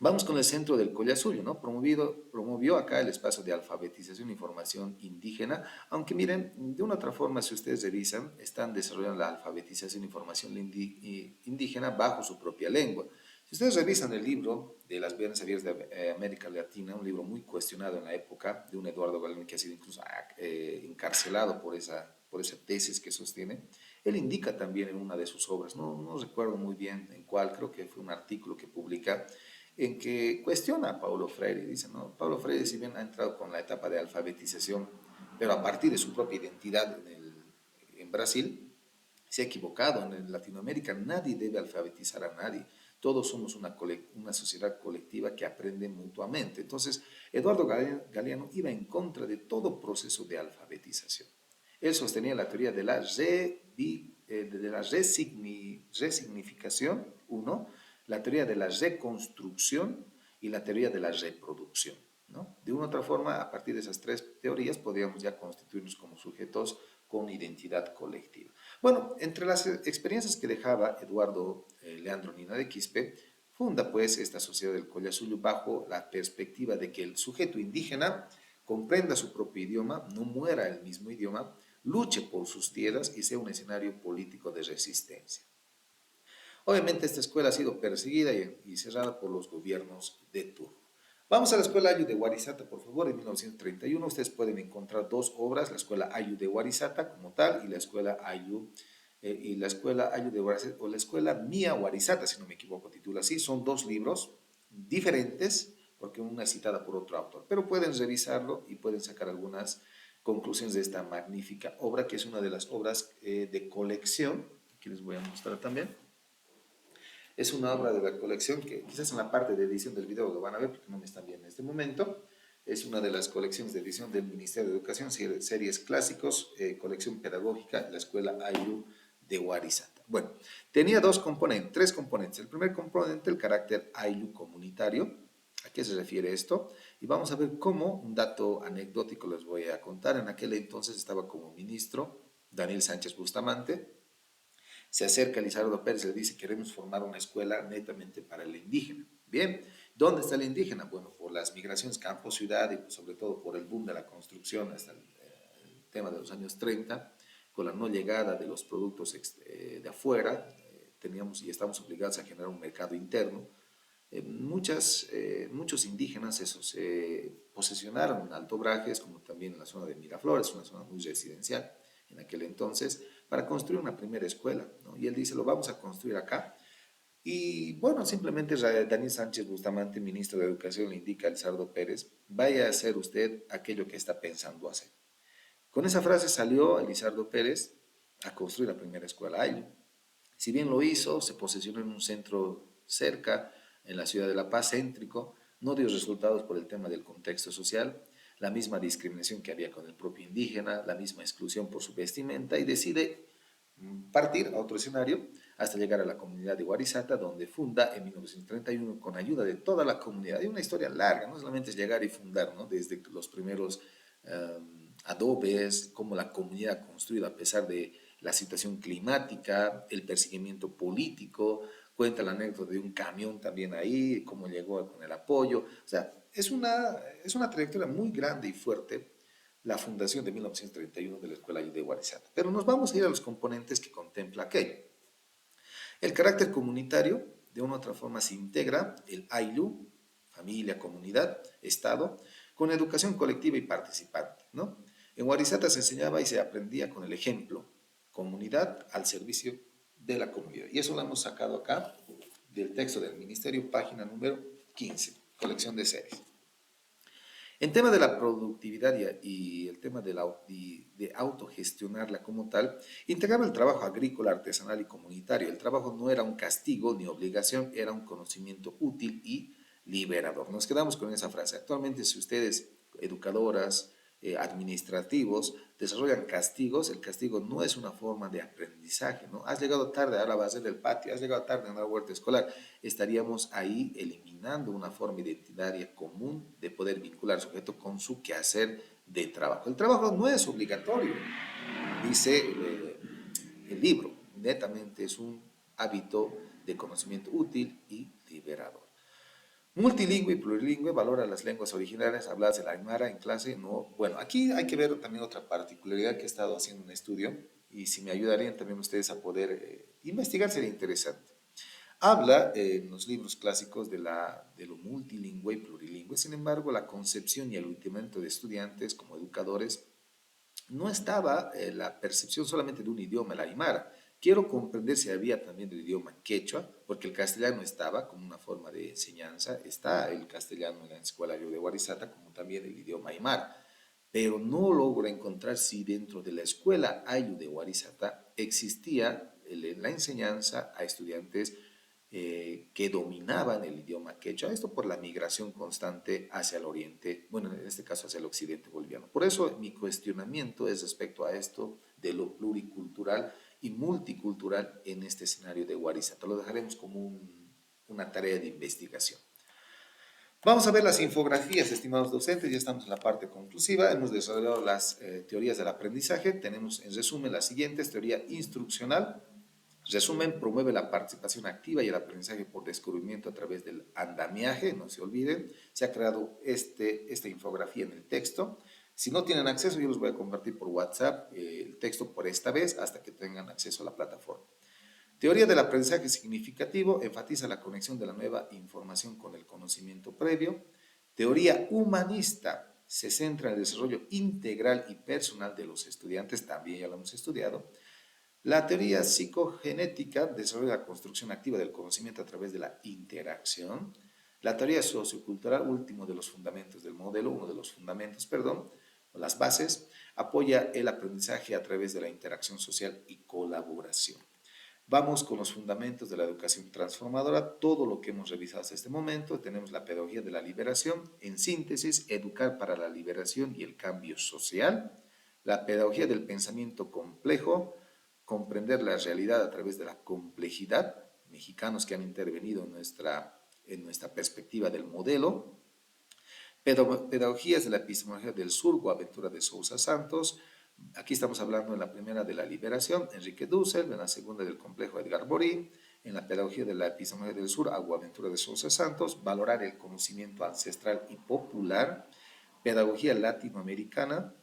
Vamos con el centro del Collasuyo, ¿no? Promovió acá el espacio de alfabetización e información indígena, aunque miren, de una otra forma, si ustedes revisan, están desarrollando la alfabetización e información indígena bajo su propia lengua. Si ustedes revisan el libro de las Viernes Abiertas de América Latina, un libro muy cuestionado en la época, de un Eduardo Galeano que ha sido incluso encarcelado por esa tesis que sostiene, él indica también en una de sus obras, no recuerdo muy bien en cuál, creo que fue un artículo que publica, en que cuestiona a Paulo Freire. Dice, no, Paulo Freire, si bien ha entrado con la etapa de alfabetización, pero a partir de su propia identidad en Brasil, se ha equivocado. En Latinoamérica nadie debe alfabetizar a nadie. Todos somos una sociedad colectiva que aprende mutuamente. Entonces, Eduardo Galeano iba en contra de todo proceso de alfabetización. Él sostenía la teoría de la resignificación, uno, la teoría de la reconstrucción y la teoría de la reproducción, ¿no? De una u otra forma, a partir de esas tres teorías, podríamos ya constituirnos como sujetos con identidad colectiva. Bueno, entre las experiencias que dejaba Eduardo Leandro Nina de Quispe, funda pues esta sociedad del Collasuyo bajo la perspectiva de que el sujeto indígena comprenda su propio idioma, no muera el mismo idioma, luche por sus tierras y sea un escenario político de resistencia. Obviamente esta escuela ha sido perseguida y cerrada por los gobiernos de turno. Vamos a la Escuela Ayu de Warisata, por favor, en 1931. Ustedes pueden encontrar dos obras, la Escuela Ayu de Warisata como tal y la Escuela Ayu de Warisata, o la Escuela Mía Warisata, si no me equivoco, titula así. Son dos libros diferentes, porque una es citada por otro autor, pero pueden revisarlo y pueden sacar algunas conclusiones de esta magnífica obra, que es una de las obras de colección, que les voy a mostrar también. Es una obra de la colección que quizás en la parte de edición del video lo van a ver porque no me están viendo en este momento. Es una de las colecciones de edición del Ministerio de Educación, series clásicos, colección pedagógica, la Escuela Ayu de Warisata. Bueno, tenía tres componentes. El primer componente, el carácter Ayu comunitario. ¿A qué se refiere esto? Y vamos a ver cómo, un dato anecdótico les voy a contar. En aquel entonces estaba como ministro Daniel Sánchez Bustamante. Se acerca a Lizardo Pérez y le dice: queremos formar una escuela netamente para el indígena. Bien, ¿dónde está el indígena? Bueno, por las migraciones campo-ciudad y sobre todo por el boom de la construcción hasta el tema de los años 30, con la no llegada de los productos de afuera, teníamos y estamos obligados a generar un mercado interno. Muchos indígenas se posesionaron en Alto Brajes, como también en la zona de Miraflores, una zona muy residencial en aquel entonces, para construir una primera escuela, ¿no? Y él dice: lo vamos a construir acá. Y bueno, simplemente Daniel Sánchez Bustamante, ministro de Educación, le indica a Lizardo Pérez: vaya a hacer usted aquello que está pensando hacer. Con esa frase salió Lizardo Pérez a construir la primera escuela Ayu. Si bien lo hizo, se posesionó en un centro cerca, en la ciudad de La Paz, céntrico, no dio resultados por el tema del contexto social, la misma discriminación que había con el propio indígena, la misma exclusión por su vestimenta, y decide partir a otro escenario hasta llegar a la comunidad de Warisata, donde funda en 1931 con ayuda de toda la comunidad. Hay una historia larga, no solamente es llegar y fundar, ¿no? Desde los primeros adobes, cómo la comunidad construida a pesar de la situación climática, el perseguimiento político. Cuenta la anécdota de un camión también ahí, cómo llegó con el apoyo. O sea, es una trayectoria muy grande y fuerte, la fundación de 1931 de la Escuela Ayu de Warisata. Pero nos vamos a ir a los componentes que contempla aquello. El carácter comunitario, de una u otra forma, se integra el Ayu, familia, comunidad, Estado, con educación colectiva y participante, ¿no? En Warisata se enseñaba y se aprendía con el ejemplo, comunidad al servicio de la comunidad. Y eso lo hemos sacado acá del texto del Ministerio, página número 15, colección de series. En tema de la productividad y el tema de autogestionarla como tal, integraba el trabajo agrícola, artesanal y comunitario. El trabajo no era un castigo ni obligación, era un conocimiento útil y liberador. Nos quedamos con esa frase. Actualmente, si ustedes, educadoras, administrativos, desarrollan castigos, el castigo no es una forma de aprendizaje, ¿no? Has llegado tarde, ahora vas a hacer el patio, has llegado tarde en la huerta escolar. Estaríamos ahí eliminando una forma identitaria común de poder vincular al sujeto con su quehacer de trabajo. El trabajo no es obligatorio, dice el libro, netamente es un hábito de conocimiento útil y liberador. Multilingüe y plurilingüe, valora las lenguas originarias habladas en la Aymara en clase. No, bueno, aquí hay que ver también otra particularidad que he estado haciendo un estudio y si me ayudarían también ustedes a poder investigar, sería interesante. Habla en los libros clásicos de lo multilingüe y plurilingüe. Sin embargo, la concepción y el ultimamiento de estudiantes como educadores no estaba la percepción solamente de un idioma, el aymara. Quiero comprender si había también el idioma quechua, porque el castellano estaba como una forma de enseñanza, está el castellano en la Escuela Ayu de Warisata, como también el idioma aymara, pero no logro encontrar si dentro de la Escuela Ayu de Warisata existía la enseñanza a estudiantes que dominaban el idioma quechua, esto por la migración constante hacia el oriente, bueno, en este caso hacia el occidente boliviano. Por eso mi cuestionamiento es respecto a esto de lo pluricultural y multicultural en este escenario de Warisata. Lo dejaremos como una tarea de investigación. Vamos a ver las infografías, estimados docentes, ya estamos en la parte conclusiva, hemos desarrollado las teorías del aprendizaje, tenemos en resumen las siguientes: teoría instruccional. Resumen: promueve la participación activa y el aprendizaje por descubrimiento a través del andamiaje, no se olviden, se ha creado esta infografía en el texto. Si no tienen acceso, yo les voy a compartir por WhatsApp el texto por esta vez hasta que tengan acceso a la plataforma. Teoría del aprendizaje significativo enfatiza la conexión de la nueva información con el conocimiento previo. Teoría humanista se centra en el desarrollo integral y personal de los estudiantes, también ya lo hemos estudiado. La teoría psicogenética desarrolla la construcción activa del conocimiento a través de la interacción. La teoría sociocultural, último de los fundamentos del modelo, uno de los fundamentos, perdón, o las bases, apoya el aprendizaje a través de la interacción social y colaboración. Vamos con los fundamentos de la educación transformadora, todo lo que hemos revisado hasta este momento. Tenemos la pedagogía de la liberación, en síntesis, educar para la liberación y el cambio social. La pedagogía del pensamiento complejo, comprender la realidad a través de la complejidad, mexicanos que han intervenido en nuestra perspectiva del modelo. Pedagogías de la epistemología del sur, Boaventura de Sousa Santos. Aquí estamos hablando en la primera de la liberación, Enrique Dussel, en la segunda del complejo, Edgar Morin, en la pedagogía de la epistemología del sur, Boaventura de Sousa Santos, valorar el conocimiento ancestral y popular, pedagogía latinoamericana,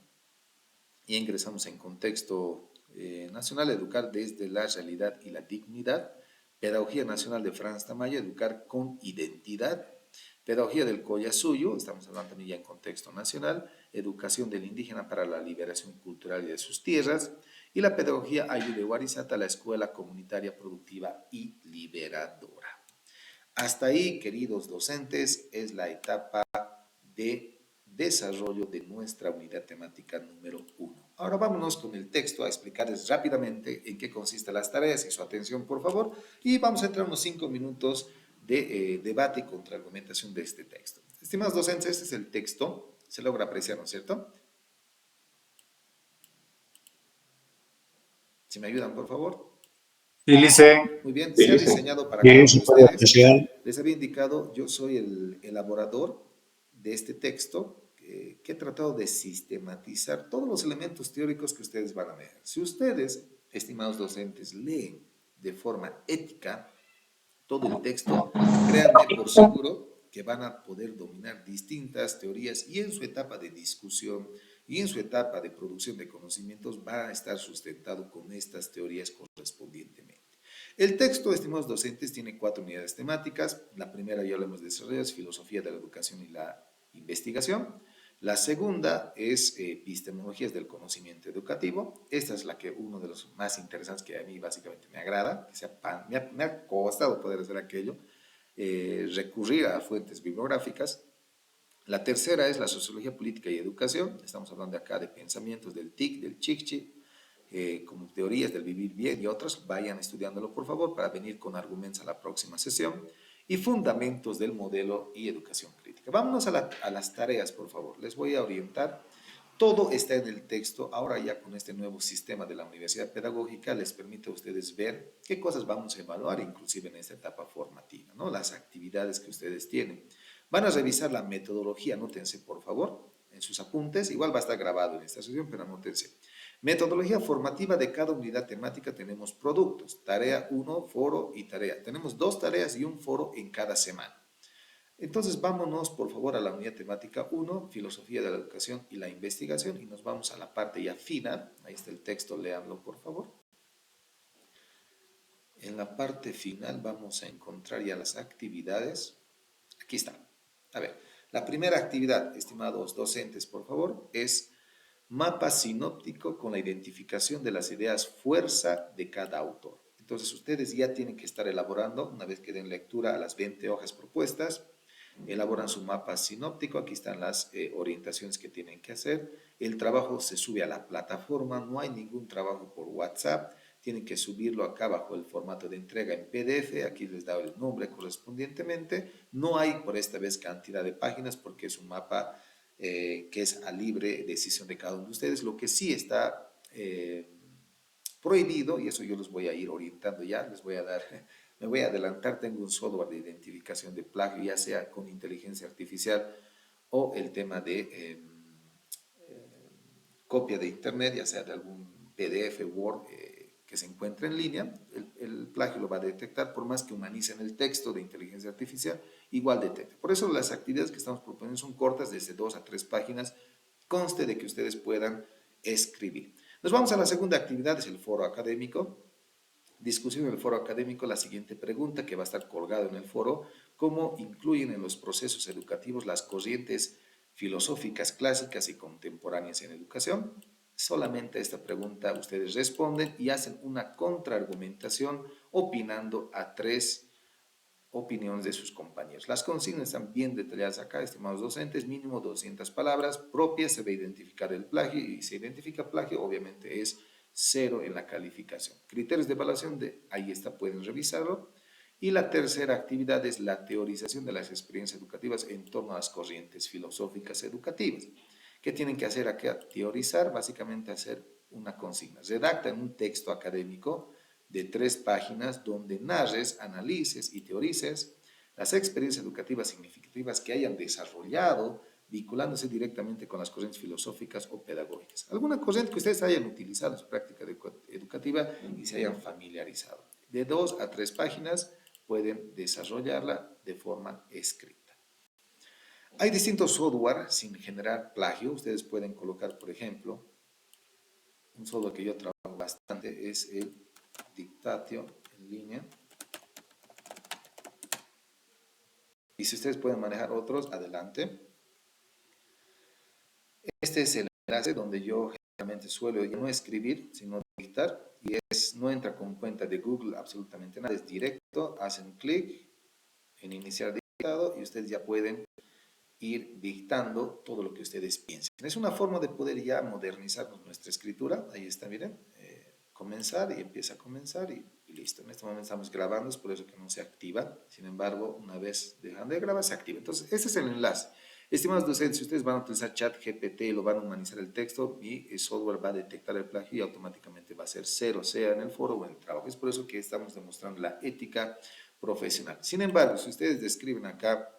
y ingresamos en contexto nacional, educar desde la realidad y la dignidad, pedagogía nacional de Franz Tamayo, educar con identidad, pedagogía del Collasuyo, estamos hablando también ya en contexto nacional, educación del indígena para la liberación cultural y de sus tierras, y la pedagogía Ayude Warisata, la escuela comunitaria productiva y liberadora. Hasta ahí, queridos docentes, es la etapa de desarrollo de nuestra unidad temática número 1. Ahora vámonos con el texto a explicarles rápidamente en qué consisten las tareas y su atención, por favor, y vamos a entrar unos 5 minutos de debate y contraargumentación de este texto. Estimados docentes, este es el texto, se logra apreciar, ¿no es cierto? Si me ayudan, por favor. Sí, lice. Muy bien, Sí, se ha lice. diseñado para Sí, cada uno se de puede ustedes. apreciar. Les había indicado, yo soy el elaborador de este texto que he tratado de sistematizar todos los elementos teóricos que ustedes van a ver. Si ustedes, estimados docentes, leen de forma ética todo el texto, créanme por seguro que van a poder dominar distintas teorías y en su etapa de discusión y en su etapa de producción de conocimientos va a estar sustentado con estas teorías correspondientemente. El texto, estimados docentes, tiene 4 unidades temáticas. La primera ya lo hemos desarrollado, es filosofía de la educación y la investigación. La segunda es epistemologías del conocimiento educativo. Esta es la que uno de los más interesantes que a mí básicamente me agrada, que me ha costado poder hacer aquello, recurrir a fuentes bibliográficas. La tercera es la sociología política y educación. Estamos hablando acá de pensamientos del TIC, del Chikchi, como teorías del vivir bien y otras. Vayan estudiándolo, por favor, para venir con argumentos a la próxima sesión. Y fundamentos del modelo y educación crítica. Vámonos a las tareas, por favor. Les voy a orientar. Todo está en el texto. Ahora ya con este nuevo sistema de la Universidad Pedagógica les permite a ustedes ver qué cosas vamos a evaluar, inclusive en esta etapa formativa, ¿no? Las actividades que ustedes tienen. Van a revisar la metodología, anótense por favor en sus apuntes, igual va a estar grabado en esta sesión, pero anótense. Metodología formativa de cada unidad temática tenemos productos, tarea 1, foro y tarea. Tenemos 2 tareas y un foro en cada semana. Entonces vámonos por favor a la unidad temática 1, filosofía de la educación y la investigación, y nos vamos a la parte ya final. Ahí está el texto, léanlo por favor. En la parte final vamos a encontrar ya las actividades. Aquí está. A ver, la primera actividad, estimados docentes, por favor, es mapa sinóptico con la identificación de las ideas fuerza de cada autor. Entonces, ustedes ya tienen que estar elaborando, una vez que den lectura a las 20 hojas propuestas, elaboran su mapa sinóptico, aquí están las orientaciones que tienen que hacer. El trabajo se sube a la plataforma, no hay ningún trabajo por WhatsApp, tienen que subirlo acá bajo el formato de entrega en PDF, aquí les da el nombre correspondientemente. No hay por esta vez cantidad de páginas porque es un mapa que es a libre decisión de cada uno de ustedes. Lo que sí está prohibido, y eso yo los voy a ir orientando ya, les voy a dar, me voy a adelantar, tengo un software de identificación de plagio, ya sea con inteligencia artificial o el tema de copia de internet, ya sea de algún PDF, Word, que se encuentre en línea, el plagio lo va a detectar, por más que humanicen el texto de inteligencia artificial, igual detecta. Por eso las actividades que estamos proponiendo son cortas, desde 2 a 3 páginas, conste de que ustedes puedan escribir. Nos vamos a la segunda actividad, es el foro académico. Discusión en el foro académico, la siguiente pregunta que va a estar colgada en el foro: ¿cómo influyen en los procesos educativos las corrientes filosóficas clásicas y contemporáneas en educación? Solamente a esta pregunta ustedes responden y hacen una contraargumentación opinando a 3 opiniones de sus compañeros. Las consignas están bien detalladas acá, estimados docentes, mínimo 200 palabras propias, se va a identificar el plagio y si se identifica plagio, obviamente es 0 en la calificación. Criterios de evaluación, ahí está, pueden revisarlo. Y la tercera actividad es la teorización de las experiencias educativas en torno a las corrientes filosóficas educativas. ¿Qué tienen que hacer acá? Teorizar, básicamente hacer una consigna. Redactan un texto académico de 3 páginas donde narres, analices y teorices las experiencias educativas significativas que hayan desarrollado vinculándose directamente con las corrientes filosóficas o pedagógicas. Alguna corriente que ustedes hayan utilizado en su práctica educativa y se hayan familiarizado. De 2 a 3 páginas pueden desarrollarla de forma escrita. Hay distintos software sin generar plagio. Ustedes pueden colocar, por ejemplo, un software que yo trabajo bastante es el Dictatio en línea. Y si ustedes pueden manejar otros, adelante. Este es el enlace donde yo generalmente suelo ya no escribir, sino dictar. Y no entra con cuenta de Google absolutamente nada. Es directo, hacen clic en iniciar dictado y ustedes ya pueden ir dictando todo lo que ustedes piensen. Es una forma de poder ya modernizar nuestra escritura. Ahí está, miren. Comenzar y empieza a comenzar y listo. En este momento estamos grabando, es por eso que no se activa. Sin embargo, una vez dejando de grabar, se activa. Entonces, este es el enlace. Estimados docentes, si ustedes van a utilizar ChatGPT y lo van a humanizar el texto, mi software va a detectar el plagio y automáticamente va a ser 0, sea en el foro o en el trabajo. Es por eso que estamos demostrando la ética profesional. Sin embargo, si ustedes describen acá,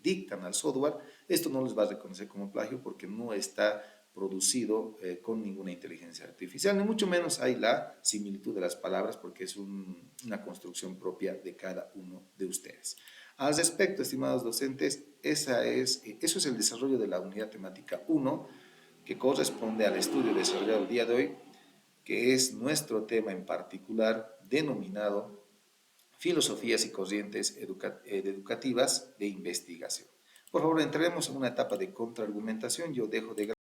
dictan al software, esto no les va a reconocer como plagio porque no está producido con ninguna inteligencia artificial, ni mucho menos hay la similitud de las palabras porque es una construcción propia de cada uno de ustedes. Al respecto, estimados docentes, eso es el desarrollo de la unidad temática 1 que corresponde al estudio desarrollado el día de hoy, que es nuestro tema en particular denominado Filosofías y corrientes educativas de investigación. Por favor, entremos en una etapa de contraargumentación. Yo dejo de